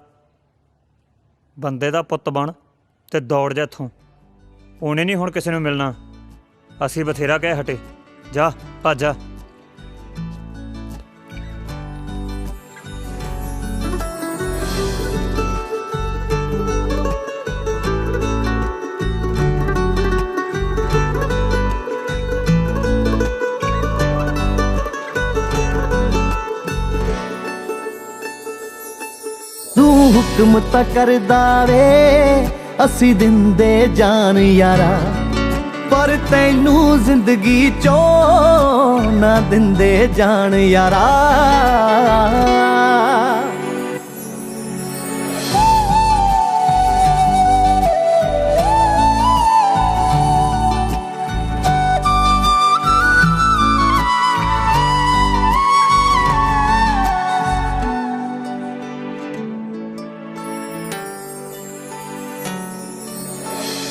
ਬੰਦੇ ਦਾ ਪੁੱਤ ਬਣ ਤੇ ਦੌੜ ਜਾ ਇੱਥੋਂ। ਉਹਨੇ ਨਹੀਂ ਹੁਣ ਕਿਸੇ ਨੂੰ ਮਿਲਣਾ। ਅਸੀਂ ਬਥੇਰਾ ਕਹਿ ਹਟੇ। ਜਾ ਭੱਜ ਜਾ। ਤੂੰ ਹੁਕਮ ਤਾਂ ਕਰਦਾ ਵੇ ਅਸੀਂ ਦਿੰਦੇ ਜਾਨ ਯਾਰਾ ਪਰ ਤੈਨੂੰ ਜ਼ਿੰਦਗੀ ਚੋਂ ਨਾ ਦਿੰਦੇ ਜਾਨ ਯਾਰਾ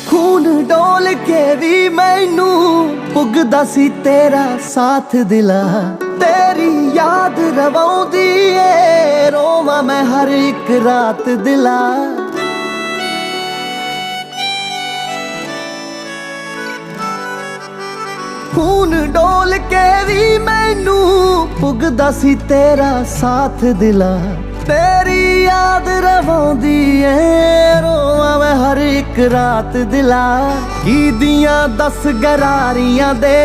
ਖੂਨ ਡੋਲ ਕੇ ਵੀ ਮੈਨੂੰ ਪੁੱਗਦਾ ਸੀ ਤੇਰਾ ਸਾਥ ਦਿਲਾ ਤੇਰੀ ਯਾਦ ਰਵਾਉਂਦੀ ਏ ਰੋਵਾਂ ਮੈਂ ਹਰ ਇੱਕ ਰਾਤ ਦਿਲਾ ਖੂਨ ਡੋਲ ਕੇ ਵੀ ਮੈਨੂੰ ਪੁੱਗਦਾ ਸੀ ਤੇਰਾ ਸਾਥ ਦਿਲਾ ਤੇਰੀ ਯਾਦ ਰਵਾਉਂਦੀ ਏ ਰੋਵਾਂ ਮੈਂ ਹਰ ਇੱਕ ਰਾਤ ਦਿਲਾ ਕੀ ਦੀਆਂ 10 ਗਰਾਰੀਆਂ ਦੇ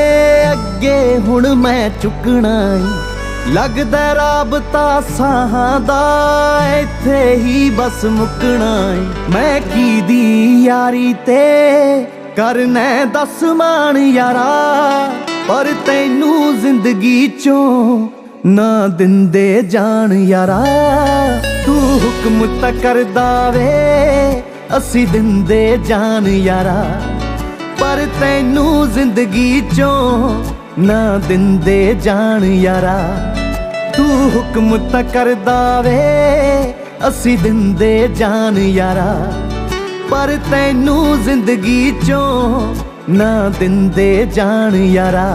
ਅੱਗੇ ਹੁਣ ਮੈਂ ਚੁੱਕਣਾ ਈ ਲੱਗਦਾ ਰਾਬਤਾ ਸਾਹਾਂ ਦਾ ਇੱਥੇ ਹੀ ਬਸ ਮੁੱਕਣਾ ਈ ਮੈਂ ਕੀ ਦੀ ਯਾਰੀ ਤੇ ਕਰਨਾ 10 ਮਾਣ ਯਾਰਾ ਪਰ ਤੈਨੂੰ ਜ਼ਿੰਦਗੀ ਚੋਂ ਨਾ ਦਿੰਦੇ ਜਾਨ ਯਾਰਾ ਤੂੰ ਹੁਕਮ ਤਾਂ ਕਰਦਾ ਵੇ ਅਸੀਂ ਦਿੰਦੇ ਜਾਨ ਯਾਰਾ ਪਰ ਤੈਨੂੰ ਜ਼ਿੰਦਗੀ ਚੋਂ ਨਾ ਦਿੰਦੇ ਜਾਨ ਯਾਰਾ ਤੂੰ ਹੁਕਮ ਤਾਂ ਕਰਦਾ ਵੇ ਅਸੀਂ ਦਿੰਦੇ ਜਾਨ ਯਾਰਾ ਪਰ ਤੈਨੂੰ ਜ਼ਿੰਦਗੀ ਚੋਂ ਨਾ ਦਿੰਦੇ ਜਾਨ ਯਾਰਾ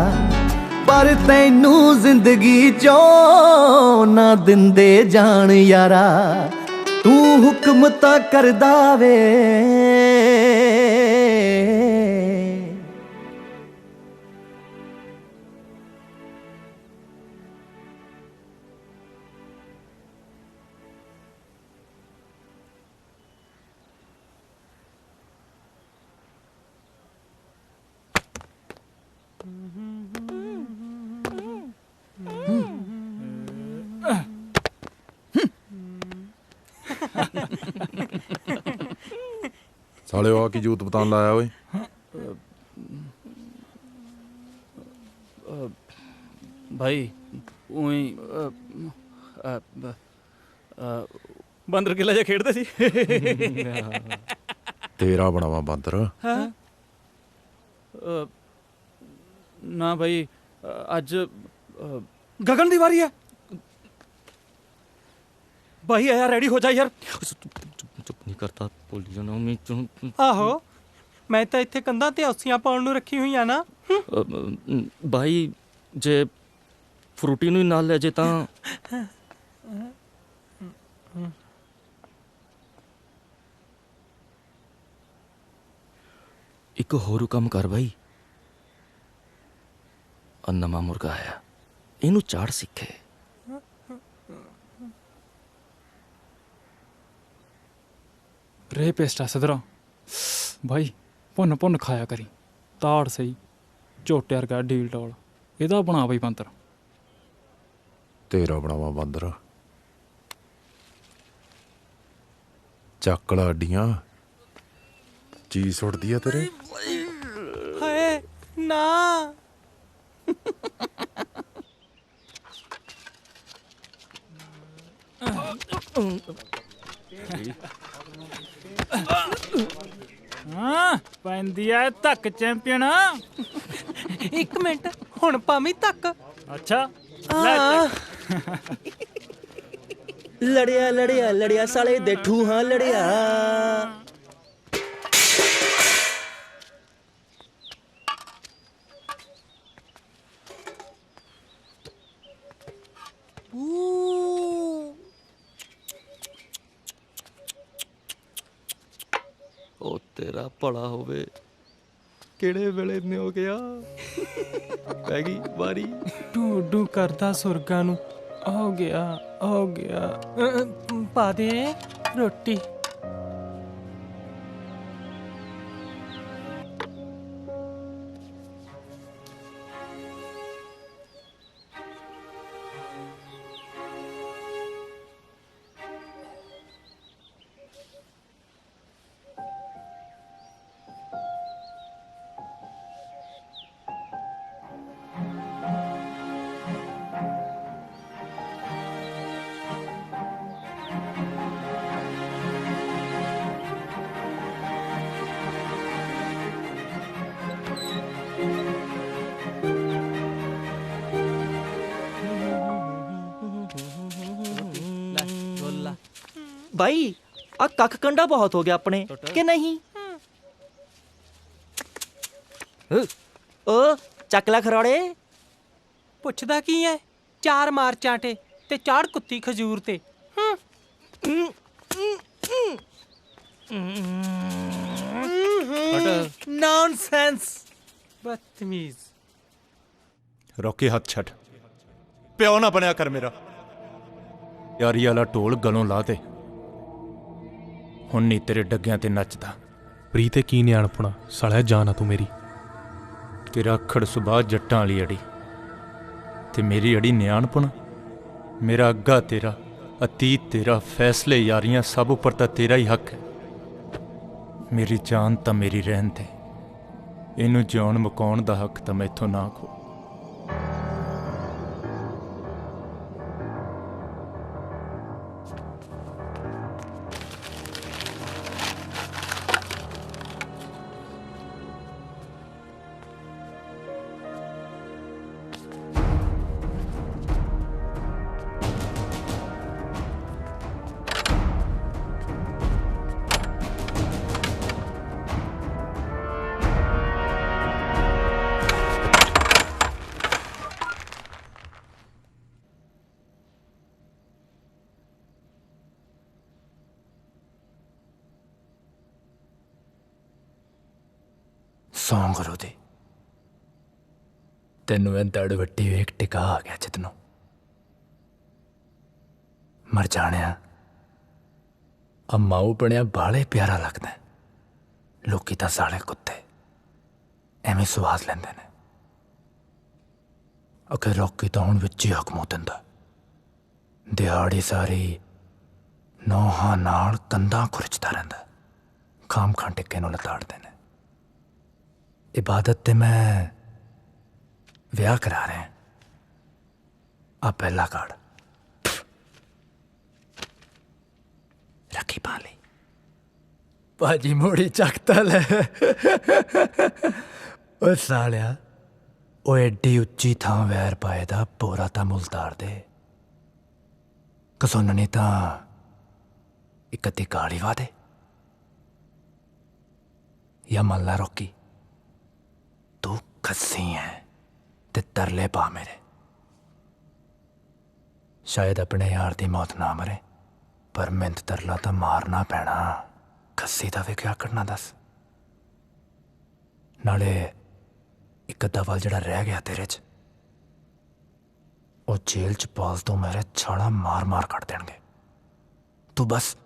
ਪਰ ਤੈਨੂੰ ਜ਼ਿੰਦਗੀ ਚੋਂ ਨਾ ਦਿੰਦੇ ਜਾਨ ਯਾਰਾ ਤੂੰ ਹੁਕਮ ਤਾਂ ਕਰਦਾ ਵੇ ਸਾਲੇ ਆ ਕੀ ਜੂਤ ਪਤਾਨ ਲਾਇਆ ਓਏ ਭਾਈ ਉਹੀ ਬੰਦਰ ਕਿਲਾ ਜਿਹਾ ਖੇਡਦੇ ਸੀ ਤੇਰਾ ਬਣਾਵਾ ਬਾਂਦਰ ਨਾ ਭਾਈ ਅੱਜ ਗਗਨ ਦੀ ਵਾਰੀ ਹੈ ਭਾਈ ਆਇਆ ਰੈਡੀ ਹੋ ਜਾ ਯਾਰ ਚੁੱਪ ਨਹੀਂ ਕਰਤਾ ਭੁੱਲ ਜਾਣਾ ਮੈਂ ਆਹੋ ਮੈਂ ਤਾਂ ਇੱਥੇ ਕੰਧਾਂ ਤੇ ਔਸੀਆਂ ਪਾਉਣ ਨੂੰ ਰੱਖੀ ਹੋਈਆਂ ਨਾ ਭਾਈ ਜੇ ਫਰੂਟੀ ਨੂੰ ਹੀ ਨਾਲ ਲੈ ਜੇ ਤਾਂ ਇੱਕ ਹੋਰ ਕੰਮ ਕਰ ਭਾਈ ਆ ਨਵਾਂ ਮੁਰਗਾ ਆਇਆ ਇਹਨੂੰ ਚਾੜ ਸਿੱਖੇ ਰੇ ਪੇਸਟਾ ਸਦਰਾ ਭਾਈ ਭੁੰਨ ਭੁੰਨ ਖਾਇਆ ਕਰੀ ਤਾੜ ਸਹੀ ਝੋਟੇ ਵਰਗਾ ਢੀਲ ਟੋਲ ਇਹਦਾ ਬਣਾ ਬਈ ਬੰਤਰ ਤੇਰਾ ਬਣਾਵਾ ਬਾਂਦਰ ਚੱਕਲਾ ਅੱਡੀਆਂ ਚੀਜ਼ ਸੁੱਟਦੀ ਆ ਤੇਰੇ ਹਾਏ ਨਾ ਹਾਂ ਪੈਂਦੀ ਐ ਧੱਕ ਚੈਂਪੀਅਨ 1 ਮਿੰਟ ਹੁਣ ਭਾਵੇਂ ਧੱਕ ਅੱਛਾ ਲੜਿਆ ਲੜਿਆ ਲੜਿਆ ਸਾਲੇ ਦੇ ਠੂਹਾਂ ਲੜਿਆ ਉਹ ਤੇਰਾ ਭਲਾ ਹੋਵੇ ਕਿਹੜੇ ਵੇਲੇ ਨੇ ਹੋ ਗਿਆ ਪੈ ਗਈ ਵਾਰੀ ਡੂ ਡੂ ਕਰਦਾ ਸੁਰਗਾਂ ਨੂੰ ਹੋ ਗਿਆ ਪਾ ਦੇ ਰੋਟੀ भाई आ कख कंडा बहुत हो गया अपने कि नहीं? ओ चकला खरोड़े ਪੁੱਛਦਾ ਕੀ ਐ? 4 ਮਾਰ ਚਾਂਟੇ ਤੇ ਚਾੜ ਕੁੱਤੀ ਖਜੂਰ ਤੇ। ਨੌਨਸੈਂਸ ਬਦਤਮੀਜ਼। ਰੋਕੀ ਹੱਥ ਛੱਡ, ਪਿਓ ਨਾ ਬਣਿਆ ਕਰ ਮੇਰਾ। ਯਾਰੀ ਵਾਲਾ ਢੋਲ ਗਲੋਂ ਲਾ ਦੇ, ਹੁਣ ਨਹੀਂ ਤੇਰੇ ਡੱਗਿਆਂ ਤੇ ਨੱਚਦਾ। ਪ੍ਰੀਤੇ ਕੀ ਨਿਆਣਪੁਣਾ ਸਾਲਿਆ, ਜਾਨ ਆ ਤੂੰ ਮੇਰੀ। ਤੇਰਾ ਅੱਖੜ ਸੁਭਾਅ ਜੱਟਾਂ ਵਾਲੀ ਅੜੀ ਤੇ ਮੇਰੀ ਅੜੀ ਨਿਆਣਪੁਣ। ਮੇਰਾ ਅੱਗਾ ਤੇਰਾ, ਅਤੀਤ ਤੇਰਾ, ਫੈਸਲੇ ਯਾਰੀਆਂ ਸਭ ਉੱਪਰ ਤਾਂ ਤੇਰਾ ਹੀ ਹੱਕ ਹੈ। ਮੇਰੀ ਜਾਨ ਤਾਂ ਮੇਰੀ ਰਹਿਣ ਦੇ, ਇਹਨੂੰ ਜਿਉਣ ਮੁਕਾਉਣ ਦਾ ਹੱਕ ਤਾਂ ਮੈਥੋਂ ਨਾ ਖੋ। ਸੌਂ ਗੁਰੂ ਦੀ, ਤੈਨੂੰ ਇਹ ਦੜ ਵੱਟੀ ਵੇਖ ਟਿਕਾ ਆ ਗਿਆ ਜਿੱਤ ਨੂੰ। ਮਰ ਜਾਣਿਆ ਆ ਮਾਊ ਬਣਿਆ ਬਾਲੇ ਪਿਆਰਾ ਲੱਗਦਾ। ਲੋਕੀ ਤਾਂ ਸਾਲੇ ਕੁੱਤੇ ਐਵੇਂ ਸਵਾਦ ਲੈਂਦੇ ਨੇ। ਅਕੇ ਰੋਕੀ ਤਾਂ ਹੁਣ ਵਿੱਚ ਹੀ ਹਕਮੋ ਦਿੰਦਾ। ਦਿਹਾੜੀ ਸਾਰੀ ਨੋਹਾਂ ਨਾਲ ਕੰਧਾਂ ਖੁਰਚਦਾ ਰਹਿੰਦਾ। ਖਾਮ ਖਾਂ ਟਿੱਕੇ ਨੂੰ ਲਤਾੜਦੇ ਨੇ। इबादत ते मैं ਵਿਆਹ ਕਰਾ ਰਿਹਾ। ਆ ਪਹਿਲਾ ਕਾਰਡ ਰੱਖੀ ਪਾ ਲਈ। ਭਾਜੀ ਮੋੜੀ ਚੱਕਤਾ ਲੈ। ਓ ਸਾਲਿਆ, ਉਹ ਐਡੀ ਉੱਚੀ ਥਾਂ ਵੈਰ ਪਾਏ ਦਾ ਪੂਰਾ ਤਾਂ ਮੁੱਲ ਤਾਰ ਦੇ। ਕਸੁੰਨਣੀ ਤਾਂ ਇੱਕ ਅੱਧੀ ਗਾਲੀ ਵਾ ਦੇ। ਜਾਂ ਮੰਨ ਲਾ ਰੋਕੀ, ਤੂੰ ਖੱਸੀ ਹੈ ਤੇ ਤਰਲੇ ਪਾ ਮੇਰੇ। ਸ਼ਾਇਦ ਆਪਣੇ ਯਾਰ ਦੀ ਮੌਤ ਨਾ ਮਰੇ, ਪਰ ਮਿੰਤ ਤਰਲਾ ਤਾਂ ਮਾਰਨਾ ਪੈਣਾ। ਖੱਸੀ ਦਾ ਵੀ ਕਿਆ ਕਰਨਾ ਦੱਸ। ਨਾਲੇ ਇੱਕ ਅੱਧਾ ਵੱਲ ਜਿਹੜਾ ਰਹਿ ਗਿਆ ਤੇਰੇ 'ਚ, ਉਹ ਜੇਲ੍ਹ 'ਚ ਪਾਲ ਤੋਂ ਮੇਰੇ ਛਾਲਾ ਮਾਰ ਮਾਰ ਕੱਢ ਦੇਣਗੇ। ਤੂੰ ਬਸ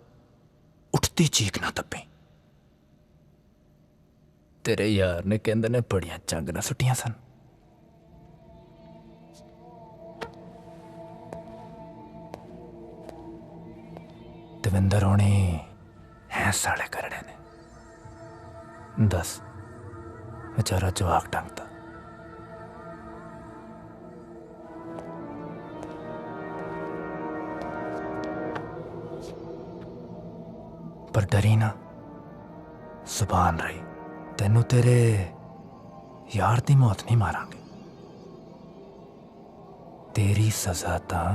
ਉੱਠਦੀ ਚੀਕ ਨਾ ਦੱਬੀ। ਤੇਰੇ ਯਾਰ ਨੇ ਕਹਿੰਦੇ ਨੇ ਬੜੀਆਂ ਚੰਗਾਂ ਸੁੱਟੀਆਂ ਸਨ। ਦਵਿੰਦਰ ਹੋਣੀ ਹੈ ਸਾਲੇ ਕਰੜੇ ਨੇ। ਦੱਸ ਵਿਚਾਰਾ ਜਵਾਕ ਟੰਗਦਾ। ਪਰ ਡਰੀ ਨਾ, ਜ਼ੁਬਾਨ ਰਹੀ। ਤੈਨੂੰ ਤੇਰੇ ਯਾਰ ਦੀ ਮੌਤ ਨਹੀਂ ਮਾਰਾਂਗੇ। ਤੇਰੀ ਸਜ਼ਾ ਤਾਂ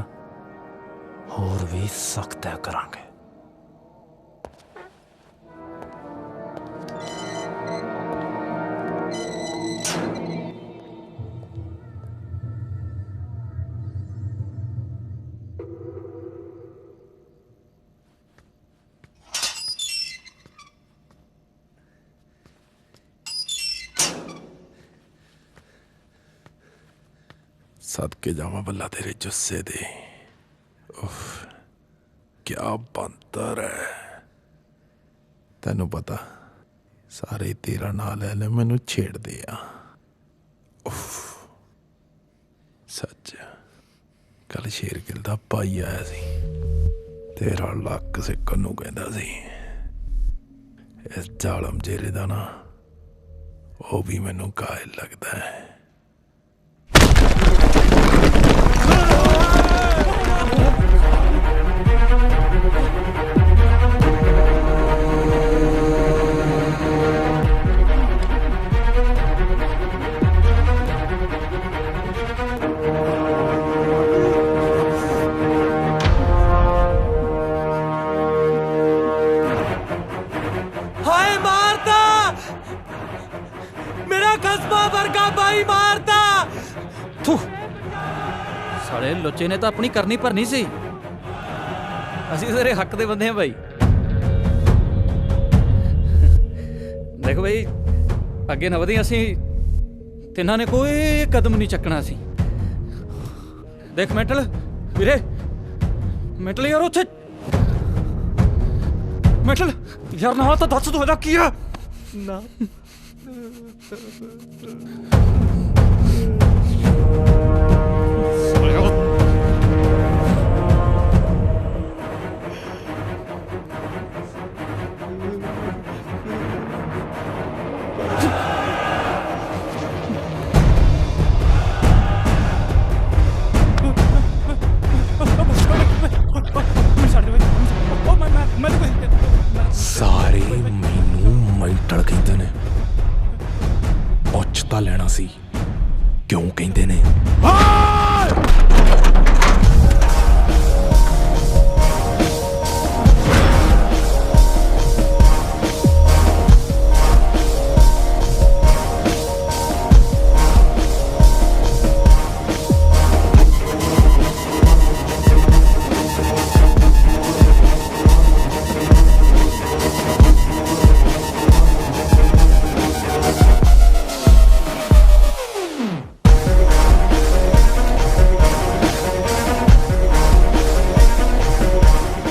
ਹੋਰ ਵੀ ਸਖਤ ਕਰਾਂਗੇ। सदके जावा बल्ला तेरे जुस्से दे। उफ, क्या बंतर है। तेनू पता सारे तेरा ना ले ले मैनू छेड़दे आ। उफ, सच कल शेरगिल दा भाई आया सी, तेरा लक सिक्कन नू कहंदा सी। इस जालम जेरे दा ना वो भी मैनू कायल लगदा है। भाई मारता थू साले लुच्चे ने तो अपनी करनी भरनी सी ਅਸੀਂ ਸਾਰੇ ਹੱਕ ਦੇ ਬੰਦੇ ਹਾਂ ਭਾਈ ਦੇਖੋ ਭਾਈ ਅੱਗੇ ਨਾ ਵਧੀ ਅਸੀਂ ਤਿੰਨਾਂ ਨੇ ਕੋਈ ਕਦਮ ਨਹੀਂ ਚੱਕਣਾ ਸੀ ਦੇਖ ਮੈਂਟਲ ਵੀਰੇ ਮੈਂਟਲ ਯਾਰ ਉੱਥੇ ਮੈਂਟਲ ਯਾਰ ਨਾ ਤਾਂ ਦੱਸ ਤੂੰ ਇਹਦਾ ਕੀ ਆ ਨਾ ਸਾਰੇ ਮੈਨੂੰ ਮੈਂਟਲ ਕਹਿੰਦੇ ਨੇ ਪੁੱਛ ਤਾਂ ਲੈਣਾ ਸੀ ਕਿਉਂ ਕਹਿੰਦੇ ਨੇ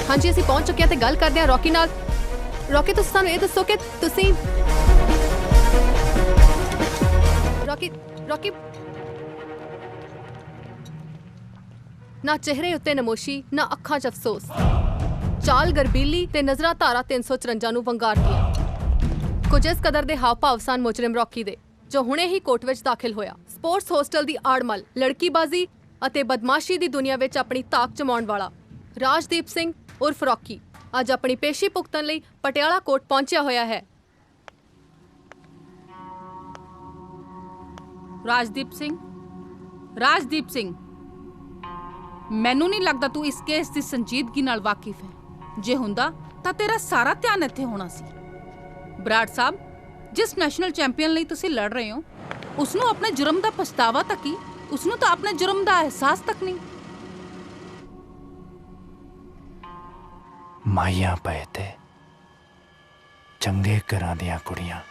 ਹਾਂਜੀ ਅਸੀਂ ਪਹੁੰਚ ਚੁੱਕੇ ਹਾਂ ਤੇ ਗੱਲ ਕਰਦੇ ਹਾਂ ਰੌਕੀ ਨਾਲ ਰੌਕੀ ਤੁਸੀਂ ਸਾਨੂੰ ਇਹ ਦੱਸੋ ਕਿ ਤੁਸੀਂ ਰੌਕੀ ਨਾ ਚਿਹਰੇ ਉੱਤੇ ਨਮੋਸ਼ੀ ਨਾ ਅੱਖਾਂ 'ਚ ਅਫਸੋਸ ਚਾਲ ਗਰਬੀਲੀ ਤੇ ਨਜ਼ਰਾਂ ਧਾਰਾ 354 ਨੂੰ ਵੰਗਾਰਦੀਆਂ ਕੁਝ ਇਸ ਕਦਰ ਦੇ ਹਾਵ ਭਾਵ ਸਨ ਮੁਜਰਮ ਰੌਕੀ ਦੇ ਜੋ ਹੁਣੇ ਹੀ ਕੋਰਟ ਵਿੱਚ ਦਾਖਲ ਹੋਇਆ ਸਪੋਰਟਸ ਹੋਸਟਲ ਦੀ ਆੜਮਲ ਲੜਕੀਬਾਜ਼ੀ ਅਤੇ ਬਦਮਾਸ਼ੀ ਦੀ ਦੁਨੀਆ ਵਿੱਚ ਆਪਣੀ ਤਾਕ ਜਮਾਉਣ ਵਾਲਾ ਰਾਜਦੀਪ ਸਿੰਘ ਉਰਫ ਰੌਕੀ ਅੱਜ ਆਪਣੀ ਪੇਸ਼ੀ ਭੁਗਤਣ ਲਈ ਪਟਿਆਲਾ ਕੋਰਟ ਪਹੁੰਚਿਆ ਹੋਇਆ ਹੈ ਰਾਜਦੀਪ ਸਿੰਘ ਮੈਨੂੰ ਨਹੀਂ ਲੱਗਦਾ ਤੂੰ ਇਸ ਕੇਸ ਦੀ ਸੰਜੀਦਗੀ ਨਾਲ ਵਾਕਿਫ ਹੈ ਜੇ ਹੁੰਦਾ ਤਾਂ ਤੇਰਾ ਸਾਰਾ ਧਿਆਨ ਇੱਥੇ ਹੋਣਾ ਸੀ ਬਰਾੜ ਸਾਹਿਬ ਜਿਸ ਨੈਸ਼ਨਲ ਚੈਂਪੀਅਨ ਲਈ ਤੁਸੀਂ ਲੜ ਰਹੇ ਹੋ ਉਸ ਨੂੰ ਆਪਣੇ ਜੁਰਮ ਦਾ ਪਛਤਾਵਾ ਤੱਕ ਹੀ ਉਸ ਨੂੰ ਤਾਂ ਆਪਣੇ ਜੁਰਮ ਦਾ ਅਹਿਸਾਸ ਤੱਕ ਨਹੀਂ ਮਾਈਆਂ ਪਏ ਤੇ ਚੰਗੇ ਘਰਾਂ ਦੀਆਂ ਕੁੜੀਆਂ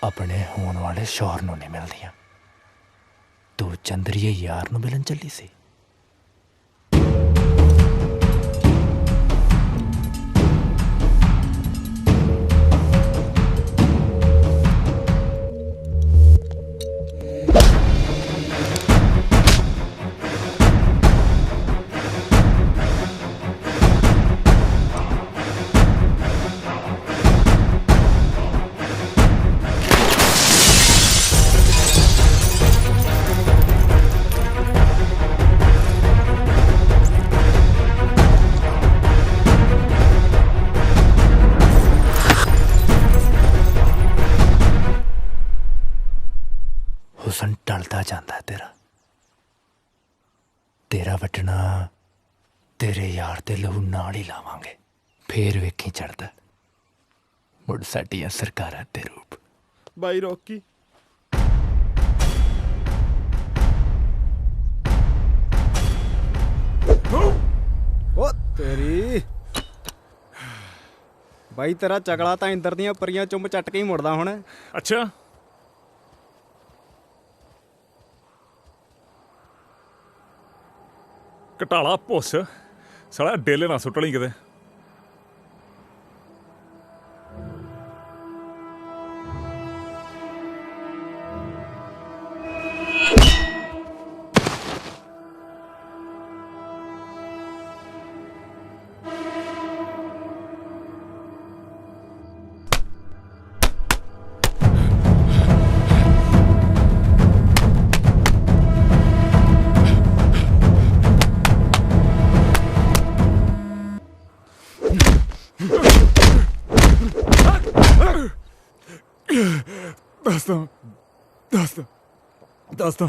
ਆਪਣੇ ਹੋਣ ਵਾਲੇ ਸ਼ੌਹਰ ਨੂੰ ਨਹੀਂ ਮਿਲਦੀਆਂ ਤੂੰ ਚੰਦਰੀਏ ਯਾਰ ਨੂੰ ਮਿਲਣ ਚੱਲੀ ਸੀ ਹੁਸਨ ਟਲਦਾ ਜਾਂਦਾ ਤੇਰਾ ਵੱਟਣਾ ਤੇਰੇ ਯਾਰ ਦੇ ਲਹੂ ਨਾਲ ਹੀ ਲਾਵਾਂਗੇ ਫੇਰ ਵੇਖੀ ਚੜਦਾ ਮੁੜ ਸਾਡੀਆਂ ਸਰਕਾਰਾਂ ਤੇ ਰੂਪ ਬਾਈ ਰੌਕੀ ਓ ਤੇਰੀ ਬਾਈ ਤੇਰਾ ਚਗਲਾ ਤਾਂ ਇੰਦਰ ਦੀਆਂ ਪਰੀਆਂ ਚੁੰਮ ਚੱਟ ਕੇ ਹੀ ਮੁੜਦਾ ਹੁਣ ਅੱਛਾ ਘਟਾਲਾ ਪੁੱਸ ਸਾਲਾ ਡੇਲੇ ਨਾ ਸੁੱਟ ਲਈ ਕਿਤੇ ਦੱਸਦਾ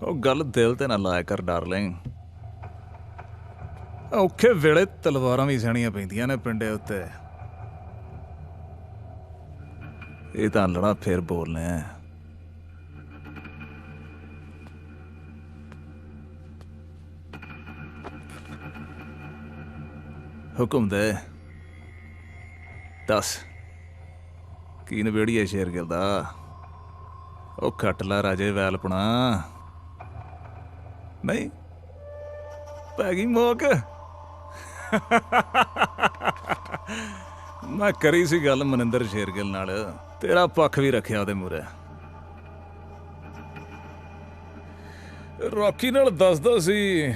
ਉਹ ਗੱਲ ਦਿਲ ਤੇ ਨਾ ਲਾਇਆ ਕਰ ਡਾਰਲਿੰਗ। ਔਖੇ ਵੇਲੇ ਤਲਵਾਰਾਂ ਵੀ ਸਹਿਣੀਆਂ ਪੈਂਦੀਆਂ ਨੇ ਪਿੰਡੇ ਉੱਤੇ। ਇਹ ਤਾਂ ਲੜਾ ਫੇਰ ਬੋਲਨੇ ਆ। ਹੁਕਮ ਦੇ, ਦੱਸ ਕੀ ਨਵੇੜੀਏ ਸ਼ੇਰਗਿਲ ਦਾ? ਉਹ ਖੱਟ ਲਾ ਰਾਜੇ ਵੈਲਪਣਾ। ਨਹੀਂ ਪੈ ਗਈ ਮੋਕ। ਮੈਂ ਕਰੀ ਸੀ ਗੱਲ ਮਨਿੰਦਰ ਸ਼ੇਰਗਿਲ ਨਾਲ, ਤੇਰਾ ਪੱਖ ਵੀ ਰੱਖਿਆ ਉਹਦੇ ਮੂਹਰੇ। ਰੌਕੀ ਨਾਲ ਦੱਸਦਾ ਸੀ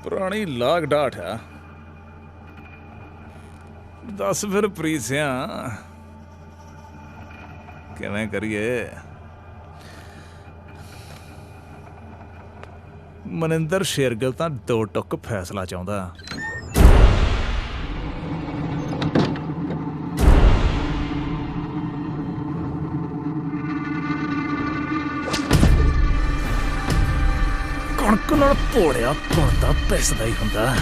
ਪੁਰਾਣੀ ਲਾਗ ਡਾਠ ਆ। ਦੱਸ ਫਿਰ ਪ੍ਰੀਤ ਸਿਆ ਕਿਵੇਂ ਕਰੀਏ? ਮਨਿੰਦਰ ਸ਼ੇਰਗਿਲ ਤਾਂ ਦੋ ਟੁੱਕ ਫੈਸਲਾ ਚਾਹੁੰਦਾ। ਕਣਕ ਨਾਲ ਭੋੜਿਆ ਘੁੰਦਾ ਪਿਸਦਾ ਹੀ ਹੁੰਦਾ।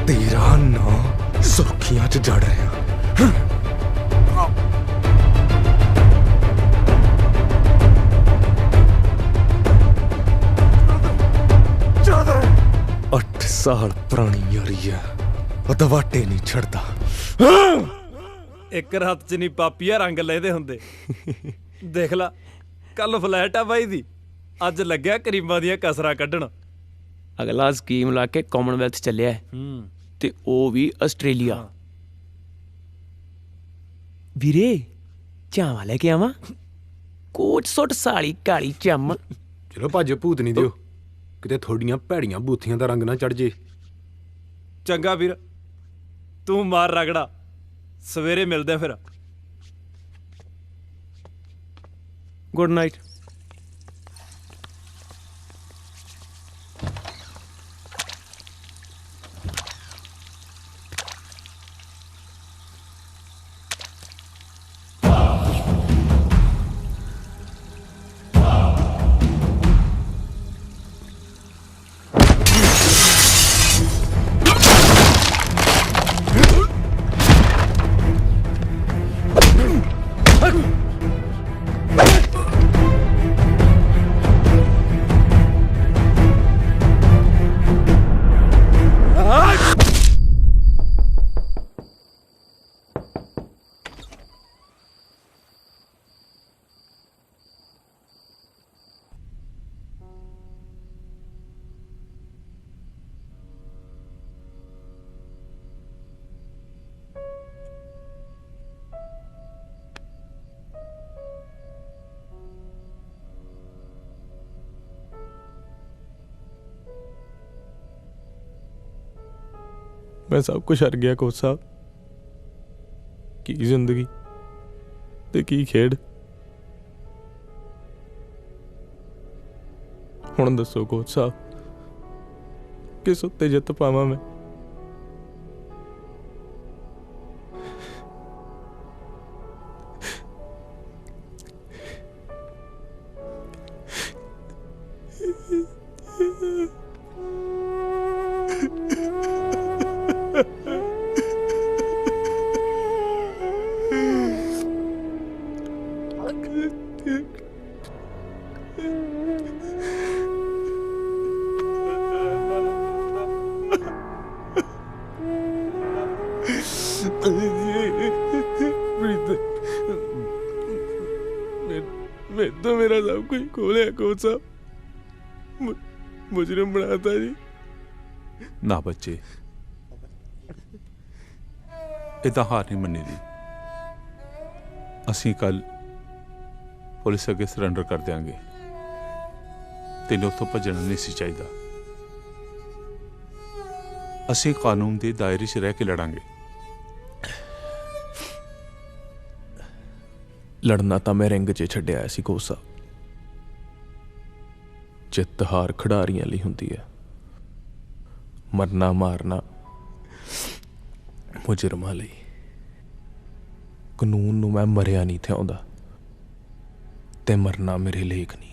ਤੇਰਾ ਨਾਂ ਸੁਰਖੀਆਂ 'ਚ ਜੜ ਰਿਹਾ। ਅੱਠ ਸਾਲ ਪੁਰਾਣੀ ਯਾਰੀ ਆ, ਉਹ ਦਵਾਟੇ ਨਹੀਂ ਛੱਡਦਾ। ਇੱਕ ਰਾਤ 'ਚ ਨਹੀਂ ਪਾਪੀਆ ਰੰਗ ਲੈਦੇ ਹੁੰਦੇ। ਦੇਖ ਲਾ ਕੱਲ ਫਲੈਟ ਆ ਬਾਈ ਦੀ, ਅੱਜ ਲੱਗਿਆ ਕਰੀਮਾਂ ਦੀਆਂ ਕਸਰਾਂ ਕੱਢਣ। ਅਗਲਾ ਸਕੀਮ ਲਾ ਕੇ ਕਾਮਨਵੈਲਥ ਚੱਲਿਆ ਤੇ ਉਹ ਵੀ ਆਸਟ੍ਰੇਲੀਆ। ਵੀਰੇ ਚਾਵਾ ਲੈ ਕੇ ਆਵਾਂ? ਕੋਟ ਸੁੱਟ ਸਾਲੀ ਕਾਲੀ ਚੰਮ। ਚਲੋ ਭੱਜ ਭੂਤ ਨਹੀਂ ਦਿਓ, ਕਿਤੇ ਥੋੜੀਆਂ ਭੈੜੀਆਂ ਬੂਥੀਆਂ ਦਾ ਰੰਗ ਨਾ ਚੜ ਜੇ। ਚੰਗਾ ਵੀਰ, ਤੂੰ ਮਾਰ ਰਗੜਾ, ਸਵੇਰੇ ਮਿਲਦੇ ਫਿਰ। Good night. ਮੈਂ ਸਭ ਕੁਝ ਹਰ ਗਿਆ ਕੋਚ ਸਾਹਿਬ। ਕੀ ਜ਼ਿੰਦਗੀ ਤੇ ਕੀ ਖੇਡ। ਹੁਣ ਦੱਸੋ ਕੋਚ ਸਾਹਿਬ, ਕਿਸ ਉੱਤੇ ਜਿੱਤ ਪਾਵਾਂ ਮੈਂ? मैं तो मेरा सब कुछ खोले कोच साहब, मुजरिम बनाता जी। ना बच्चे, इदा हार नहीं मन्नी दी। असीं कल पुलिस अगे सरेंडर कर देंगे। तेन उतों भजन नहीं सी चाहिए। असीं कानून के दायरे च रह के लड़ांगे। लड़ना तो मैं रिंग च छड्डिया सी कोच साहब। जित हार खिडारियां लई हुंदी है, मरना मारना मुजरमां लई। कानून नूं मैं मरिया नहीं थिआउंदा ते मरना मेरे लेख नहीं।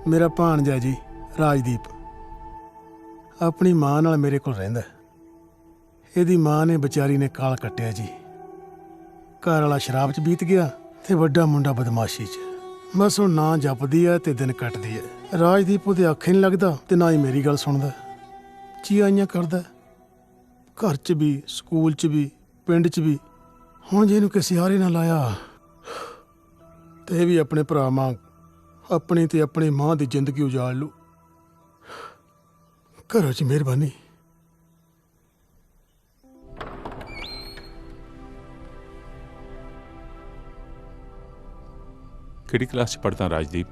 मेरा भाणजा जी राजदीप अपनी मां नाल मेरे कोल रहिंदा। इहदी मां ने बेचारी ने काल कट्टिया जी। घर वाला शराब च बीत गया ते वड्डा मुंडा बदमाशी च। बस हुण ना जपदी है ते दिन कटदी है। राजदीप उहदे आखे नहीं लगदा ते ना ही मेरी गल सुणदा। चियाइयां करदा घर च भी, स्कूल च भी, पिंड च भी। हुण जे इहनूं किसी हारे ना लाया ते भी अपने भरा मां अपनी ते अपनी मां की जिंदगी उजाड़ लू। घरों च मेहरबानी। किहड़ी क्लास च पढ़दा राजदीप?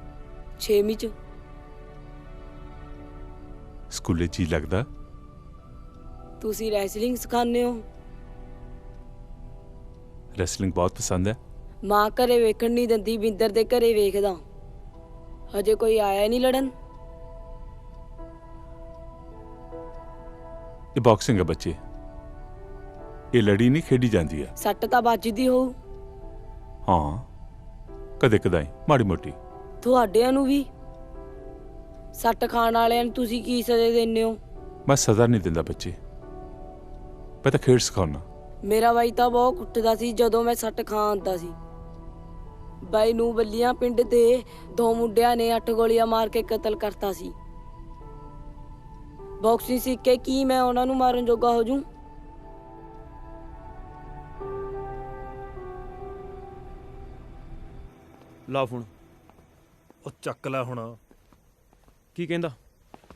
6वीं च। स्कूले जी लगदा? तुसी रैसलिंग सिखाने हो? रैसलिंग बहुत पसंद है। मां घरे वेखण नहीं दिंदी, बिंदर दे घरे वेखदा। हजे कोई आया नहीं लड़न? ये बॉक्सिंग है बच्चे, ये लड़ी नहीं खेडी जाती है। सट्ट तां ਵੱਜਦੀ हो? हाँ, कदे कदाई माड़ी मोटी। ਤੁਹਾਡਿਆਂ ਨੂੰ ਵੀ ਸੱਟ ਖਾਣ ਵਾਲਿਆਂ ਨੂੰ ਤੁਸੀਂ ਕੀ ਸਜ਼ਾ ਦਿੰਦੇ ਹੋ? मैं सजा नहीं दिंदा बच्चे, मैं तो खेड सिखाउना। ਮੇਰਾ ਬਾਈ ਤਾਂ ਬਹੁਤ ਕੁੱਟਦਾ ਸੀ ਜਦੋਂ ਮੈਂ ਸੱਟ ਖਾ ਆਂਦਾ ਸੀ। ਬਾਈ ਨੂੰ ਬੱਲੀਆਂ ਪਿੰਡ ਦੇ 2 ਮੁੰਡਿਆਂ ਨੇ 8 ਗੋਲੀਆਂ ਮਾਰ ਕੇ ਕਤਲ ਕਰਤਾ ਸੀ। ਬਾਕਸਿੰਗ ਸਿੱਖ ਕੇ ਕੀ ਮੈਂ ਉਹਨਾਂ ਨੂੰ ਮਾਰਨ ਜੋਗਾ ਹੋ ਜੂ? ਲਾ ਫੋਨ। ਉਹ ਚੱਕ ਲੈ ਹੁਣ। ਕੀ ਕਹਿੰਦਾ?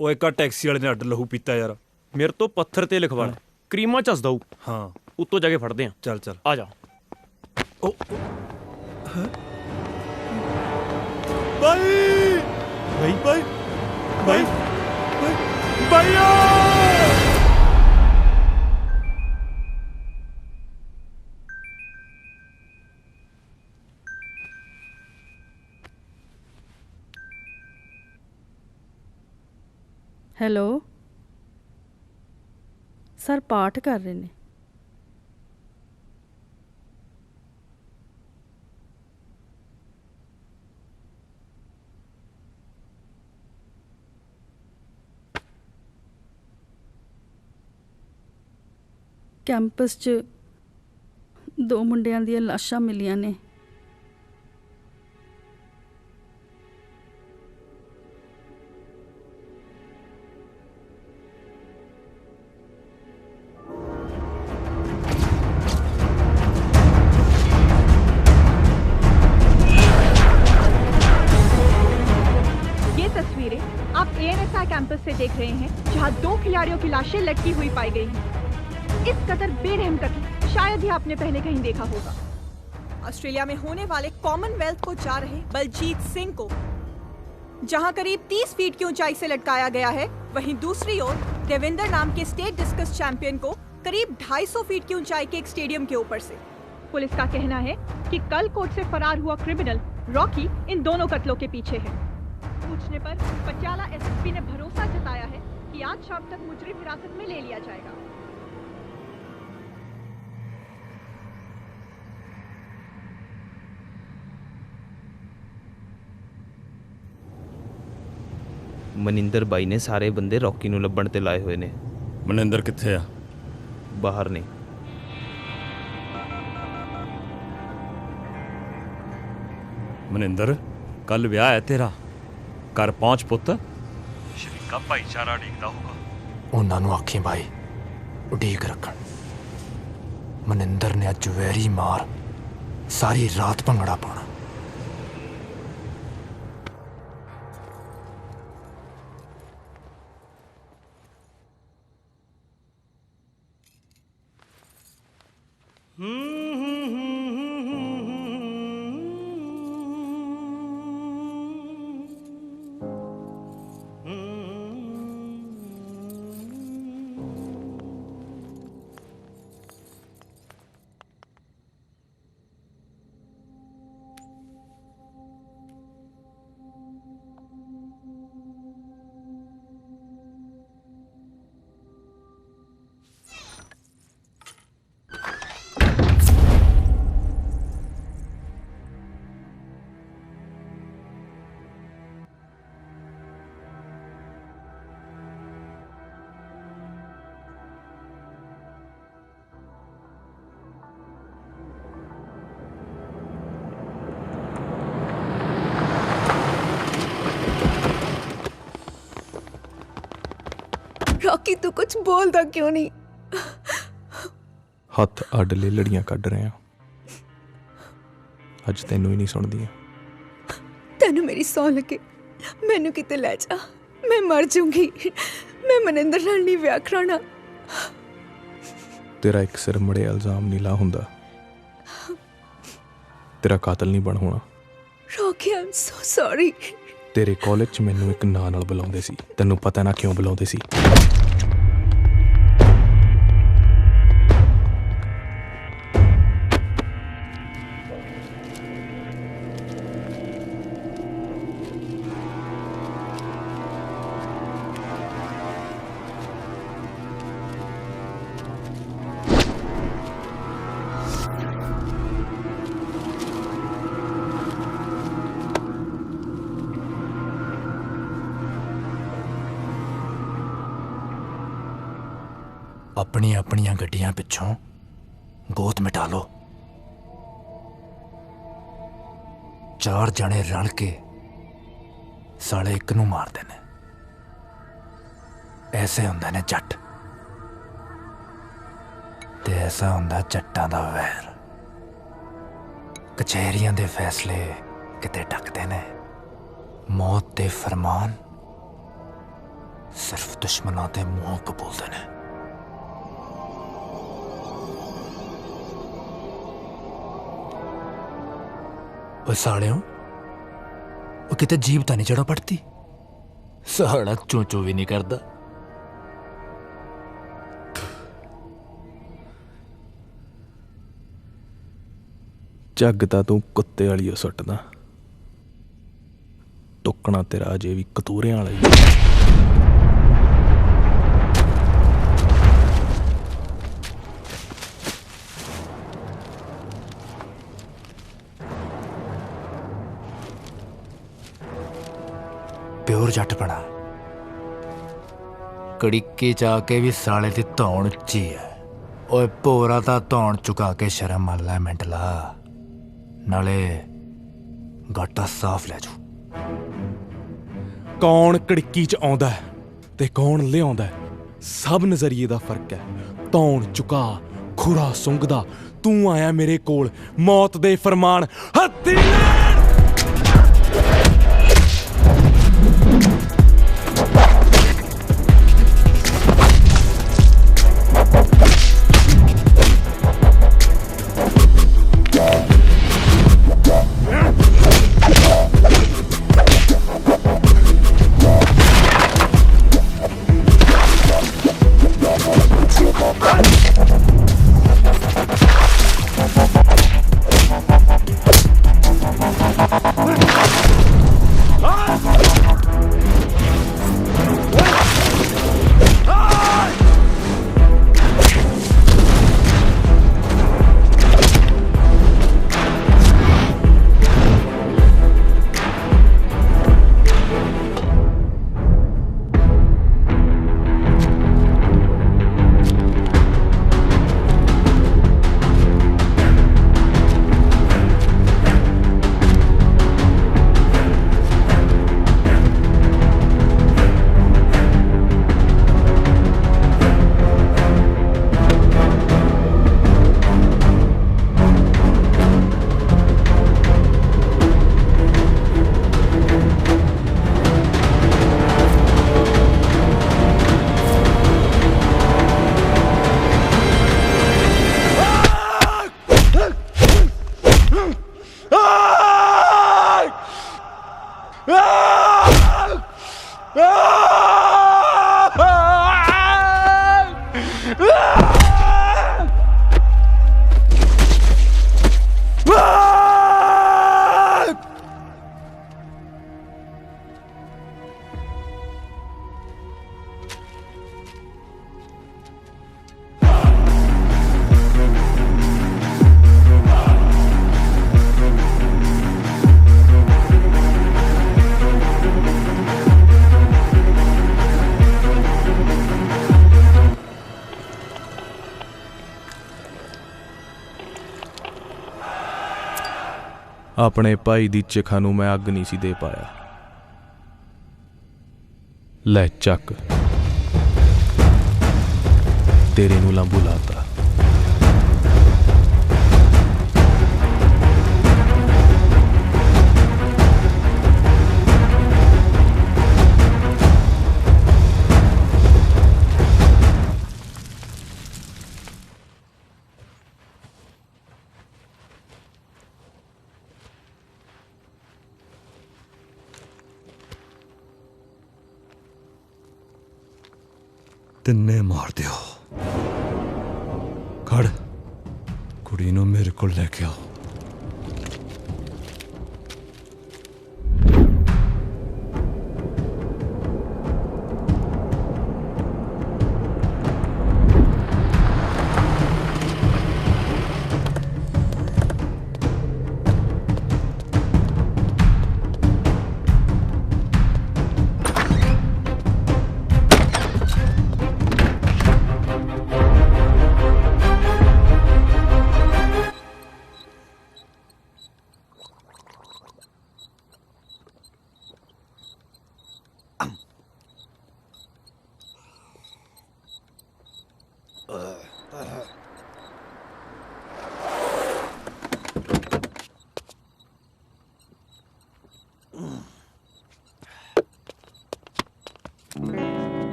ਉਹ ਇੱਕ ਟੈਕਸੀ ਵਾਲੇ ਨੇ ਅੱਡ ਲਹੂ ਪੀਤਾ ਯਾਰ। ਮੇਰੇ ਤੋਂ ਪੱਥਰ ਤੇ ਲਿਖਵਾ ਲੈ, ਕਰੀਮਾਂ ਝੱਸਦਾ ਹੂੰ। ਹਾਂ, ਉੱਤੋਂ ਜਾ ਕੇ ਫੜਦੇ ਆ। ਚੱਲ ਚੱਲ ਆ ਜਾ। भाई भाई भाई भाई भैया हेलो सर, पाठ कर रहे ने। कैंपस च 2 मुंडियां ਦੀਆਂ ਲਾਸ਼ਾਂ ਮਿਲੀਆਂ ਨੇ। ये तस्वीरें आप ANSI कैंपस से देख रहे हैं, जहां 2 खिलाड़ियों की लाशें लटकी हुई पाई गई हैं। इस कदर बेरहम कत्ल शायद ही आपने पहले कहीं देखा होगा। ऑस्ट्रेलिया में होने वाले कॉमनवेल्थ को जा रहे बलजीत सिंह को जहां करीब 30 फीट की ऊंचाई से लटकाया गया है, वहीं दूसरी ओर देविंदर नाम के स्टेट डिस्कस चैंपियन को करीब 250 फीट की ऊंचाई के एक स्टेडियम के ऊपर से। पुलिस का कहना है कि कल कोर्ट से फरार हुआ क्रिमिनल रॉकी इन दोनों कत्लों के पीछे है। पूछने पर पटियाला एसएसपी ने भरोसा जताया है कि आज शाम तक मुजरिम हिरासत में ले लिया जाएगा। ਮਨਿੰਦਰ ਬਾਈ ਨੇ ਸਾਰੇ ਬੰਦੇ ਰੌਕੀ ਨੂੰ ਲੱਭਣ ਤੇ ਲਾਏ ਹੋਏ ਨੇ। ਮਨਿੰਦਰ ਕਿੱਥੇ ਆ? ਬਾਹਰ ਨੇ। ਮਨਿੰਦਰ ਕੱਲ ਵਿਆਹ ਹੈ ਤੇਰਾ, ਘਰ ਪਹੁੰਚ ਪੁੱਤ। ਸ਼ਰੀਕਾ ਭਾਈਚਾਰਾ ਡੀਕਦਾ ਹੋਊਗਾ। ਉਹਨਾਂ ਨੂੰ ਆਖੀ ਬਾਈ ਉਡੀਕ ਰੱਖਣ। ਮਨਿੰਦਰ ਨੇ ਅੱਜ ਵੈਰੀ ਮਾਰ ਸਾਰੀ ਰਾਤ ਭੰਗੜਾ ਪਾਉਣਾ। रॉकी तू कुछ बोलता क्यों नहीं? ਹੱਥ ਅੱਡ ਲੈ ਲੜੀਆਂ ਕੱਢ ਰਹੇ ਆ। ਅੱਜ ਤੈਨੂੰ ਹੀ ਨਹੀਂ ਸੁਣਦੀਆਂ। तेन मेरी सौ लगे मैनू किते ले जा, मैं मर जाऊंगी। मैं मनिंदर नाल नहीं विआह कराना। ਤੇਰਾ ਇੱਕ ਸਿਰ ਮੜੇ ਇਲਜ਼ਾਮ ਨਹੀਂ ਲਾ ਹੁੰਦਾ। ਤੇਰਾ ਕਾਤਲ ਨਹੀਂ ਬਣ ਹੋਣਾ। Rocky I am so sorry. ਤੇਰੇ ਕਾਲਜ 'ਚ ਮੈਨੂੰ ਇੱਕ ਨਾਂ ਨਾਲ ਬੁਲਾਉਂਦੇ ਸੀ। ਤੈਨੂੰ ਪਤਾ ਨਾ ਕਿਉਂ ਬੁਲਾਉਂਦੇ ਸੀ? ਆਪਣੀਆਂ ਆਪਣੀਆਂ ਗੱਡੀਆਂ ਪਿੱਛੋਂ ਗੋਤ ਮਿਟਾ ਲਓ। 4 ਜਣੇ ਰਲ ਕੇ ਸਾਲੇ ਇੱਕ ਨੂੰ ਮਾਰਦੇ ਨੇ। ਐਸੇ ਹੁੰਦੇ ਨੇ ਜੱਟ ਤੇ ਐਸਾ ਹੁੰਦਾ ਜੱਟਾਂ ਦਾ ਵੈਰ। ਕਚਹਿਰੀਆਂ ਦੇ ਫੈਸਲੇ ਕਿਤੇ ਟੱਕਦੇ ਨੇ, ਮੌਤ ਦੇ ਫਰਮਾਨ ਸਿਰਫ ਦੁਸ਼ਮਣਾਂ ਦੇ ਮੂੰਹੋਂ ਕਬੂਲਦੇ ਨੇ। ਉਹ ਸਾਲਿਓ, ਉਹ ਕਿਤੇ ਜੀਭ ਤਾਂ ਨਹੀਂ ਚੜਾ ਪੜਤੀ? ਸਾਲਾ ਚੋਂ ਵੀ ਨਹੀਂ ਕਰਦਾ। ਝੱਗ ਤਾਂ ਤੂੰ ਕੁੱਤੇ ਵਾਲੀ ਓ ਸੁੱਟਦਾ, ਟੁੱਕਣਾ ਤੇਰਾ ਅਜੇ ਵੀ ਕਤੂਰਿਆਂ ਵਾਲਾ ਹੀ। ਪਿਓਰ ਜੱਟ ਬਣਾ। ਕੜਿੱਕੇ ਚ ਆ ਕੇ ਵੀ ਸਾਲੇ ਦੀ ਧੌਣ ਉੱਚੀ ਹੈ। ਓਏ ਭੋਰਾ ਤਾਂ ਧੌਣ ਚੁਕਾ ਕੇ ਸ਼ਰਮ ਮੰਨ ਲੈ ਮੈਂਟਲਾ, ਨਾਲੇ ਗਾਟਾ ਸਾਫ਼ ਲੈ ਜੂ। ਕੌਣ ਕੜਿੱਕੀ ਚ ਆਉਂਦਾ ਤੇ ਕੌਣ ਲਿਆਉਂਦਾ, ਸਭ ਨਜ਼ਰੀਏ ਦਾ ਫਰਕ ਹੈ। ਧੌਣ ਚੁਕਾ ਖੁਰਾ ਸੁੰਘਦਾ, ਤੂੰ ਆਇਆ ਮੇਰੇ ਕੋਲ ਮੌਤ ਦੇ ਫਰਮਾਨ ਹੱਥੀ ਆਪਣੇ ਭਾਈ ਦੀ ਚਿਖਾ ਨੂੰ ਮੈਂ ਅੱਗ ਨਹੀਂ ਸੀ ਦੇ ਪਾਇਆ। ਲੈ ਚੱਕ, ਤੇਰੇ ਨੂੰ ਲੰਬੂ ਲਾਤਾ। ਤਿੰਨੇ ਮਾਰ ਦਿਓ। ਖੜ, ਕੁੜੀ ਨੂੰ ਮੇਰੇ ਕੋਲ ਲੈ ਕੇ ਆਓ।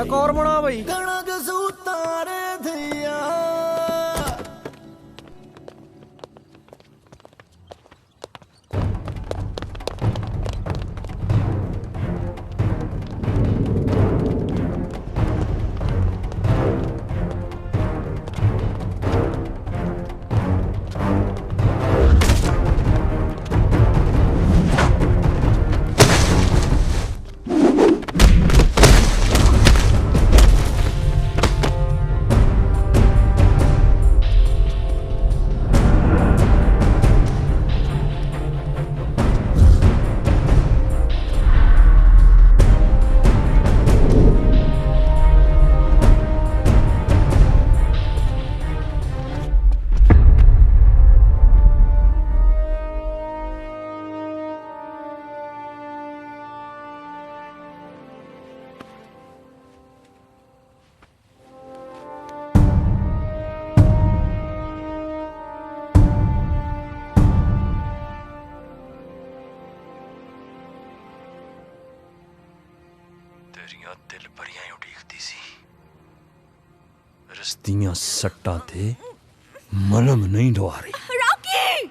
एक और बना भाई। ਤੇਰੀਆਂ ਦਿਲ ਭਰੀਆਂ ਉਡੀਕਦੀ ਸੀ। ਰਸਤੀਆਂ ਸੱਟਾਂ ਤੇ ਮਲਮ ਨਹੀਂ ਲਵਾ ਰਹੀ। ਰੌਕੀ!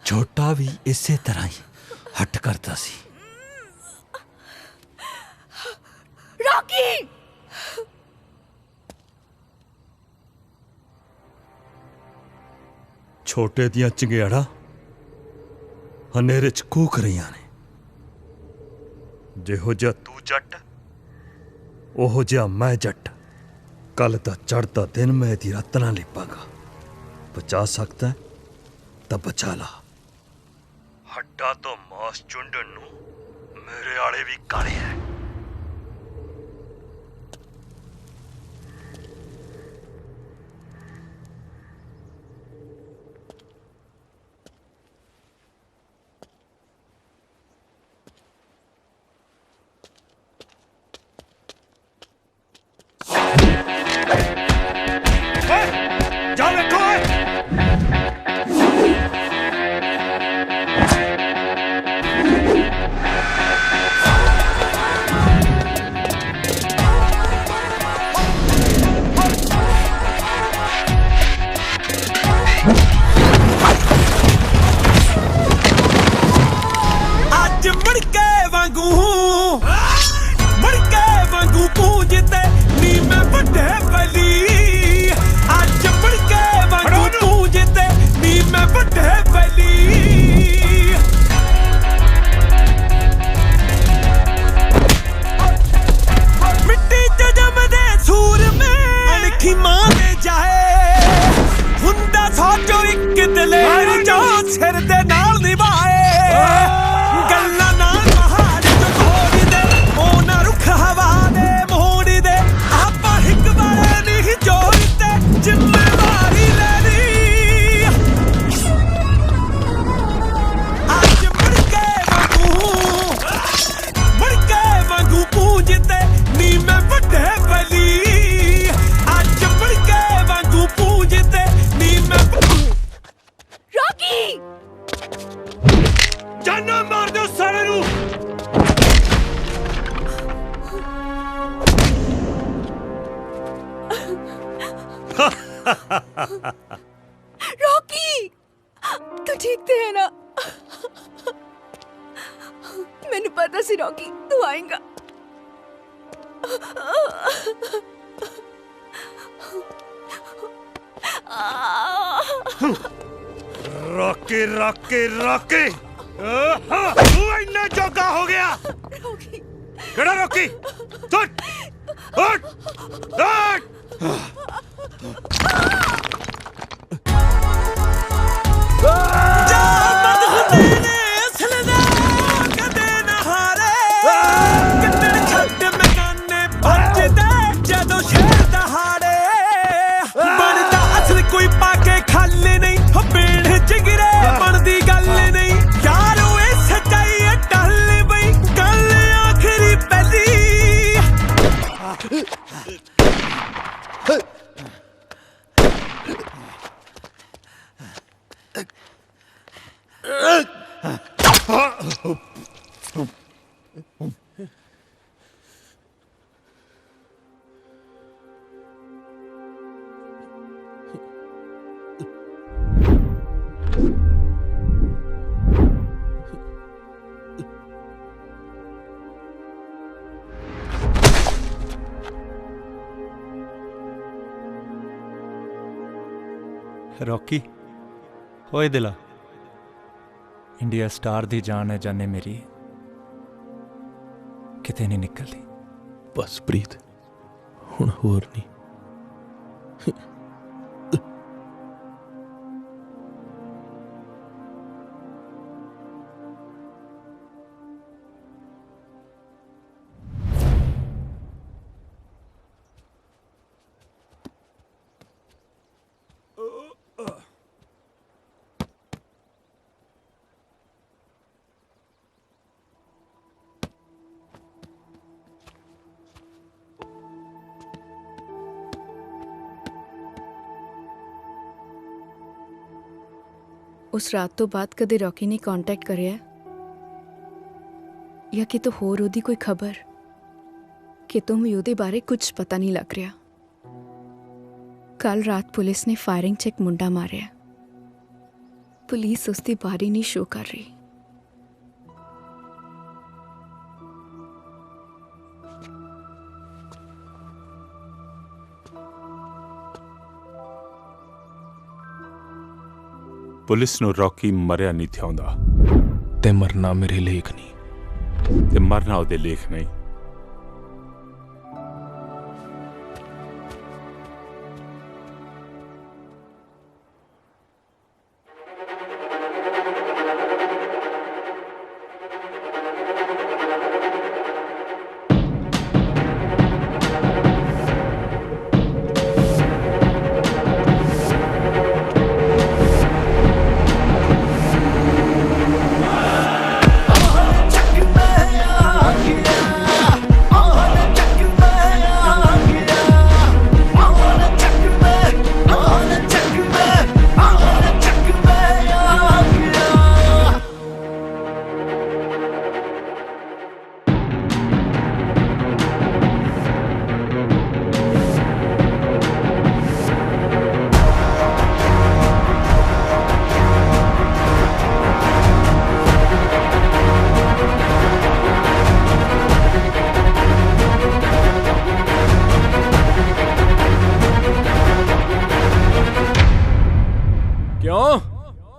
ਛੋਟਾ ਵੀ ਇਸੇ ਤਰ੍ਹਾਂ ਹੀ ਹੱਟ ਕਰਦਾ ਸੀ। ਰੌਕੀ! ਛੋਟੇ ਦੀਆਂ ਚੰਗਿਆੜਾਂ ਹਨੇਰੇ 'ਚ ਕੂਕ ਰਹੀਆਂ ਨੇ। ਜਿਹੋ ਜਿਹਾ ਤੂੰ ਜੱਟ, ਉਹੋ ਜਿਹਾ ਮੈਂ ਜੱਟ। ਕੱਲ ਦਾ ਚੜ੍ਹਦਾ ਦਿਨ ਮੈਂ ਇਹਦੀ ਰਾਤ ਨਾ ਲਿਪਾਂਗਾ। ਬਚਾ ਸਕਦਾ ਤਾਂ ਬਚਾ ਲਾ। ਹੱਡਾਂ ਤੋਂ ਮਾਸ ਚੁੰਡਣ ਨੂੰ ਮੇਰੇ ਆਲੇ ਵੀ ਕਾਲੇ ਹੈ। ਜਾ ਵੇਖੋ रॉकी तू ठीक ते है ना? मैंने पता सी रॉकी तू आएगा। रॉकी रॉकी रॉकी तू इन्ना जोगा हो गया। खड़ा रॉकी उठ उठ उठ। रॉकी ओए दिला इंडिया स्टार दी जान है जाने मेरी किते नहीं निकलती। बस प्रीत हुण होर नहीं। उस रात तो बाद कदे रॉकी ने कांटेक्ट करिया या कि तो होर ओदी कोई खबर कि तुम ओदे बारे कुछ पता नहीं लग रहा। कल रात पुलिस ने फायरिंग चेक मुंडा मारिया। पुलिस उसकी बारी नहीं शो कर रही। पुलिस ਨੂੰ ਰੌਕੀ ਮਰਿਆ ਨਹੀਂ ਥਿਆਉਂਦਾ ਤੇ ਮਰਨਾ ਮੇਰੇ ਲੇਖ ਨਹੀਂ ਤੇ ਮਰਨਾ ਉਹਦੇ ਲੇਖ ਨਹੀਂ।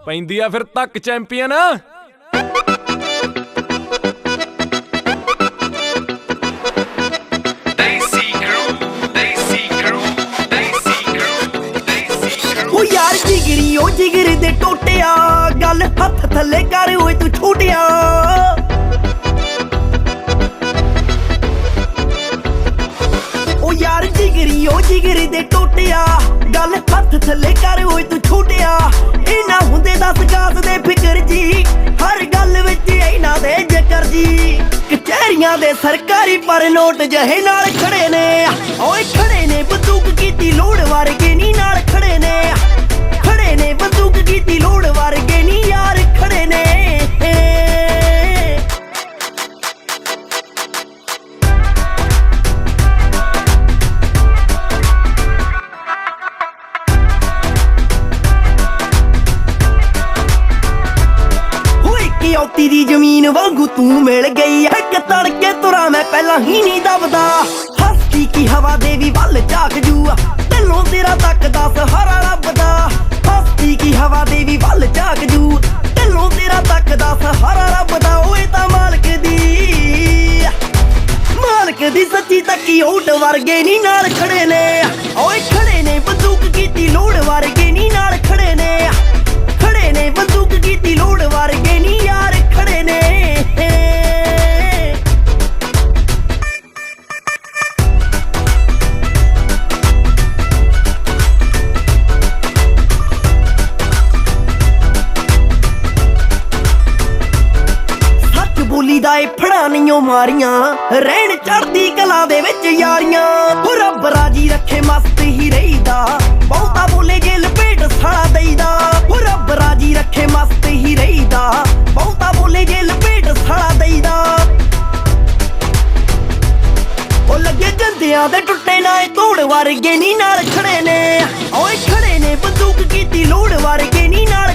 ਪੈਂਦੀ ਆ ਫਿਰ ਤੱਕ ਚੈਂਪੀਅਨ। ਉਹ ਯਾਰ ਜਿਗਰੀ ਉਹ ਜਿਗਰ ਦੇ ਟੋਟਿਆ ਗੱਲ ਹੱਥ ਥੱਲੇ ਕਰ ਓਏ ਤੂੰ ਛੋਟਿਆ। ਉਹ ਯਾਰ ਜਿਗਰੀ ਉਹ ਜਿਗਰ ਦੇ ਟੋਟਿਆ ਗੱਲ ਹੱਥ ਥੱਲੇ ਕਰ ਓਏ ਤੂੰ ਛੋਟਿਆ। ਇਹਨਾਂ ਹੁੰਦੇ 10 ਗਾਸ ਦੇ ਫਿਕਰ ਜੀ ਹਰ ਗੱਲ ਵਿੱਚ ਇਹਨਾਂ ਦੇ ਜ਼ਿਕਰ ਜੀ। ਕਚਹਿਰੀਆਂ ਦੇ ਸਰਕਾਰੀ ਪਰ ਨੋਟ ਜਿਹੇ ਨਾਲ ਖੜੇ ਨੇ ਓਏ ਖੜੇ ਨੇ ਬੰਦੂਕ ਕੀਤੀ ਲੋੜ ਵਰਗੇ ਨੀ ਨਾਲ ਖੜੇ ਨੇ ਬੰਦੂਕ ਕੀਤੀ ਲੋੜ ਵਰਗੇ ਨੀ ਯਾਰ ਖੜੇ ਨੇ। ਮੋਤੀ ਦੀ ਜ਼ਮੀਨ ਵਾਂਗੂ ਤੂੰ ਮਿਲ ਗਈ ਇੱਕ ਤੜਕੇ ਤੁਰਾਂ ਮੈਂ ਪਹਿਲਾਂ ਹੀ ਨਹੀਂ ਦਬਦਾ ਹੱਸਦੀ ਕੀ ਹਵਾ ਦੇ ਵੀ ਵੱਲ ਝਾਕ ਜੂ ਢਿੱਲੋਂ ਤੇਰਾ ਤੱਕਦਾ ਸਹਾਰਾ ਲੱਭਦਾ ਹੱਸਦੀ ਕੀ ਹਵਾ ਦੇ ਵੀ ਵੱਲ ਝਾਕ ਜੂ ਢਿੱਲੋਂ ਤੇਰਾ ਤੱਕਦਾ ਸਹਾਰਾ ਲੱਭਦਾ ਓਏ ਤਾਂ ਮਾਲਕ ਦੀ ਸੱਚੀ ਤੱਕੀ ਓਟ ਵਰਗੇ ਨੀ ਨਾਲ ਖੜੇ ਨੇ ਓਏ ਖੜੇ ਨੇ ਬੰਦੂਕ ਕੀਤੀ ਲੋੜ ਵਰਗੇ ਨੀ ਨਾਲ ਖੜੇ ਨੇ ਬੰਦੂਕ ਕੀਤੀ ਲੋੜ ਵਰਗੇ ਨੀ ਯਾਰ ਖੜੇ ਨੇ ਬੋਲੀ ਦਾ ਇਹ ਫੜਾ ਨਹੀਂਓ ਮਾਰੀਆਂ ਰਹਿਣ ਚੜਦੀ ਕਲਾ ਦੇ ਵਿੱਚ ਯਾਰੀਆਂ ਹੋ ਰੱਬ ਰਾਜੀ ਰੱਖੇ ਮਸਤ ਹੀ ਰਹੀਦਾ ਬਹੁਤਾ ਬੋਲੇ ਜੇ ਲਪੇਟ ਸਾਲਾ ਦਈਦਾ ਹੋ ਰੱਬ ਰਾਜੀ ਰੱਖੇ ਮਸਤ ਹੀ ਰਹੀਦਾ ਬਹੁਤਾ ਬੋਲੇ ਜੇ ਲਪੇਟ ਸਾਲਾ ਦਈਦਾ ਉਹ ਲੱਗੇ ਜੰਦਿਆਂ ਦੇ ਟੁੱਟੇ ਨਾ ਇਹ ਤੋੜ ਵਰਗੇ ਨੀ ਨਾਲ ਖੜੇ ਨੇ ਓਏ ਖੜੇ ਨੇ ਬੰਦੂਕ ਕੀਤੀ ਲੋੜ ਵਰਗੇ ਨੀ ਨਾਲ